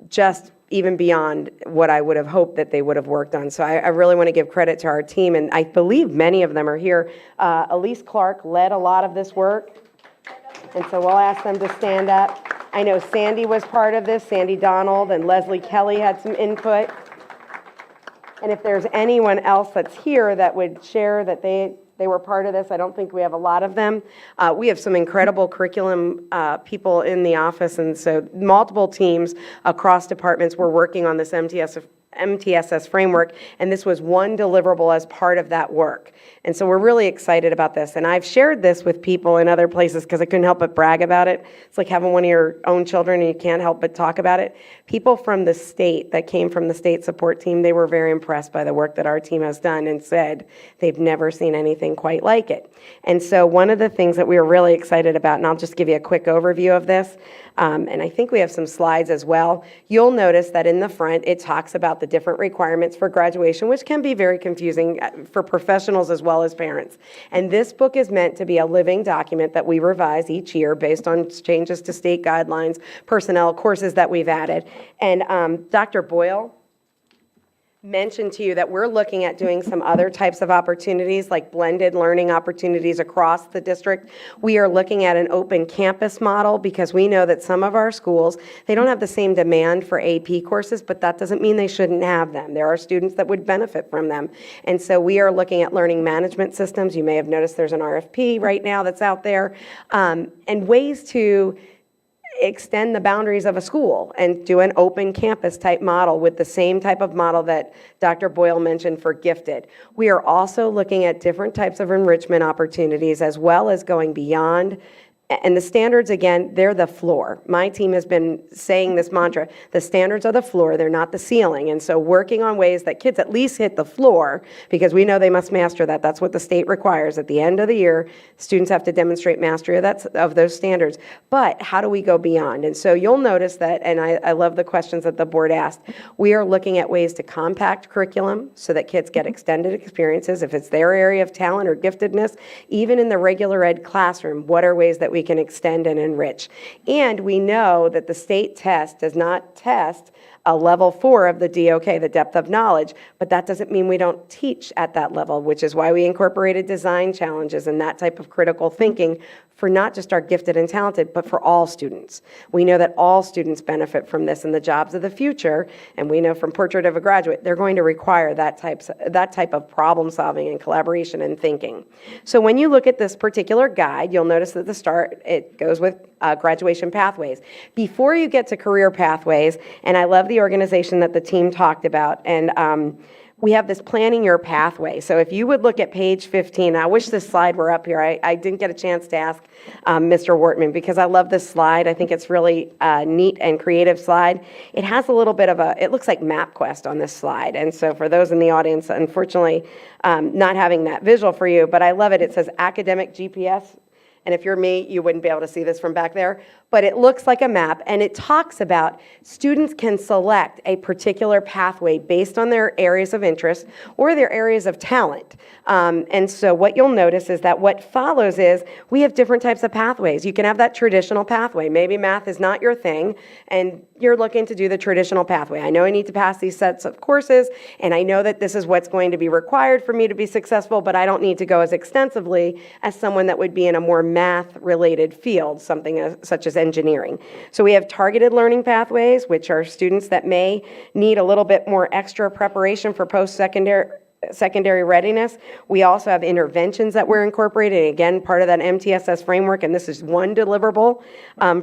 just even beyond what I would have hoped that they would have worked on. So I really want to give credit to our team, and I believe many of them are here. Elise Clark led a lot of this work. And so we'll ask them to stand up. I know Sandy was part of this, Sandy Donald, and Leslie Kelly had some input. And if there's anyone else that's here that would share that they were part of this, I don't think we have a lot of them. We have some incredible curriculum people in the office, and so multiple teams across departments were working on this MTSS framework, and this was one deliverable as part of that work. And so we're really excited about this. And I've shared this with people in other places because I couldn't help but brag about it. It's like having one of your own children and you can't help but talk about it. People from the state that came from the state support team, they were very impressed by the work that our team has done and said they've never seen anything quite like it. And so one of the things that we were really excited about, and I'll just give you a quick overview of this, and I think we have some slides as well. You'll notice that in the front, it talks about the different requirements for graduation, which can be very confusing for professionals as well as parents. And this book is meant to be a living document that we revise each year based on changes to state guidelines, personnel, courses that we've added. And Dr. Boyle mentioned to you that we're looking at doing some other types of opportunities like blended learning opportunities across the district. We are looking at an open campus model because we know that some of our schools, they don't have the same demand for AP courses, but that doesn't mean they shouldn't have them. There are students that would benefit from them. And so we are looking at learning management systems. You may have noticed there's an RFP right now that's out there, and ways to extend the boundaries of a school and do an open campus type model with the same type of model that Dr. Boyle mentioned for gifted. We are also looking at different types of enrichment opportunities as well as going beyond And the standards, again, they're the floor. My team has been saying this mantra, the standards are the floor, they're not the ceiling. And so working on ways that kids at least hit the floor, because we know they must master that. That's what the state requires. At the end of the year, students have to demonstrate mastery of those standards. But how do we go beyond? And so you'll notice that, and I love the questions that the board asked, we are looking at ways to compact curriculum so that kids get extended experiences. If it's their area of talent or giftedness, even in the regular ed classroom, what are ways that we can extend and enrich? And we know that the state test does not test a level 4 of the DOK, the depth of knowledge, but that doesn't mean we don't teach at that level, which is why we incorporated design challenges and that type of critical thinking for not just our gifted and talented, but for all students. We know that all students benefit from this in the jobs of the future, and we know from Portrait of a Graduate, they're going to require that type of problem solving and collaboration and thinking. So when you look at this particular guide, you'll notice at the start, it goes with graduation pathways. Before you get to career pathways, and I love the organization that the team talked about, and we have this planning your pathway. So if you would look at page 15, I wish this slide were up here. I didn't get a chance to ask Mr. Wortman because I love this slide. I think it's really neat and creative slide. It has a little bit of it looks like MapQuest on this slide. And so for those in the audience, unfortunately, not having that visual for you, but I love it. It says academic GPS. And if you're me, you wouldn't be able to see this from back there. But it looks like a map, and it talks about students can select a particular pathway based on their areas of interest or their areas of talent. And so what you'll notice is that what follows is we have different types of pathways. You can have that traditional pathway. Maybe math is not your thing, and you're looking to do the traditional pathway. I know I need to pass these sets of courses, and I know that this is what's going to be required for me to be successful, but I don't need to go as extensively as someone that would be in a more math-related field, something such as engineering. So we have targeted learning pathways, which are students that may need a little bit more extra preparation for post-secondary readiness. We also have interventions that we're incorporating, again, part of that MTSS framework, and this is one deliverable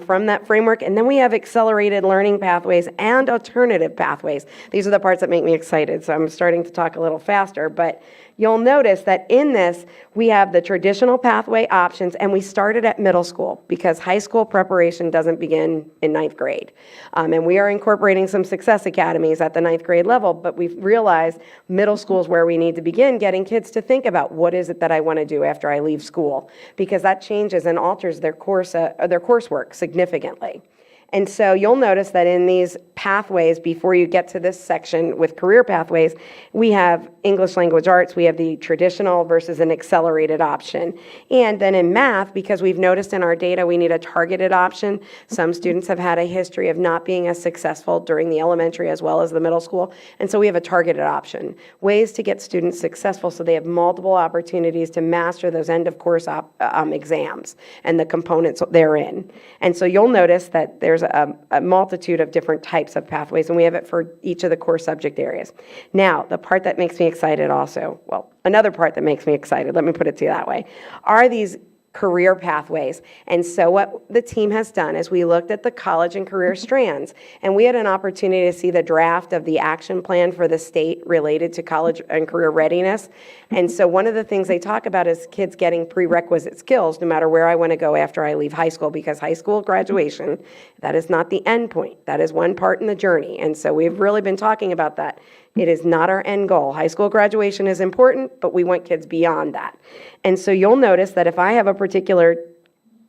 from that framework. And then we have accelerated learning pathways and alternative pathways. These are the parts that make me excited, so I'm starting to talk a little faster, but you'll notice that in this, we have the traditional pathway options, and we started at middle school because high school preparation doesn't begin in 9th grade. And we are incorporating some success academies at the 9th grade level, but we've realized middle school is where we need to begin getting kids to think about what is it that I want to do after I leave school, because that changes and alters their coursework significantly. And so you'll notice that in these pathways, before you get to this section with career pathways, we have English language arts, we have the traditional versus an accelerated option. And then in math, because we've noticed in our data we need a targeted option, some students have had a history of not being as successful during the elementary as well as the middle school. And so we have a targeted option, ways to get students successful so they have multiple opportunities to master those end of course exams and the components therein. And so you'll notice that there's a multitude of different types of pathways, and we have it for each of the core subject areas. Now, the part that makes me excited also, well, another part that makes me excited, let me put it to you that way, are these career pathways. And so what the team has done is we looked at the college and career strands, and we had an opportunity to see the draft of the action plan for the state related to college and career readiness. And so one of the things they talk about is kids getting prerequisite skills no matter where I want to go after I leave high school, because high school graduation, that is not the end point. That is one part in the journey. And so we've really been talking about that. It is not our end goal. High school graduation is important, but we want kids beyond that. And so you'll notice that if I have a particular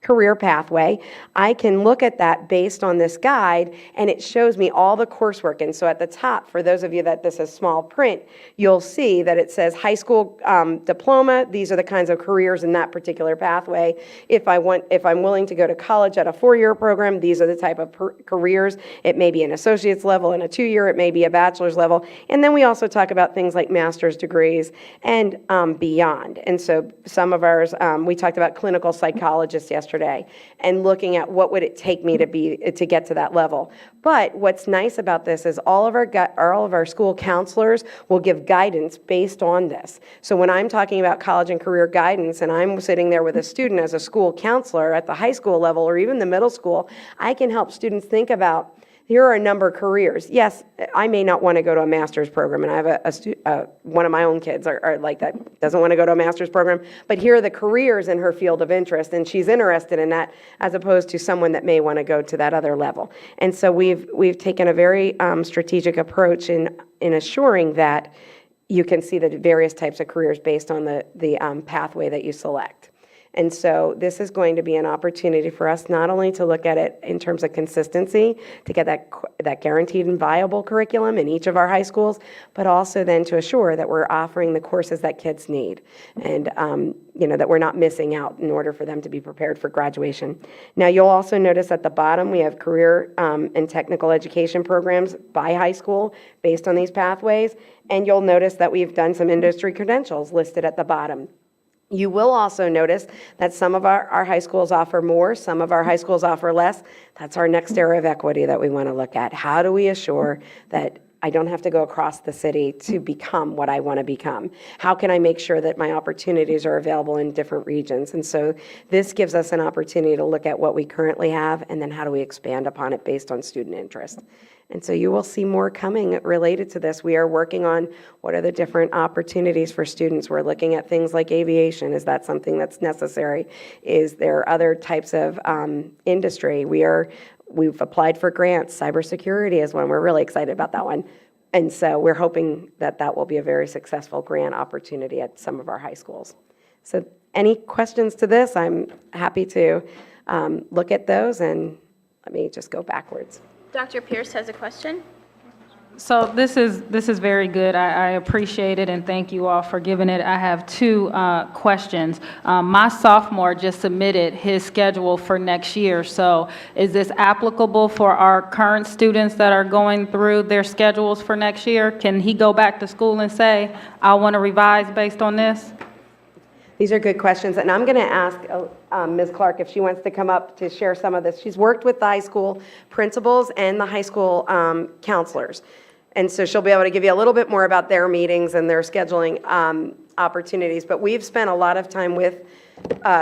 career pathway, I can look at that based on this guide, and it shows me all the coursework. And so at the top, for those of you that this is small print, you'll see that it says high school diploma. These are the kinds of careers in that particular pathway. If I'm willing to go to college at a 4-year program, these are the type of careers. It may be an associate's level and a 2-year, it may be a bachelor's level. And then we also talk about things like master's degrees and beyond. And so some of ours, we talked about clinical psychologists yesterday, and looking at what would it take me to get to that level. But what's nice about this is all of our school counselors will give guidance based on this. So when I'm talking about college and career guidance, and I'm sitting there with a student as a school counselor at the high school level or even the middle school, I can help students think about here are a number of careers. Yes, I may not want to go to a master's program, and I have one of my own kids are like that, doesn't want to go to a master's program, but here are the careers in her field of interest, and she's interested in that, as opposed to someone that may want to go to that other level. And so we've taken a very strategic approach in assuring that you can see the various types of careers based on the pathway that you select. And so this is going to be an opportunity for us not only to look at it in terms of consistency, to get that guaranteed and viable curriculum in each of our high schools, but also then to assure that we're offering the courses that kids need, and that we're not missing out in order for them to be prepared for graduation. Now, you'll also notice at the bottom we have career and technical education programs by high school based on these pathways, and you'll notice that we've done some industry credentials listed at the bottom. You will also notice that some of our high schools offer more, some of our high schools offer less. That's our next area of equity that we want to look at. How do we assure that I don't have to go across the city to become what I want to become? How can I make sure that my opportunities are available in different regions? And so this gives us an opportunity to look at what we currently have, and then how do we expand upon it based on student interest. And so you will see more coming related to this. We are working on what are the different opportunities for students. We're looking at things like aviation. Is that something that's necessary? Is there other types of industry? We've applied for grants. Cybersecurity is one. We're really excited about that one. And so we're hoping that that will be a very successful grant opportunity at some of our high schools. So any questions to this? I'm happy to look at those, and let me just go backwards. Dr. Pierce has a question. So this is very good. I appreciate it, and thank you all for giving it. I have two questions. My sophomore just submitted his schedule for next year. So is this applicable for our current students that are going through their schedules for next year? Can he go back to school and say, I want to revise based on this? These are good questions, and I'm going to ask Ms. Clark if she wants to come up to share some of this. She's worked with the high school principals and the high school counselors, and so she'll be able to give you a little bit more about their meetings and their scheduling opportunities. But we've spent a lot of time with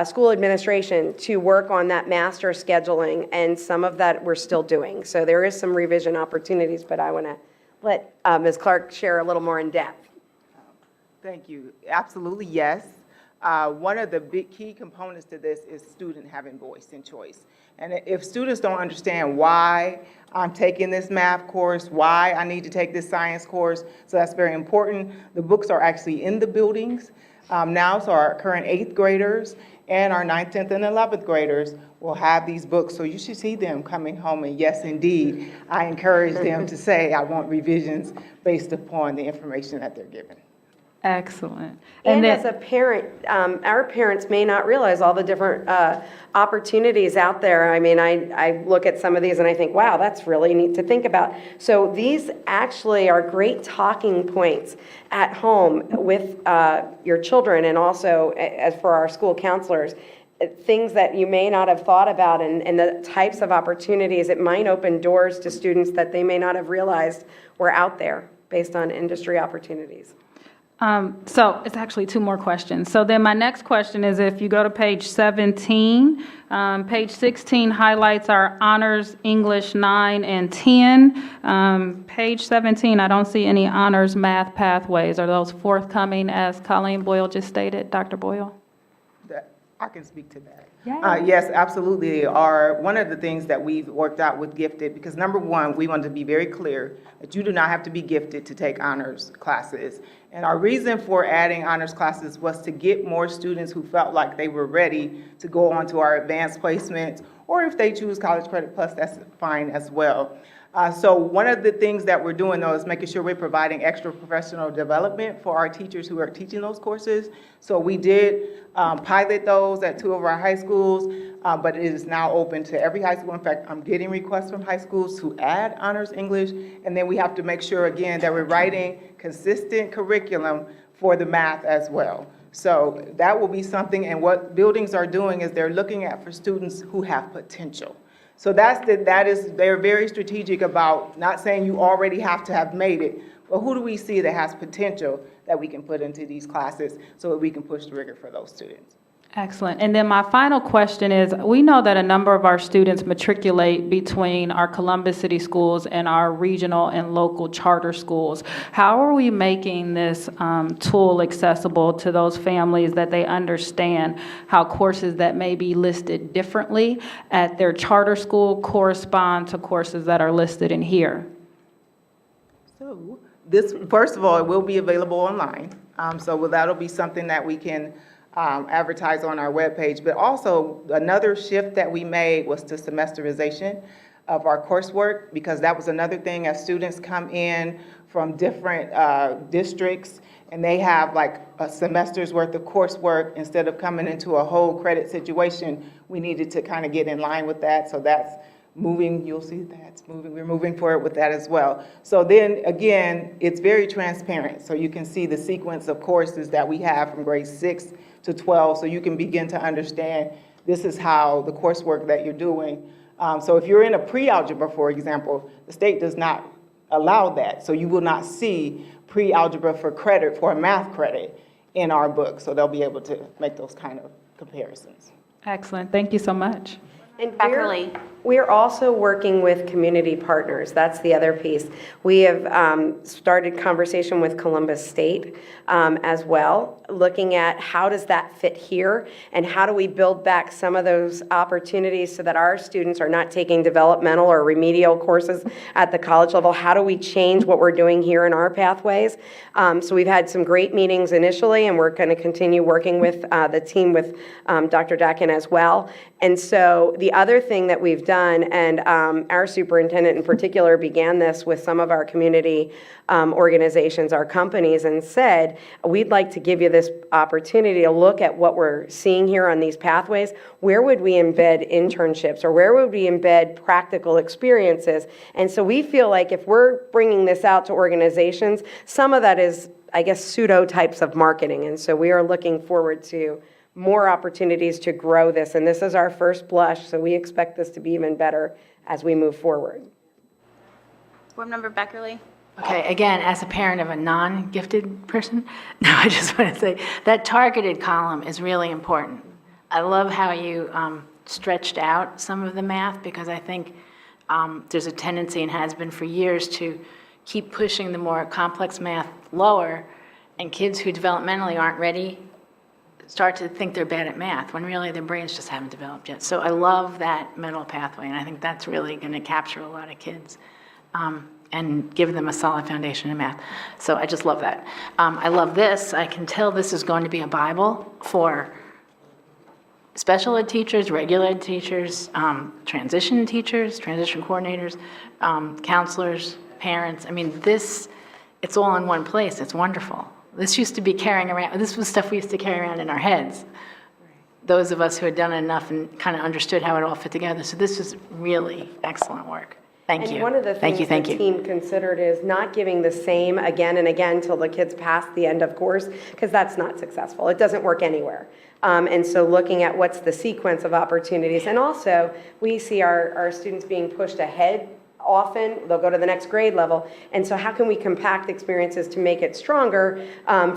school administration to work on that master scheduling, and some of that we're still doing. So there is some revision opportunities, but I want to let Ms. Clark share a little more in depth. Thank you. Absolutely, yes. One of the big key components to this is student having voice and choice. And if students don't understand why I'm taking this math course, why I need to take this science course, so that's very important. The books are actually in the buildings now, so our current 8th graders and our 9th, 10th, and 11th graders will have these books, so you should see them coming home. And yes, indeed, I encourage them to say, I want revisions based upon the information that they're given. Excellent. And as a parent, our parents may not realize all the different opportunities out there. I mean, I look at some of these and I think, wow, that's really neat to think about. So these actually are great talking points at home with your children, and also as for our school counselors, things that you may not have thought about, and the types of opportunities. It might open doors to students that they may not have realized were out there based on industry opportunities. So it's actually two more questions. So then my next question is, if you go to page 17, page 16 highlights our honors English 9 and 10. Page 17, I don't see any honors math pathways. Are those forthcoming, as Colleen Boyle just stated, Dr. Boyle? I can speak to that. Yes, absolutely. One of the things that we've worked out with Gifted, because number one, we want to be very clear that you do not have to be gifted to take honors classes. And our reason for adding honors classes was to get more students who felt like they were ready to go on to our advanced placements, or if they choose College Credit Plus, that's fine as well. So one of the things that we're doing, though, is making sure we're providing extra professional development for our teachers who are teaching those courses. So we did pilot those at 2 of our high schools, but it is now open to every high school. In fact, I'm getting requests from high schools to add honors English, and then we have to make sure, again, that we're writing consistent curriculum for the math as well. So that will be something, and what buildings are doing is they're looking at for students who have potential. So they're very strategic about not saying you already have to have made it, but who do we see that has potential that we can put into these classes so that we can push the rigor for those students? Excellent. And then my final question is, we know that a number of our students matriculate between our Columbus City schools and our regional and local charter schools. How are we making this tool accessible to those families that they understand how courses that may be listed differently at their charter school correspond to courses that are listed in here? So this, first of all, it will be available online. So that'll be something that we can advertise on our webpage. But also, another shift that we made was to semesterization of our coursework, because that was another thing as students come in from different districts and they have like a semester's worth of coursework. Instead of coming into a whole credit situation, we needed to kind of get in line with that. So that's moving, you'll see that's moving, we're moving forward with that as well. So then again, it's very transparent. So you can see the sequence of courses that we have from grade 6 to 12, so you can begin to understand this is how the coursework that you're doing. So if you're in a pre-algebra, for example, the state does not allow that. So you will not see pre-algebra for credit, for a math credit in our book. So they'll be able to make those kind of comparisons. Excellent. Thank you so much. And we're also working with community partners. That's the other piece. We have started conversation with Columbus State as well, looking at how does that fit here and how do we build back some of those opportunities so that our students are not taking developmental or remedial courses at the college level. How do we change what we're doing here in our pathways? So we've had some great meetings initially, and we're going to continue working with the team with Dr. Dakin as well. And so the other thing that we've done, and our superintendent in particular began this with some of our community organizations, our companies, and said, we'd like to give you this opportunity to look at what we're seeing here on these pathways. Where would we embed internships, or where would we embed practical experiences? And so we feel like if we're bringing this out to organizations, some of that is, I guess, pseudo types of marketing. And so we are looking forward to more opportunities to grow this. And this is our first blush, so we expect this to be even better as we move forward. Board Member Beckerly? Okay, again, as a parent of a non-gifted person, no, I just want to say that targeted column is really important. I love how you stretched out some of the math, because I think there's a tendency, and has been for years, to keep pushing the more complex math lower, and kids who developmentally aren't ready start to think they're bad at math, when really their brains just haven't developed yet. So I love that middle pathway, and I think that's really going to capture a lot of kids and give them a solid foundation in math. So I just love that. I love this. I can tell this is going to be a Bible for special ed teachers, regular ed teachers, transition teachers, transition coordinators, counselors, parents. I mean, this, it's all in one place. It's wonderful. This used to be carrying around, this was stuff we used to carry around in our heads. Those of us who had done it enough and kind of understood how it all fit together. So this was really excellent work. Thank you. And one of the things the team considered is not giving the same again and again till the kids pass the end of course, because that's not successful. It doesn't work anywhere. And so looking at what's the sequence of opportunities. And also, we see our students being pushed ahead often. They'll go to the next grade level. And so how can we compact experiences to make it stronger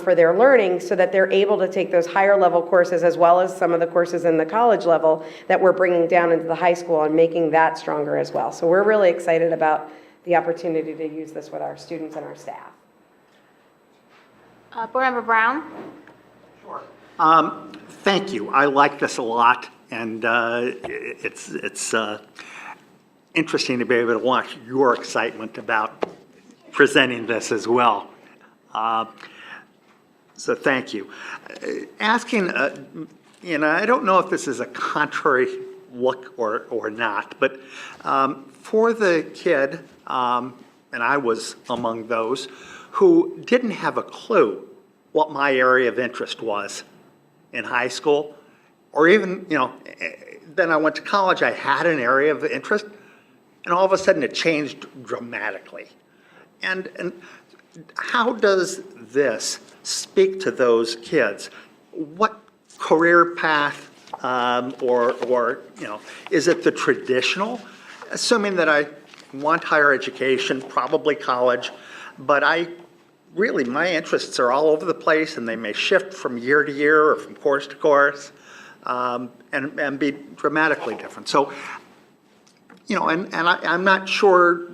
for their learning, so that they're able to take those higher level courses as well as some of the courses in the college level that we're bringing down into the high school, and making that stronger as well. So we're really excited about the opportunity to use this with our students and our staff. Board Member Brown? Thank you. I like this a lot, and it's interesting to be able to watch your excitement about presenting this as well. So thank you. Asking, I don't know if this is a contrary look or not, but for the kid, and I was among those, who didn't have a clue what my area of interest was in high school, or even, then I went to college, I had an area of interest, and all of a sudden it changed dramatically. And how does this speak to those kids? What career path, or is it the traditional? Assuming that I want higher education, probably college, but my interests are all over the place, and they may shift from year to year or from course to course. and be dramatically different. So, and I'm not sure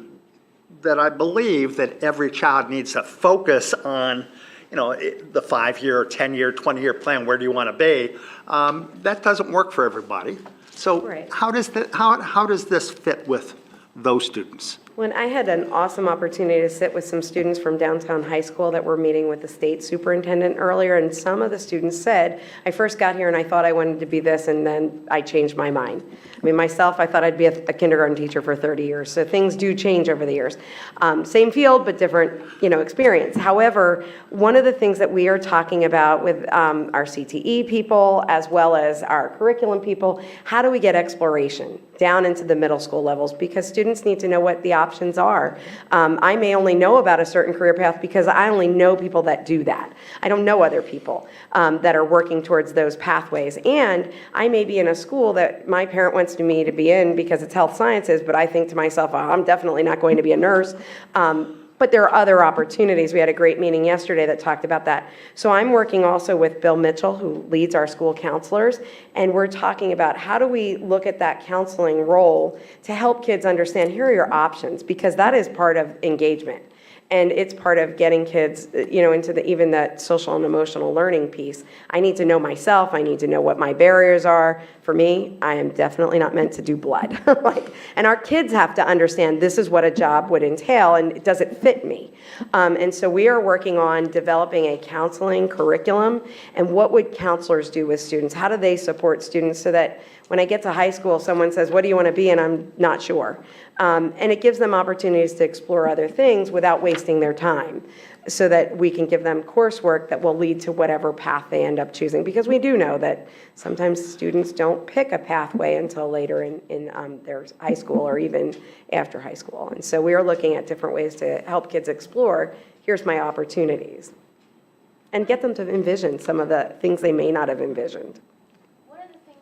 that I believe that every child needs to focus on, the 5-year, 10-year, 20-year plan, where do you want to be? That doesn't work for everybody. So Right. how does this fit with those students? When I had an awesome opportunity to sit with some students from downtown high school that were meeting with the state superintendent earlier, and some of the students said, I first got here and I thought I wanted to be this, and then I changed my mind. I mean, myself, I thought I'd be a kindergarten teacher for 30 years, so things do change over the years. Same field, but different, experience. However, one of the things that we are talking about with our CTE people, as well as our curriculum people, how do we get exploration down into the middle school levels? Because students need to know what the options are. I may only know about a certain career path because I only know people that do that. I don't know other people that are working towards those pathways. And I may be in a school that my parent wants me to be in because it's health sciences, but I think to myself, oh, I'm definitely not going to be a nurse. But there are other opportunities. We had a great meeting yesterday that talked about that. So I'm working also with Bill Mitchell, who leads our school counselors, and we're talking about how do we look at that counseling role to help kids understand, here are your options, because that is part of engagement. And it's part of getting kids, into even that social and emotional learning piece. I need to know myself. I need to know what my barriers are. For me, I am definitely not meant to do blood. And our kids have to understand this is what a job would entail, and does it fit me? And so we are working on developing a counseling curriculum, and what would counselors do with students? How do they support students so that when I get to high school, someone says, what do you want to be? And I'm not sure. And it gives them opportunities to explore other things without wasting their time, so that we can give them coursework that will lead to whatever path they end up choosing. Because we do know that sometimes students don't pick a pathway until later in their high school or even after high school. And so we are looking at different ways to help kids explore, here's my opportunities, and get them to envision some of the things they may not have envisioned.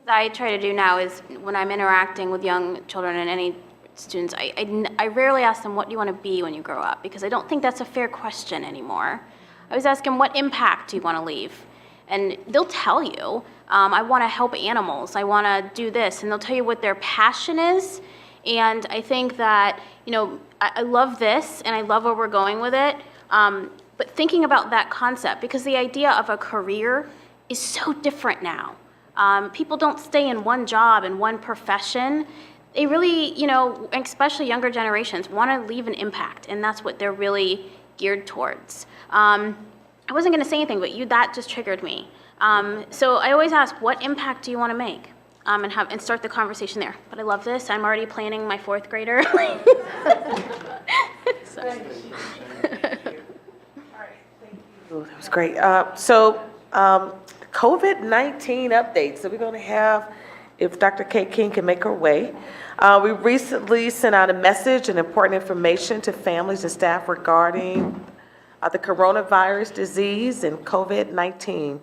I try to do now is when I'm interacting with young children and any students, I rarely ask them, what do you want to be when you grow up? Because I don't think that's a fair question anymore. I always ask them, what impact do you want to leave? And they'll tell you, I want to help animals, I want to do this, and they'll tell you what their passion is. And I think that, I love this, and I love where we're going with it, but thinking about that concept, because the idea of a career is so different now. People don't stay in one job and one profession. They really, especially younger generations, want to leave an impact, and that's what they're really geared towards. I wasn't going to say anything, but that just triggered me. So I always ask, what impact do you want to make? And start the conversation there. But I love this. I'm already planning my 4th grader. Ooh, that was great. COVID-19 updates that we're going to have, if Dr. Kate King can make her way. We recently sent out a message and important information to families and staff regarding the coronavirus disease and COVID-19.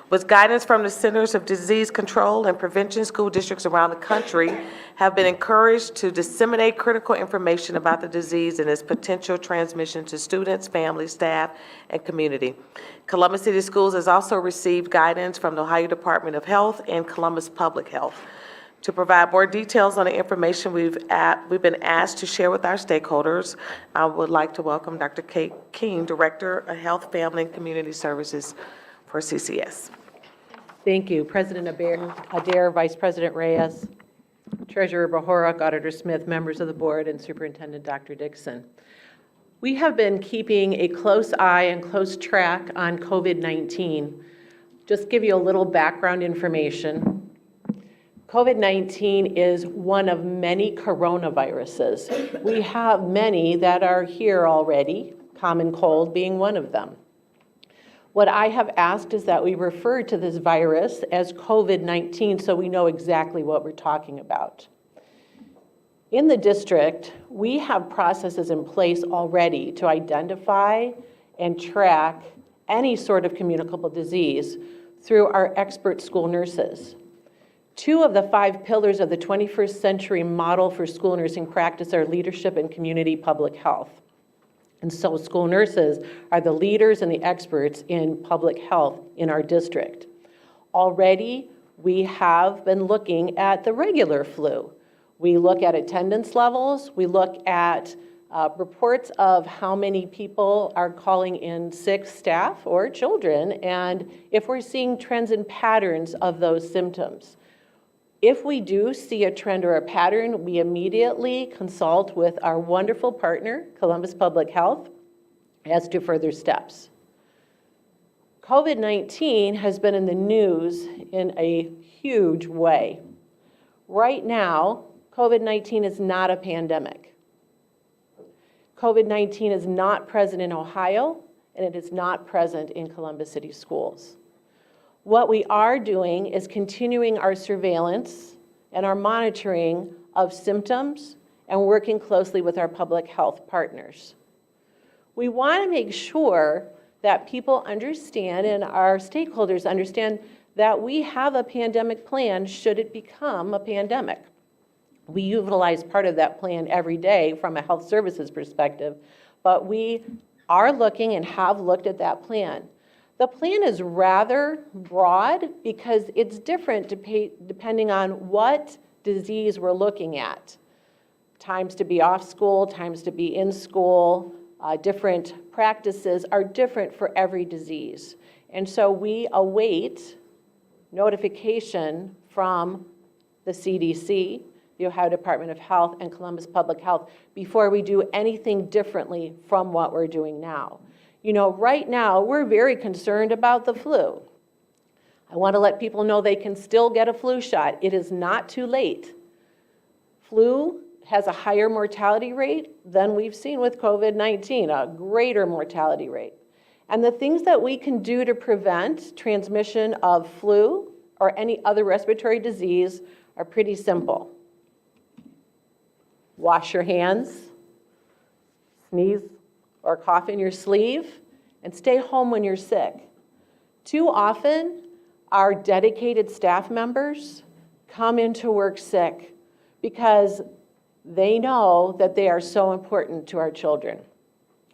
With guidance from the Centers of Disease Control and Prevention, school districts around the country have been encouraged to disseminate critical information about the disease and its potential transmission to students, families, staff, and community. Columbus City Schools has also received guidance from the Ohio Department of Health and Columbus Public Health. To provide more details on the information we've been asked to share with our stakeholders, I would like to welcome Dr. Kate King, Director of Health, Family, and Community Services for CCS. Thank you. President Adair, Vice President Reyes, Treasurer Bohorak, Auditor Smith, members of the board, and Superintendent Dr. Dixon. We have been keeping a close eye and close track on COVID-19. Just give you a little background information. COVID-19 is one of many coronaviruses. We have many that are here already, common cold being one of them. What I have asked is that we refer to this virus as COVID-19 so we know exactly what we're talking about. In the district, we have processes in place already to identify and track any sort of communicable disease through our expert school nurses. 2 of the 5 pillars of the 21st century model for school nursing practice are leadership and community public health. And so school nurses are the leaders and the experts in public health in our district. Already, We have been looking at the regular flu. We look at attendance levels. We look at reports of how many people are calling in sick staff or children, and if we're seeing trends and patterns of those symptoms. If we do see a trend or a pattern, we immediately consult with our wonderful partner, Columbus Public Health, as to further steps. COVID-19 has been in the news in a huge way. Right now, COVID-19 is not a pandemic. COVID-19 is not present in Ohio, and it is not present in Columbus City Schools. What we are doing is continuing our surveillance and our monitoring of symptoms and working closely with our public health partners. We want to make sure that people understand and our stakeholders understand that we have a pandemic plan should it become a pandemic. We utilize part of that plan every day from a health services perspective, but we are looking and have looked at that plan. The plan is rather broad because it's different depending on what disease we're looking at. Times to be off school, times to be in school, different practices are different for every disease. And so we await notification from the CDC, the Ohio Department of Health, and Columbus Public Health before we do anything differently from what we're doing now. You know, right now, we're very concerned about the flu. I want to let people know they can still get a flu shot. It is not too late. Flu has a higher mortality rate than we've seen with COVID-19, a greater mortality rate. And the things that we can do to prevent transmission of flu or any other respiratory disease are pretty simple. Wash your hands, sneeze or cough in your sleeve, and stay home when you're sick. Too often, our dedicated staff members come into work sick because they know that they are so important to our children.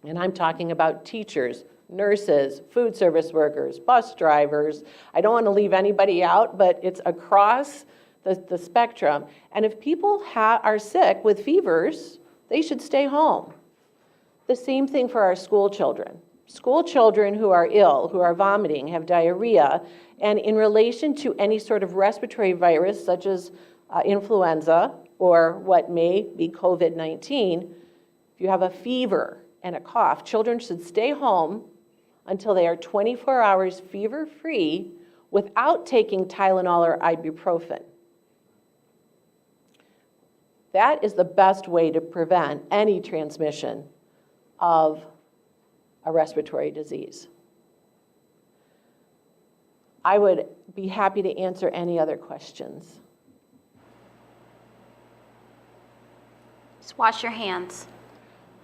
And I'm talking about teachers, nurses, food service workers, bus drivers. I don't want to leave anybody out, but it's across the spectrum. And if people are sick with fevers, they should stay home. The same thing for our school children. School children who are ill, who are vomiting, have diarrhea, and in relation to any sort of respiratory virus such as influenza or what may be COVID-19, if you have a fever and a cough, children should stay home until they are 24 hours fever-free without taking Tylenol or ibuprofen. That is the best way to prevent any transmission of a respiratory disease. I would be happy to answer any other questions. Just wash your hands.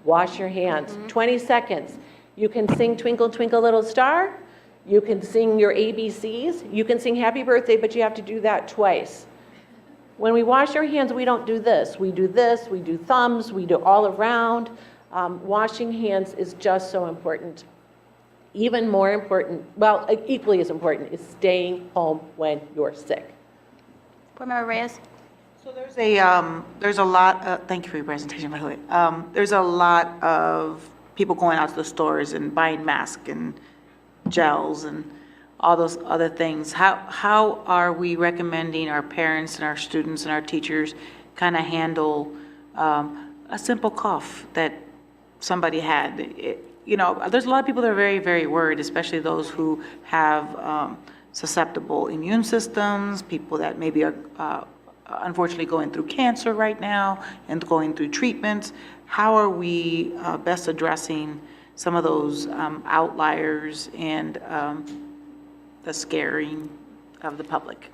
Wash your hands. 20 seconds. You can sing Twinkle, Twinkle, Little Star. You can sing your ABCs. You can sing Happy Birthday, but you have to do that twice. When we wash our hands, we don't do this. We do this, we do thumbs, we do all around. Washing hands is just so important. Even more important, well, equally as important, is staying home when you're sick. Board Member Reyes? So there's a lot, thank you for your presentation, by the way. There's a lot of people going out to the stores and buying masks and gels and all those other things. How are we recommending our parents and our students and our teachers kind of handle a simple cough that somebody had? You know, there's a lot of people that are very, very worried, especially those who have susceptible immune systems, people that maybe are unfortunately going through cancer right now and going through treatments. How are we best addressing some of those outliers and the scaring of the public?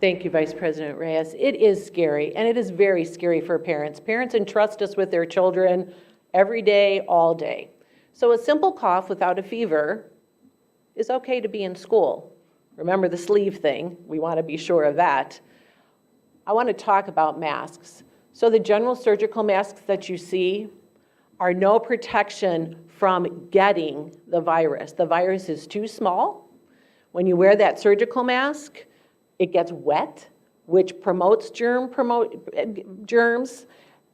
Thank you, Vice President Reyes. It is scary, and it is very scary for parents. Parents entrust us with their children every day, all day. So a simple cough without a fever is okay to be in school. Remember the sleeve thing. We want to be sure of that. I want to talk about masks. So the general surgical masks that you see are no protection from getting the virus. The virus is too small. When you wear that surgical mask, It gets wet, which promotes germs.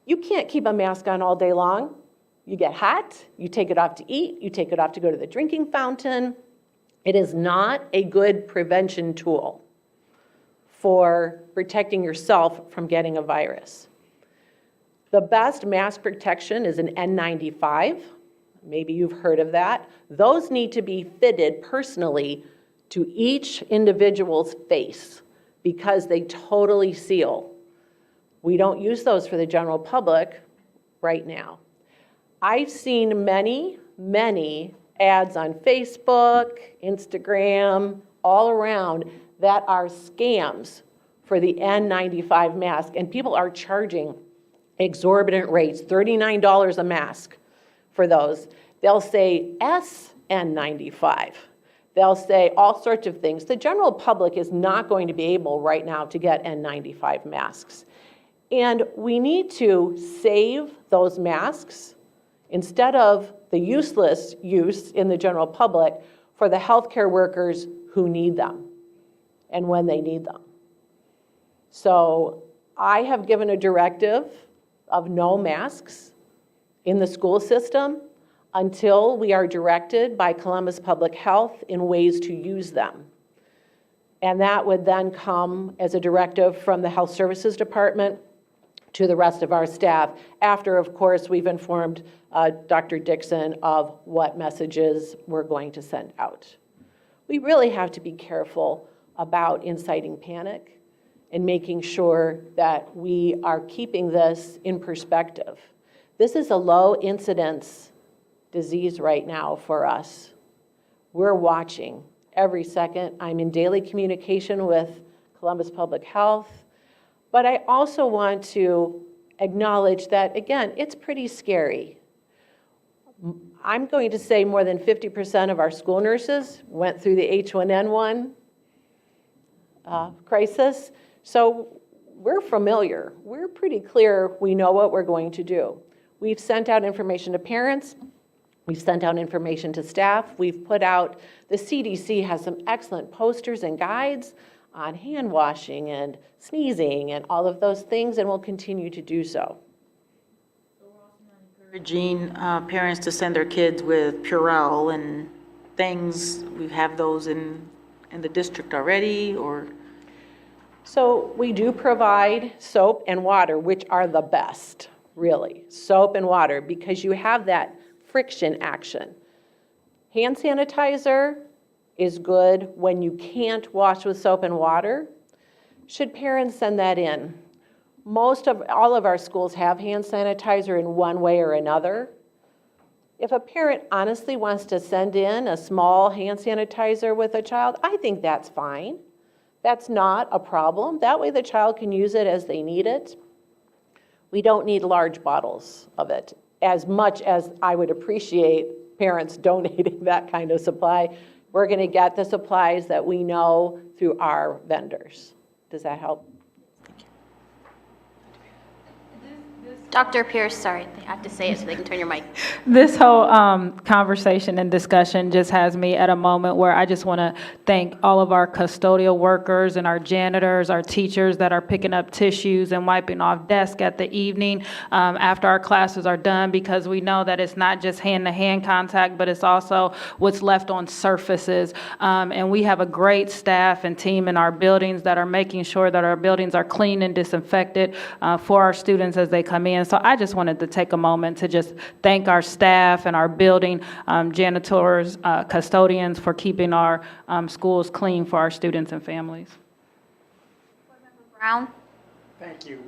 You can't keep a mask on all day long. You get hot, you take it off to eat, you take it off to go to the drinking fountain. It is not a good prevention tool for protecting yourself from getting a virus. The best mask protection is an N95. Maybe you've heard of that. Those need to be fitted personally to each individual's face because they totally seal. We don't use those for the general public right now. I've seen many ads on Facebook, Instagram, all around that are scams for the N95 mask, and people are charging exorbitant rates, $39 a mask for those. They'll say SN95. They'll say all sorts of things. The general public is not going to be able right now to get N95 masks. And we need to save those masks instead of the useless use in the general public for the healthcare workers who need them and when they need them. So I have given a directive of no masks in the school system until we are directed by Columbus Public Health in ways to use them. And that would then come as a directive from the Health Services Department to the rest of our staff, after, of course, we've informed Dr. Dixon of what messages we're going to send out. We really have to be careful about inciting panic and making sure that we are keeping this in perspective. This is a low incidence disease right now for us. We're watching every second. I'm in daily communication with Columbus Public Health. But I also want to acknowledge that, again, it's pretty scary. I'm going to say more than 50% of our school nurses went through the H1N1 crisis. So we're familiar. We're pretty clear we know what we're going to do. We've sent out information to parents. We've sent out information to staff. We've put out, the CDC has some excellent posters and guides on hand washing and sneezing and all of those things, and we'll continue to do so. Encouraging parents to send their kids with Purell and things. We have those in the district already, or? So we do provide soap and water, which are the best, really. Soap and water, because you have that friction action. Hand sanitizer is good when you can't wash with soap and water. Should parents send that in? All of our schools have hand sanitizer in one way or another. If a parent honestly wants to send in a small hand sanitizer with a child, I think that's fine. That's not a problem. That way the child can use it as they need it. We don't need large bottles of it, as much as I would appreciate parents donating that kind of supply. We're going to get the supplies that we know through our vendors. Does that help? Dr. Pierce, sorry, they have to say it so they can turn your mic. This whole conversation and discussion just has me at a moment where I just want to thank all of our custodial workers and our janitors, our teachers that are picking up tissues and wiping off desks at the evening after our classes are done, because we know that it's not just hand-to-hand contact, but it's also what's left on surfaces. And we have a great staff and team in our buildings that are making sure that our buildings are clean and disinfected for our students as they come in. So I just wanted to take a moment to just thank our staff and our building janitors, custodians for keeping our schools clean for our students and families. Brown? Thank you.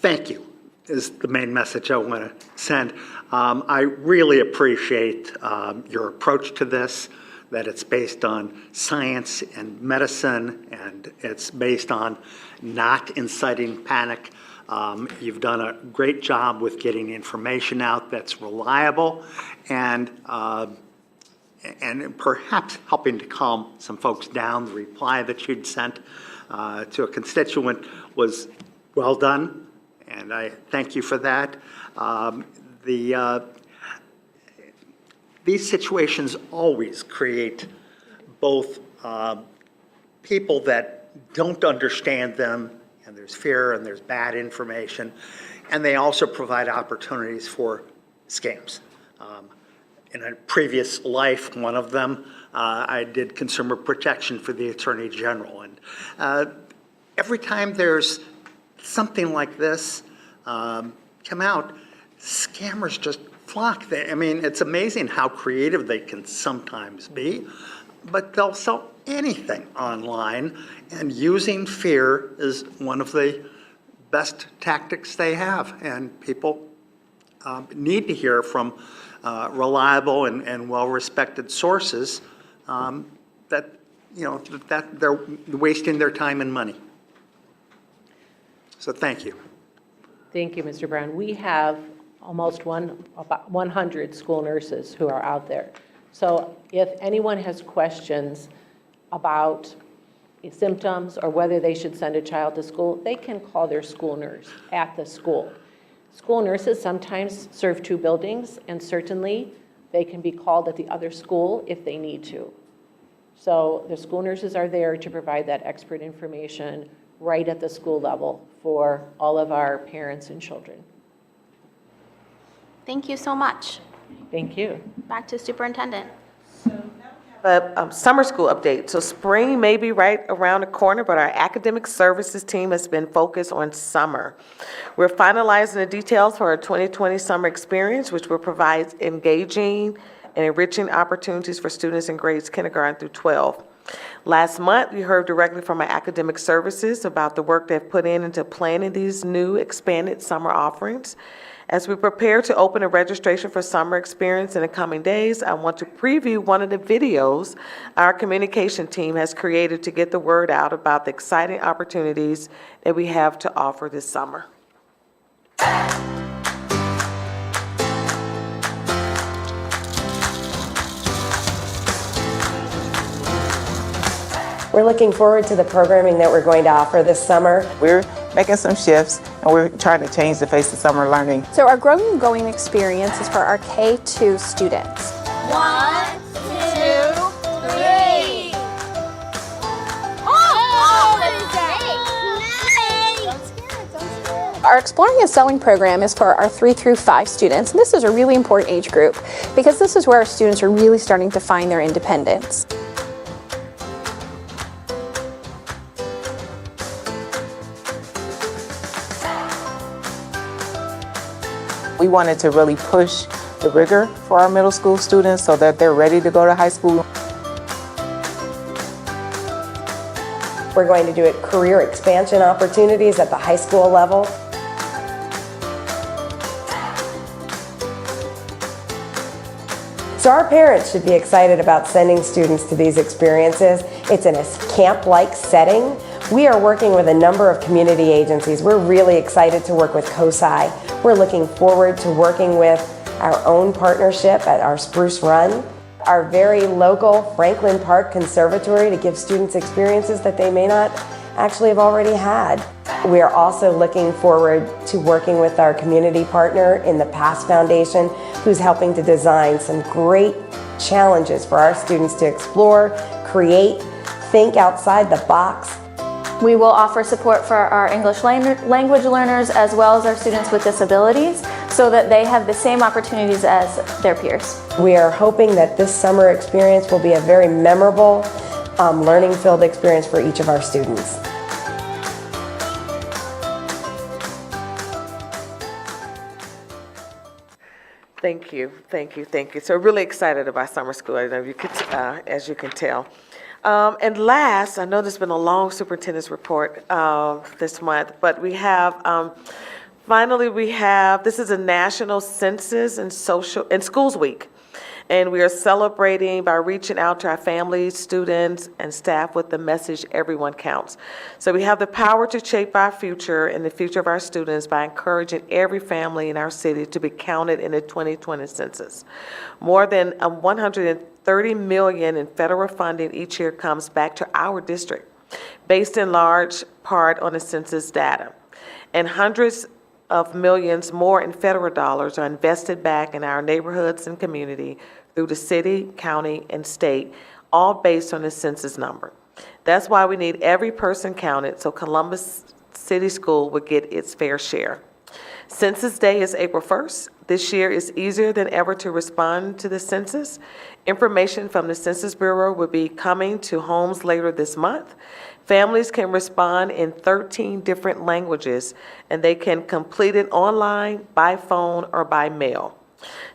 Thank you is the main message I want to send. I really appreciate your approach to this, that it's based on science and medicine, and it's based on not inciting panic. You've done a great job with getting information out that's reliable and perhaps helping to calm some folks down. The reply that you'd sent to a constituent was well done, and I thank you for that. These situations always create both people that don't understand them, and there's fear and there's bad information, and they also provide opportunities for scams. In a previous life, one of them, I did consumer protection for the Attorney General, and every time there's something like this come out, scammers just flock. I mean, it's amazing how creative they can sometimes be, but they'll sell anything online, and using fear is one of the best tactics they have, and people need to hear from reliable and well-respected sources that, you know, that they're wasting their time and money. So thank you. Thank you, Mr. Brown. We have almost about 100 school nurses who are out there. So if anyone has questions about symptoms or whether they should send a child to school, they can call their school nurse at the school. School nurses sometimes serve 2 buildings, and certainly they can be called at the other school if they need to. So the school nurses are there to provide that expert information right at the school level for all of our parents and children. Thank you so much. Thank you. Back to Superintendent. Summer school update. So spring may be right around the corner, but our academic services team has been focused on summer. We're finalizing the details for our 2020 summer experience, which will provide engaging and enriching opportunities for students in grades kindergarten through 12. Last month, we heard directly from our academic services about the work they've put into planning these new expanded summer offerings. As we prepare to open a registration for summer experience in the coming days, I want to preview one of the videos our communication team has created to get the word out about the exciting opportunities that we have to offer this summer. We're looking forward to the programming that we're going to offer this summer. We're making some shifts, and we're trying to change the face of summer learning. So our Growing and Going experience is for our K-2 students. 1, 2, 3. Our Exploring and Sewing program is for our 3 through 5 students. And this is a really important age group because this is where our students are really starting to find their independence. We wanted to really push the rigor for our middle school students so that they're ready to go to high school. We're going to do it career expansion opportunities at the high school level. So our parents should be excited about sending students to these experiences. It's in a camp-like setting. We are working with a number of community agencies. We're really excited to work with COSI. We're looking forward to working with our own partnership at our Spruce Run, our very local Franklin Park Conservatory to give students experiences that they may not actually have already had. We are also looking forward to working with our community partner in the PASS Foundation, who's helping to design some great challenges for our students to explore, create, think outside the box. We will offer support for our English language learners as well as our students with disabilities so that they have the same opportunities as their peers. We are hoping that this summer experience will be a very memorable, learning-filled experience for each of our students. Thank you, thank you, thank you. So really excited about summer school, I know you could, as you can tell. And last, I know there's been a long superintendent's report this month, but we have, finally this is a National Census and Schools Week. And we are celebrating by reaching out to our families, students, and staff with the message, everyone counts. So we have the power to shape our future and the future of our students by encouraging every family in our city to be counted in the 2020 census. More than 130 million in federal funding each year comes back to our district, based in large part on the census data. And hundreds of millions more in federal dollars are invested back in our neighborhoods and community through the city, county, and state, all based on the census number. That's why we need every person counted so Columbus City School would get its fair share. Census Day is April 1st. This year is easier than ever to respond to the census. Information from the Census Bureau will be coming to homes later this month. Families can respond in 13 different languages, and they can complete it online, by phone, or by mail.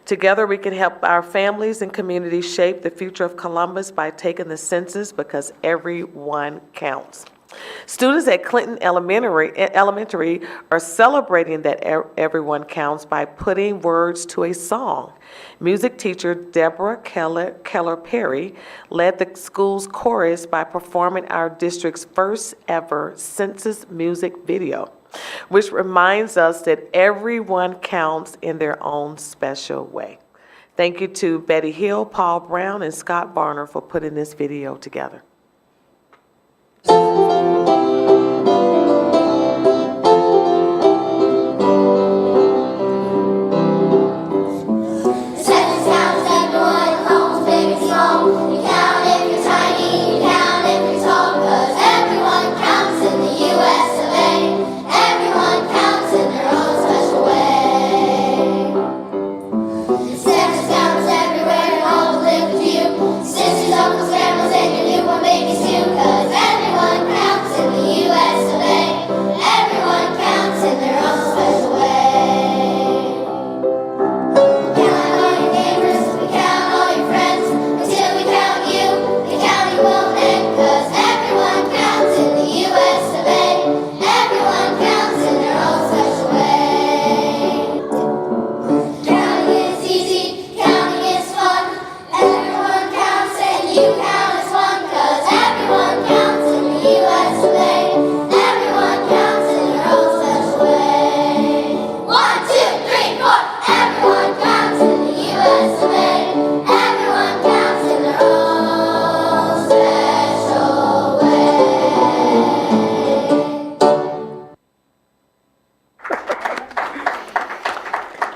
Together, we can help our families and communities shape the future of Columbus by taking the census, because everyone counts. Students at Clinton Elementary are celebrating that everyone counts by putting words to a song. Music teacher Deborah Keller Perry led the school's chorus by performing our district's first ever census music video, which reminds us that everyone counts in their own special way. Thank you to Betty Hill, Paul Brown, and Scott Varner for putting this video together.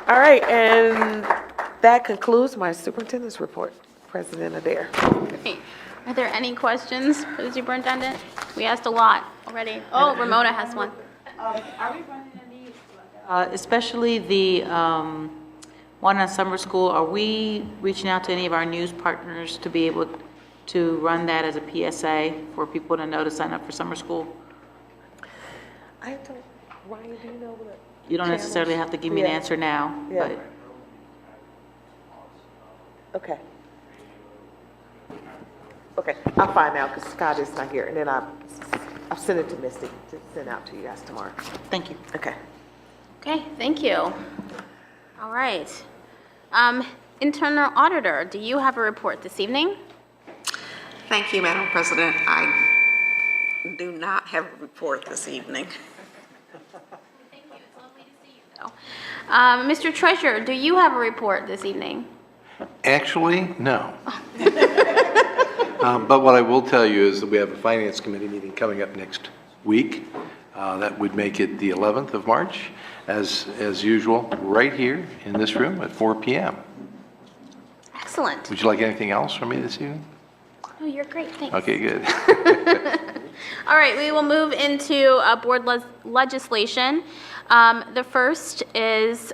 All right, and that concludes my superintendent's report. President Adair. Great. Are there any questions for the superintendent? We asked a lot already. Oh, Ramona has one. Are we running any, especially the one on summer school, are we reaching out to any of our news partners to be able to run that as a PSA for people to know to sign up for summer school? I don't, Ryan, do you know what? You don't necessarily have to give me an answer now, but. Okay. Okay, I'll find out because Scott is not here, and then I'll send it to Misty to send out to you guys tomorrow. Thank you. Okay. Okay, thank you. All right. Internal Auditor, do you have a report this evening? Thank you, Madam President. I do not have a report this evening. Thank you. It's lovely to see you, though. Mr. Treasurer, do you have a report this evening? Actually, no. But what I will tell you is that we have a Finance Committee meeting coming up next week. That would make it the 11th of March, as usual, right here in this room at 4 p.m. Excellent. Would you like anything else from me this evening? Oh, you're great. Thanks. Okay, good. All right, we will move into board legislation. The first is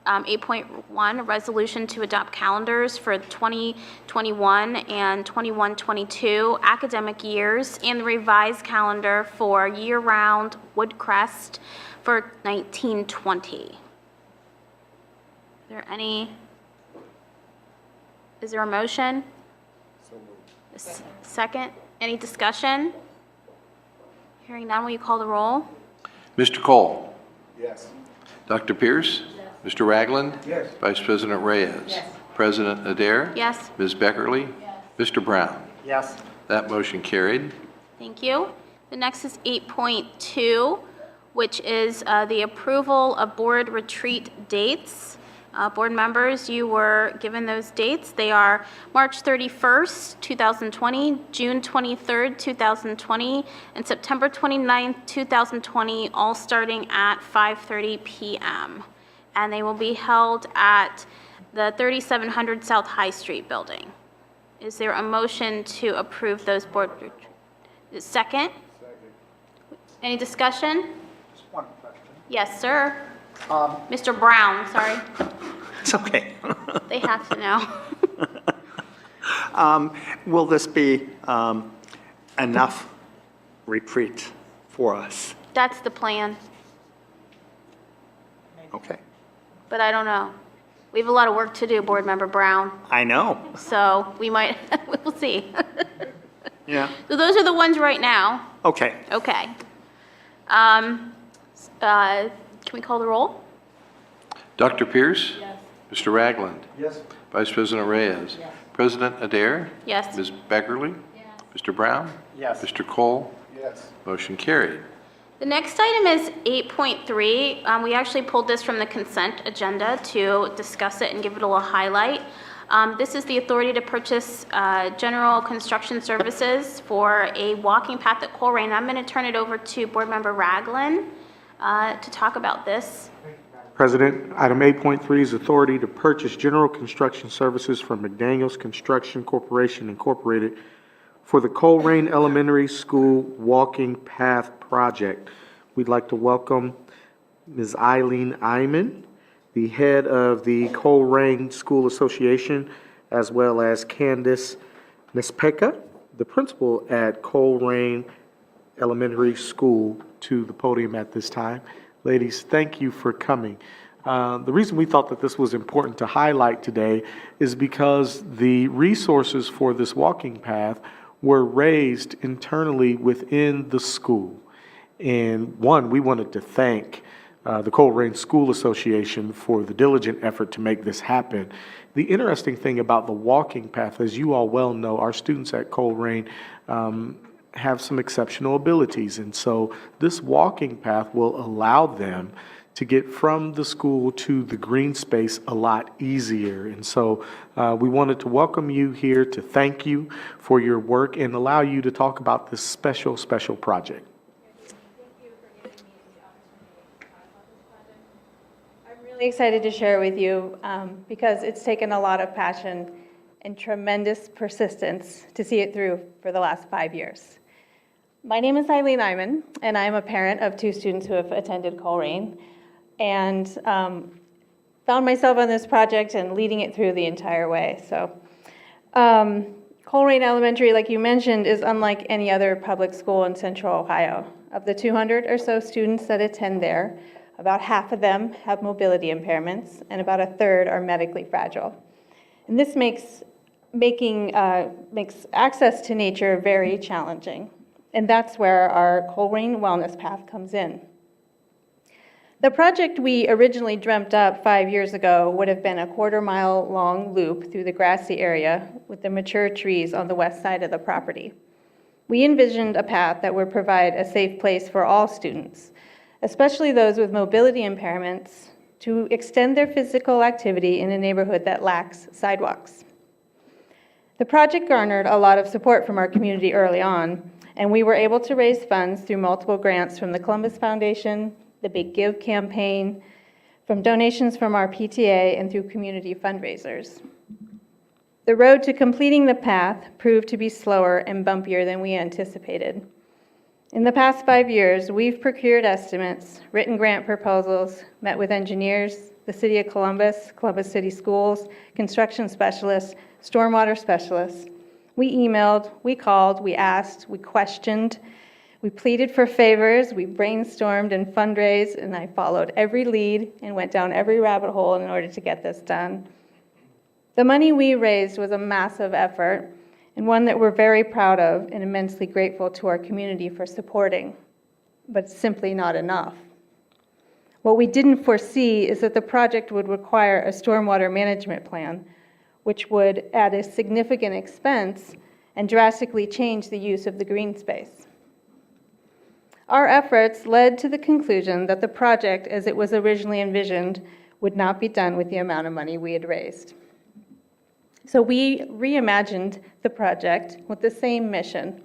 8.1, a resolution to adopt calendars for 2021 and 21-22 academic years and the revised calendar for year-round Woodcrest for 1920. Is there a motion? Second? Any discussion? Hearing none, will you call the roll? Mr. Cole? Yes. Dr. Pierce? Mr. Ragland? Yes. Vice President Reyes? Yes. President Adair? Yes. Ms. Beckerly? Mr. Brown? Yes. That motion carried. Thank you. The next is 8.2, which is the approval of board retreat dates. Board members, you were given those dates. They are March 31st, 2020, June 23rd, 2020, and September 29th, 2020, all starting at 5:30 p.m. And they will be held at the 3700 South High Street building. Is there a motion to approve those board retreats? Second? Any discussion? Just one question. Yes, sir. Mr. Brown, sorry. It's okay. They have to know. Will this be enough retreat for us? That's the plan, Okay. but I don't know. We have a lot of work to do, Board Member Brown, I know. so we might, we'll see. Yeah. So those are the ones right now. Okay. Okay. Can we call the roll? Dr. Pierce? Yes. Mr. Ragland? Yes. Vice President Reyes? President Adair? Yes. Ms. Beckerly? Mr. Brown? Yes. Mr. Cole? Yes. Motion carried. The next item is 8.3. We actually pulled this from the consent agenda to discuss it and give it a little highlight. This is the authority to purchase general construction services for a walking path at Colerain. I'm going to turn it over to Board Member Ragland to talk about this. President, item 8.3 is authority to purchase general construction services from McDaniels Construction Corporation Incorporated for the Colerain Elementary School Walking Path Project. We'd like to welcome Ms. Eileen Iman, the head of the Colerain School Association, as well as Candace Nespeka, the principal at Colerain Elementary School, to the podium at this time. Ladies, thank you for coming. The reason we thought that this was important to highlight today is because the resources for this walking path were raised internally within the school. And one, we wanted to thank the Colerain School Association for the diligent effort to make this happen. The interesting thing about the walking path, as you all well know, our students at Colerain have some exceptional abilities. And so this walking path will allow them to get from the school to the green space a lot easier. And so we wanted to welcome you here to thank you for your work and allow you to talk about this special, special project. I'm really excited to share with you because it's taken a lot of passion and tremendous persistence to see it through for the last 5 years. My name is Eileen Iman, and I'm a parent of 2 students who have attended Colerain, and found myself on this project and leading it through the entire way. So Colerain Elementary, like you mentioned, is unlike any other public school in Central Ohio. Of the 200 or so students that attend there, about half of them have mobility impairments, and about a third are medically fragile. And this makes access to nature very challenging. And that's where our Colerain Wellness Path comes in. The project we originally dreamt up 5 years ago would have been a 1/4-mile long loop through the grassy area with the mature trees on the west side of the property. We envisioned a path that would provide a safe place for all students, especially those with mobility impairments, to extend their physical activity in a neighborhood that lacks sidewalks. The project garnered a lot of support from our community early on, and we were able to raise funds through multiple grants from the Columbus Foundation, the Big Give campaign, from donations from our PTA, and through community fundraisers. The road to completing the path proved to be slower and bumpier than we anticipated. In the past 5 years, we've procured estimates, written grant proposals, met with engineers, the City of Columbus, Columbus City Schools, construction specialists, stormwater specialists. We emailed, we called, we asked, we questioned, we pleaded for favors, we brainstormed and fundraised, and I followed every lead and went down every rabbit hole in order to get this done. The money we raised was a massive effort, and one that we're very proud of and immensely grateful to our community for supporting, but simply not enough. What we didn't foresee is that the project would require a stormwater management plan, which would add a significant expense and drastically change the use of the green space. Our efforts led to the conclusion that the project, as it was originally envisioned, would not be done with the amount of money we had raised. So we reimagined the project with the same mission: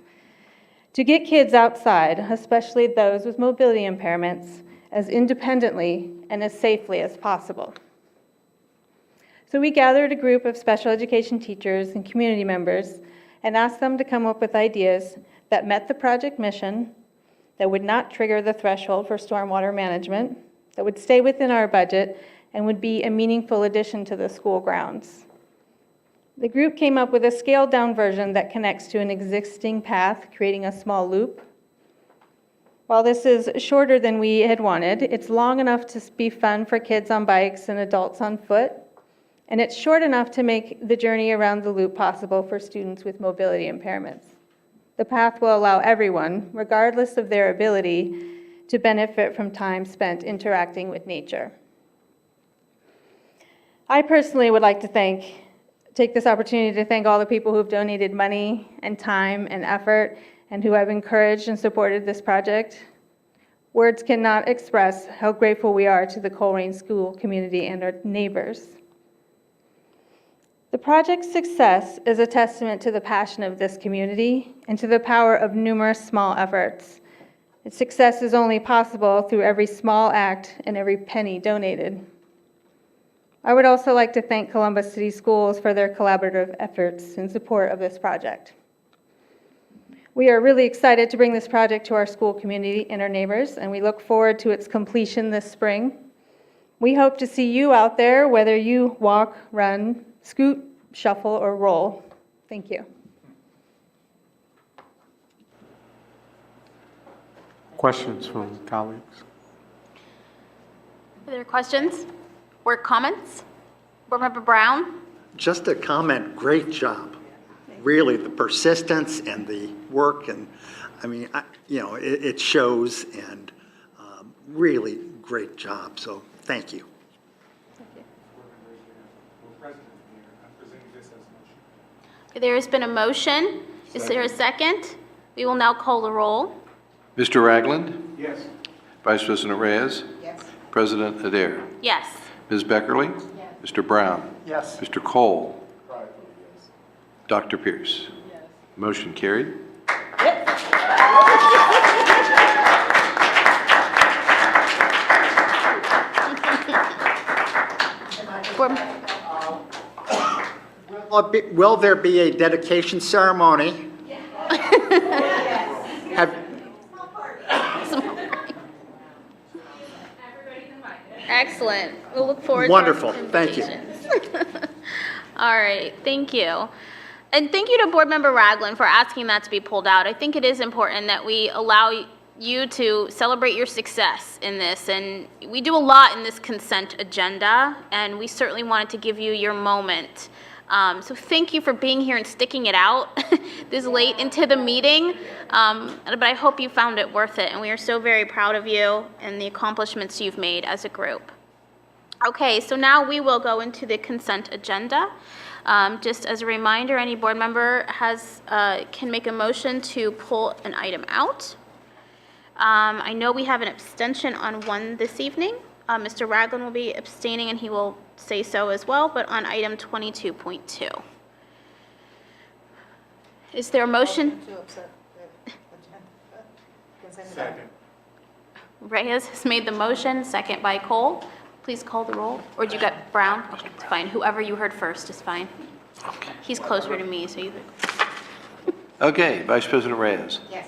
to get kids outside, especially those with mobility impairments, as independently and as safely as possible. So we gathered a group of special education teachers and community members and asked them to come up with ideas that met the project mission, that would not trigger the threshold for stormwater management, that would stay within our budget, and would be a meaningful addition to the school grounds. The group came up with a scaled-down version that connects to an existing path, creating a small loop. While this is shorter than we had wanted, it's long enough to be fun for kids on bikes and adults on foot, and it's short enough to make the journey around the loop possible for students with mobility impairments. The path will allow everyone, regardless of their ability, to benefit from time spent interacting with nature. I personally would like to take this opportunity to thank all the people who've donated money and time and effort and who have encouraged and supported this project. Words cannot express how grateful we are to the Colerain School community and our neighbors. The project's success is a testament to the passion of this community and to the power of numerous small efforts. Its success is only possible through every small act and every penny donated. I would also like to thank Columbus City Schools for their collaborative efforts in support of this project. We are really excited to bring this project to our school community and our neighbors, and we look forward to its completion this spring. We hope to see you out there, whether you walk, run, scoot, shuffle, or roll. Thank you. Questions from colleagues? Are there questions or comments? Board Member Brown? Just a comment, great job. Really, the persistence and the work, and I mean, it shows, and really great job, so thank you. There has been a motion. Is there a second? We will now call the roll. Mr. Ragland? Yes. Vice President Reyes? Yes. President Adair? Yes. Ms. Beckerly? Yes. Mr. Brown? Yes. Mr. Cole? Dr. Pierce? Yes. Motion carried. Will there be a dedication ceremony? Have, Excellent. We'll look forward to Wonderful. our Thank you. invitations. All right, thank you. And thank you to Board Member Ragland for asking that to be pulled out. I think it is important that we allow you to celebrate your success in this. And we do a lot in this consent agenda, and we certainly wanted to give you your moment. So thank you for being here and sticking it out this late into the meeting. But I hope you found it worth it, and we are so very proud of you and the accomplishments you've made as a group. Okay, so now we will go into the consent agenda. Just as a reminder, any board member can make a motion to pull an item out. I know we have an abstention on one this evening. Mr. Ragland will be abstaining, and he will say so as well, but on item 22.2. Is there a motion? Second. Reyes has made the motion, second by Cole. Please call the roll. Or did you get Brown? Okay, it's fine. Whoever you heard first is fine. Okay. He's closer to me, so you. Okay, Vice President Reyes? Yes.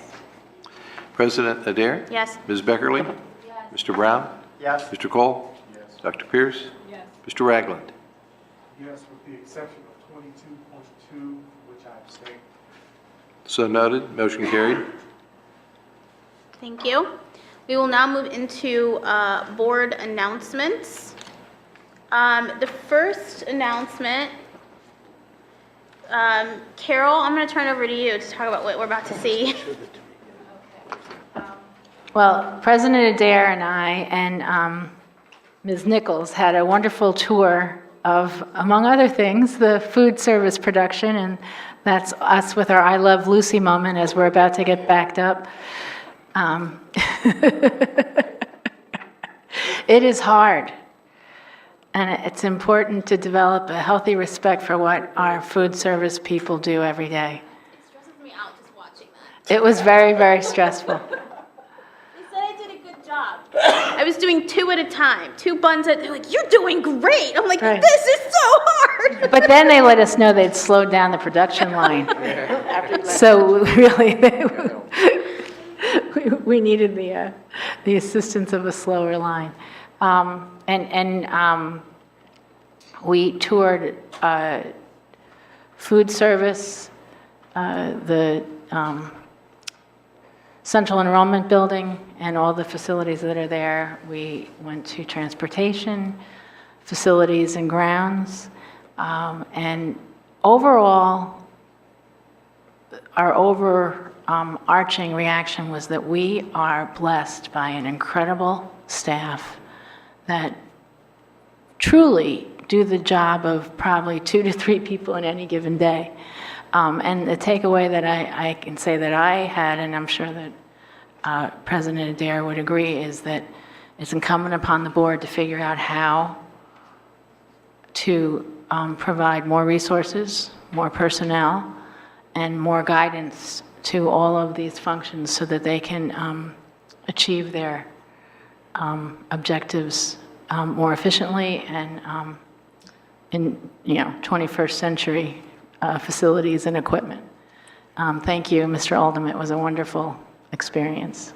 President Adair? Yes. Ms. Beckerly? Yes. Mr. Brown? yes. Mr. Cole? Yes. Dr. Pierce? Yes. Mr. Ragland? Yes, with the exception of 22.2, which I abstain. So noted, motion carried. Thank you. We will now move into board announcements. The first announcement, Carol, I'm going to turn it over to you to talk about what we're about to see. Well, President Adair and I and Ms. Nichols had a wonderful tour of, among other things, the food service production, and that's us with our I Love Lucy moment as we're about to get backed up. It is hard, and it's important to develop a healthy respect for what our food service people do every day. It stresses me out just watching that. It was very, very stressful. They said I did a good job. I was doing 2 at a time, 2 buns at, they're like, you're doing great. I'm like, Right. this is so hard. hard. But then they let us know they'd slowed down the production line. So really, we needed the assistance of a slower line. We toured food service, the Central Enrollment Building, and all the facilities that are there. We went to transportation, facilities and grounds, and overall, our overarching reaction was that we are blessed by an incredible staff that truly do the job of probably 2 to 3 people in any given day. And the takeaway that I can say that I had, and I'm sure that President Adair would agree, is that it's incumbent upon the board to figure out how to provide more resources, more personnel, and more guidance to all of these functions so that they can achieve their objectives more efficiently and in 21st century facilities and equipment. Thank you, Mr. Oldham. It was a wonderful experience.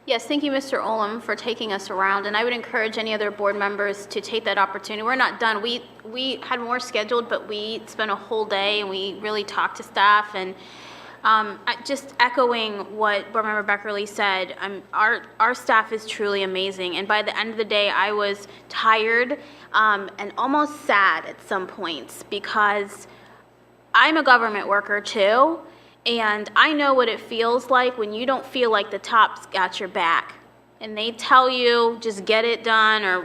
Yes, thank you, Mr. Olam, for taking us around, and I would encourage any other board members to take that opportunity. We're not done. We had more scheduled, but we spent a whole day, and we really talked to staff, and just echoing what Board Member Beckerly said, our staff is truly amazing, and by the end of the day, I was tired and almost sad at some points, because I'm a government worker too, and I know what it feels like when you don't feel like the top's got your back, and they tell you just get it done, or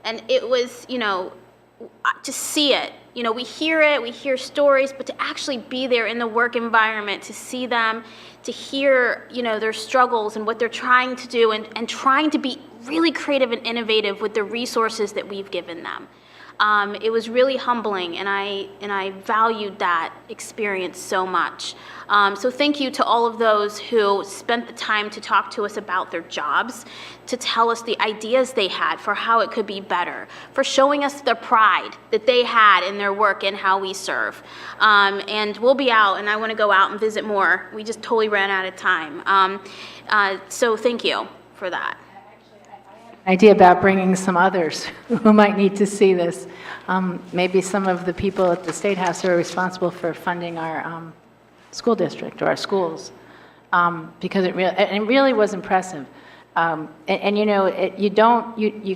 and it was to see it. We hear stories, but to actually be there in the work environment, to see them, to hear, their struggles and what they're trying to do, and trying to be really creative and innovative with the resources that we've given them. It was really humbling, and I valued that experience so much. So thank you to all of those who spent the time to talk to us about their jobs, to tell us the ideas they had for how it could be better, for showing us the pride that they had in their work and how we serve. And we'll be out, and I want to go out and visit more. We just totally ran out of time. So thank you for that. Idea about bringing some others who might need to see this. Maybe some of the people at the State House who are responsible for funding our school district or our schools, because it really was impressive. You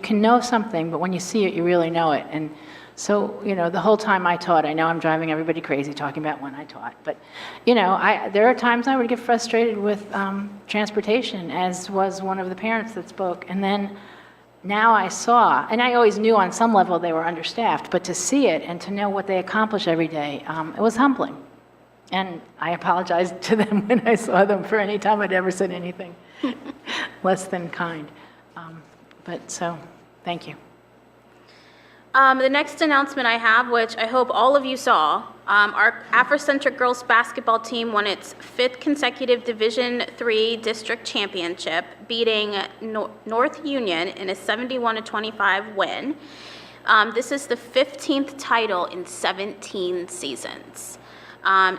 can know something, but when you see it, you really know it. And so, the whole time I taught, I know I'm driving everybody crazy talking about when I taught, but, there are times I would get frustrated with transportation, as was one of the parents that spoke. And then now I saw, and I always knew on some level they were understaffed, but to see it and to know what they accomplish every day, it was humbling. And I apologized to them when I saw them for any time I'd ever said anything less than kind. So, thank you. The next announcement I have, which I hope all of you saw, our Afrocentric girls basketball team won its 5th consecutive Division III district championship, beating North Union in a 71-25 win. This is the 15th title in 17 seasons.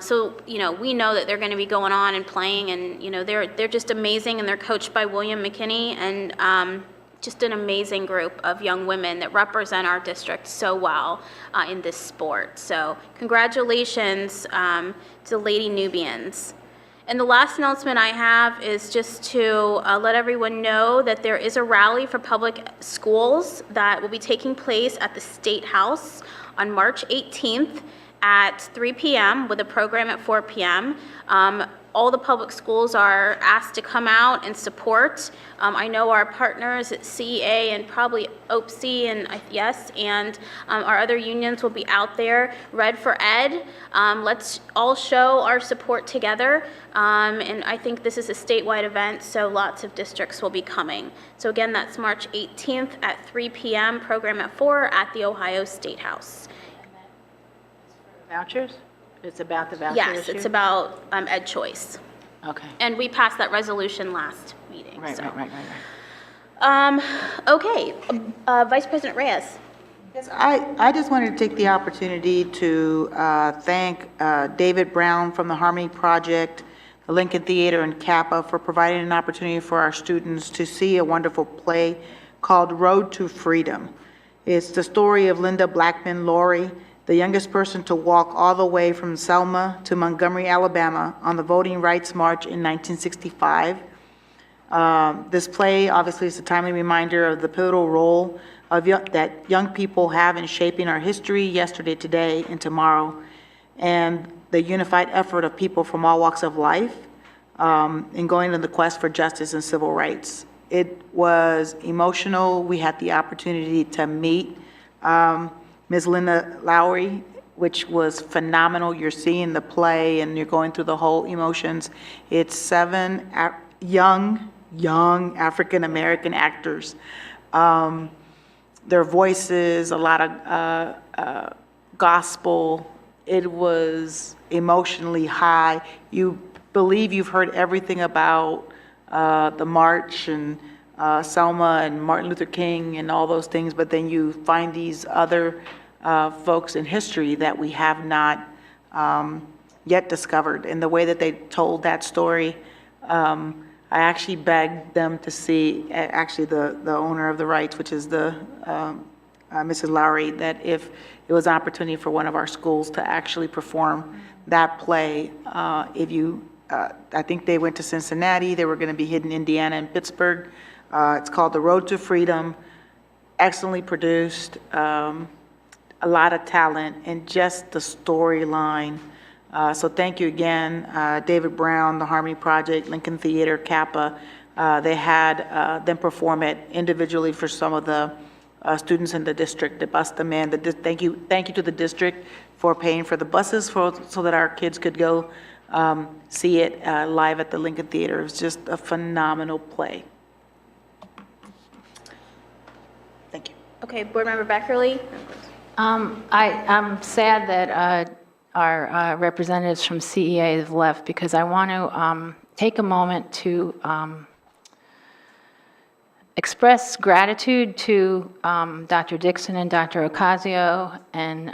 So, we know that they're going to be going on and playing, and, they're just amazing, and they're coached by William McKinney, and just an amazing group of young women that represent our district so well in this sport. So congratulations to Lady Nubians. And the last announcement I have is just to let everyone know that there is a rally for public schools that will be taking place at the State House on March 18th at 3 p.m. with a program at 4 p.m. All the public schools are asked to come out and support. I know our partners at CEA and probably OPSI and our other unions will be out there. Red for Ed. Let's all show our support together. And I think this is a statewide event, so lots of districts will be coming. So again, that's March 18th at 3 p.m., program at 4 at the Ohio State House. Vouchers? It's about the voucher Yes, issue? it's about Ed Choice. Okay. And we passed that resolution last meeting. Right. Okay, Vice President Reyes. Yes, I just wanted to take the opportunity to thank David Brown from the Harmony Project, the Lincoln Theater, and Kappa for providing an opportunity for our students to see a wonderful play called Road to Freedom. It's the story of Linda Blackman Laurie, the youngest person to walk all the way from Selma to Montgomery, Alabama on the Voting Rights March in 1965. This play obviously is a timely reminder of the pivotal role that young people have in shaping our history yesterday, today, and tomorrow, and the unified effort of people from all walks of life in going on the quest for justice and civil rights. It was emotional. We had the opportunity to meet Ms. Linda Lowry, which was phenomenal. You're seeing the play and you're going through the whole emotions. It's 7 young African-American actors. Their voices, a lot of gospel. It was emotionally high. You believe you've heard everything about the march and Selma and Martin Luther King and all those things, but then you find these other folks in history that we have not yet discovered. And the way that they told that story, I actually begged them to see, actually the owner of the rights, which is the Mrs. Lowry, that if it was an opportunity for one of our schools to actually perform that play, I think they went to Cincinnati, they were going to be hidden in Indiana and Pittsburgh. It's called The Road to Freedom, excellently produced, a lot of talent, and just the storyline. So thank you again, David Brown, the Harmony Project, Lincoln Theater, Kappa. They had them perform it individually for some of the students in the district. They bus them in. Thank you to the district for paying for the buses so that our kids could go see it live at the Lincoln Theater. It was just a phenomenal play. Thank you. Okay, Board Member Beckerly? I'm sad that our representatives from CEA have left, because I want to take a moment to express gratitude to Dr. Dixon and Dr. Ocasio and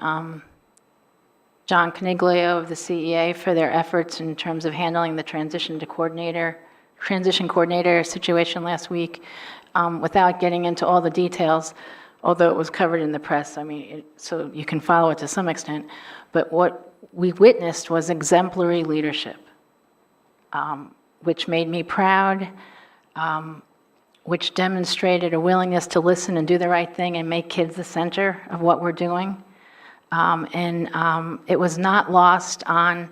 John Coniglio of the CEA for their efforts in terms of handling the transition coordinator situation last week. Without getting into all the details, although it was covered in the press, I mean, so you can follow it to some extent. But what we witnessed was exemplary leadership, which made me proud, which demonstrated a willingness to listen and do the right thing and make kids the center of what we're doing. It was not lost on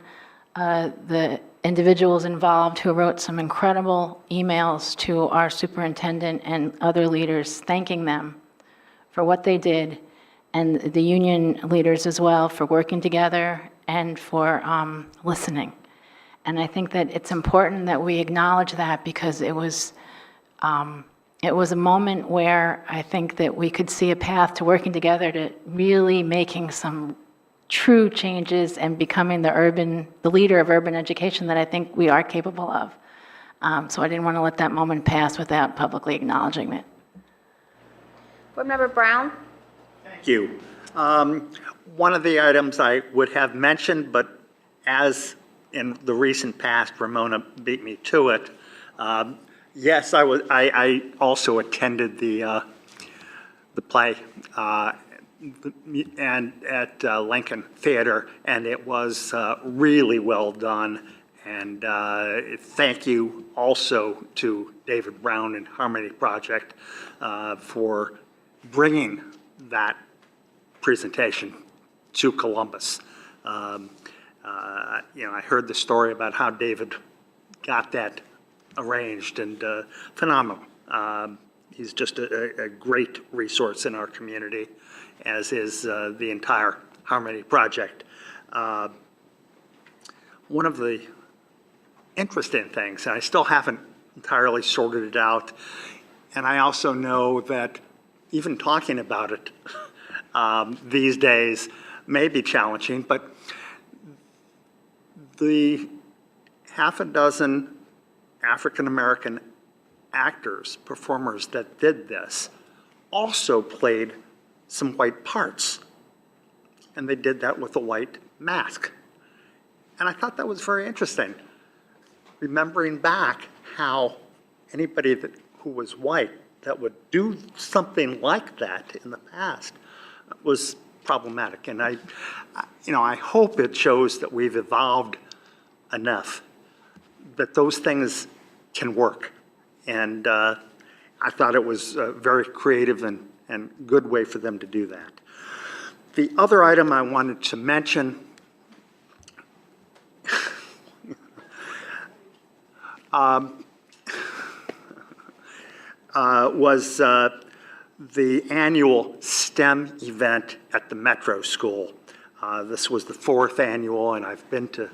the individuals involved who wrote some incredible emails to our superintendent and other leaders, thanking them for what they did, and the union leaders as well for working together and for listening. And I think that it's important that we acknowledge that, because it was a moment where I think that we could see a path to working together to really making some true changes and becoming the leader of urban education that I think we are capable of. So I didn't want to let that moment pass without publicly acknowledging it. Board Member Brown? Thank you. One of the items I would have mentioned, but as in the recent past, Ramona beat me to it. Yes, I also attended the play and at Lincoln Theater, and it was really well done. And thank you also to David Brown and Harmony Project for bringing that presentation to Columbus. I heard the story about how David got that arranged, and phenomenal. He's just a great resource in our community, as is the entire Harmony Project. One of the interesting things, and I still haven't entirely sorted it out, and I also know that even talking about it these days may be challenging, but the half a dozen African-American actors, performers that did this, also played some white parts. And they did that with a white mask. And I thought that was very interesting, remembering back how anybody who was white that would do something like that in the past was problematic. And I hope it shows that we've evolved enough that those things can work. And I thought it was a very creative and good way for them to do that. The other item I wanted to mention was the annual STEM event at the Metro School. This was the 4th annual, and I've been to,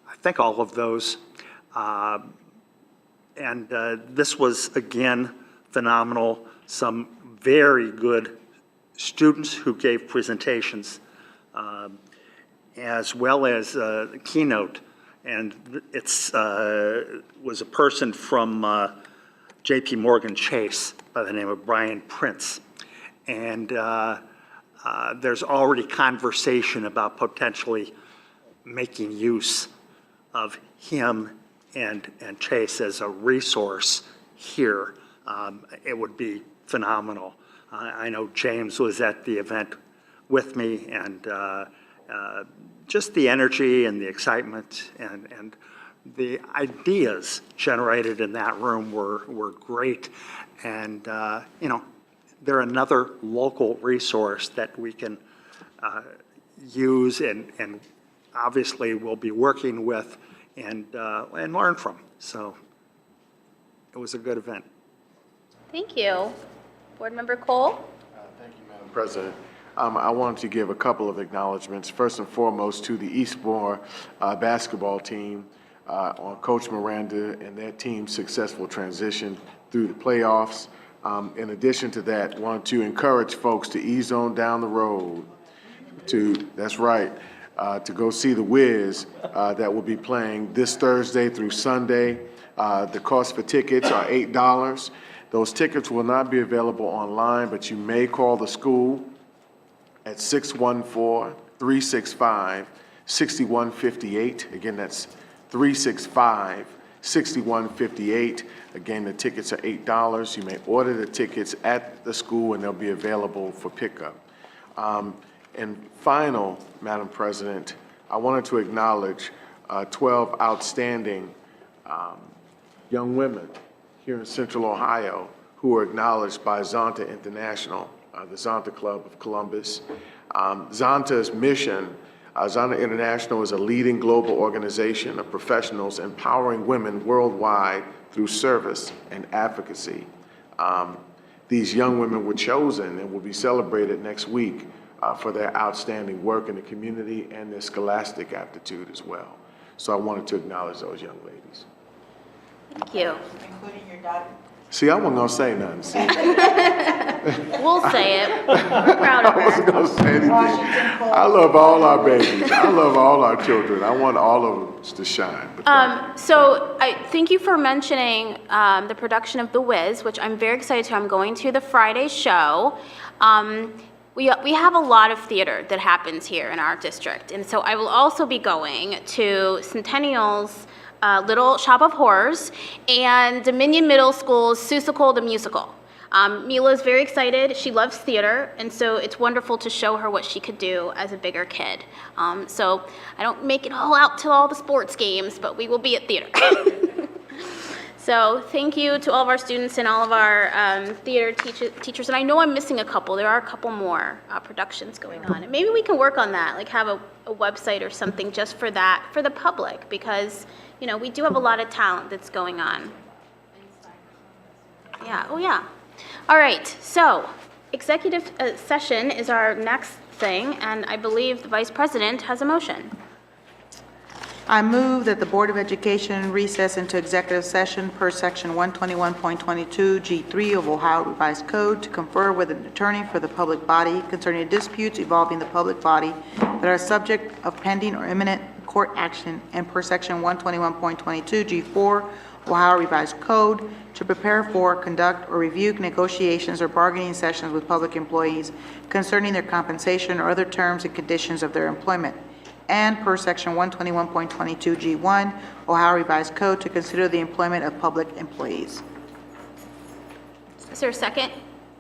I think, all of those. And this was, again, phenomenal. Some very good students who gave presentations, as well as the keynote. And it's was a person from JP Morgan Chase by the name of Brian Prince. And there's already conversation about potentially making use of him and Chase as a resource here. It would be phenomenal. I know James was at the event with me, and just the energy and the excitement and the ideas generated in that room were great. And, they're another local resource that we can use and obviously we'll be working with and learn from. So it was a good event. Thank you. Board Member Cole? Thank you, Madam President. I wanted to give a couple of acknowledgments. First and foremost to the Eastmore basketball team on Coach Miranda and that team's successful transition through the playoffs. In addition to that, wanted to encourage folks to ease on down the road that's right, to go see the Wiz that will be playing this Thursday through Sunday. The cost for tickets are $8. Those tickets will not be available online, but you may call the school at 614-365-6158. Again, that's 365-6158. Again, the tickets are $8. You may order the tickets at the school and they'll be available for pickup. And final, Madam President, I wanted to acknowledge 12 outstanding young women here in Central Ohio who were acknowledged by Zonta International, the Zonta Club of Columbus. Zonta's mission, Zonta International is a leading global organization of professionals empowering women worldwide through service and advocacy. These young women were chosen and will be celebrated next week for their outstanding work in the community and their scholastic aptitude as well. So I wanted to acknowledge those young ladies. Thank you. Including your daughter. See, I wasn't gonna say nothing, see? We'll say it. We're proud of I wasn't her. gonna say anything. I love all our babies. I love all our children. I want all of us to shine. But So I thank you for mentioning the production of The Wiz, which I'm very excited to. I'm going to the Friday show. We have a lot of theater that happens here in our district, and so I will also be going to Centennial's Little Shop of Horrors and Dominion Middle School's Seussical the Musical. Mila is very excited. She loves theater, and so it's wonderful to show her what she could do as a bigger kid. So I don't make it all out to all the sports games, but we will be at theater. So thank you to all of our students and all of our theater teachers. And I know I'm missing a couple. There are a couple more productions going on. And maybe we can work on that, like have a website or something just for that, for the public, because, you know, we do have a lot of talent that's going on. Yeah, oh yeah. All right, so executive session is our next thing, and I believe the Vice President has a motion. I move that the Board of Education recess into executive session per section 121.22 G3 of Ohio Revised Code to confer with an attorney for the public body concerning disputes involving the public body that are subject of pending or imminent court action, and per section 121.22 G4 Ohio Revised Code to prepare for, conduct, or review negotiations or bargaining sessions with public employees concerning their compensation or other terms and conditions of their employment, and per Section 121.22G1, Ohio Revised Code, to consider the employment of public employees. Is there a second?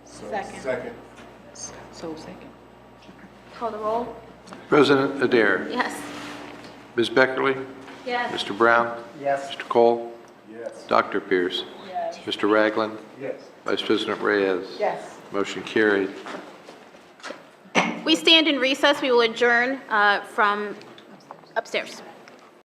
Second. So second. Call the roll. President Adair. Yes. Ms. Beckerly? Yes. Mr. Brown? Yes. Mr. Cole? Yes. Dr. Pierce? Yes. Mr. Ragland? Yes. Vice President Reyes? Yes. Motion carried. We stand in recess. We will adjourn from upstairs.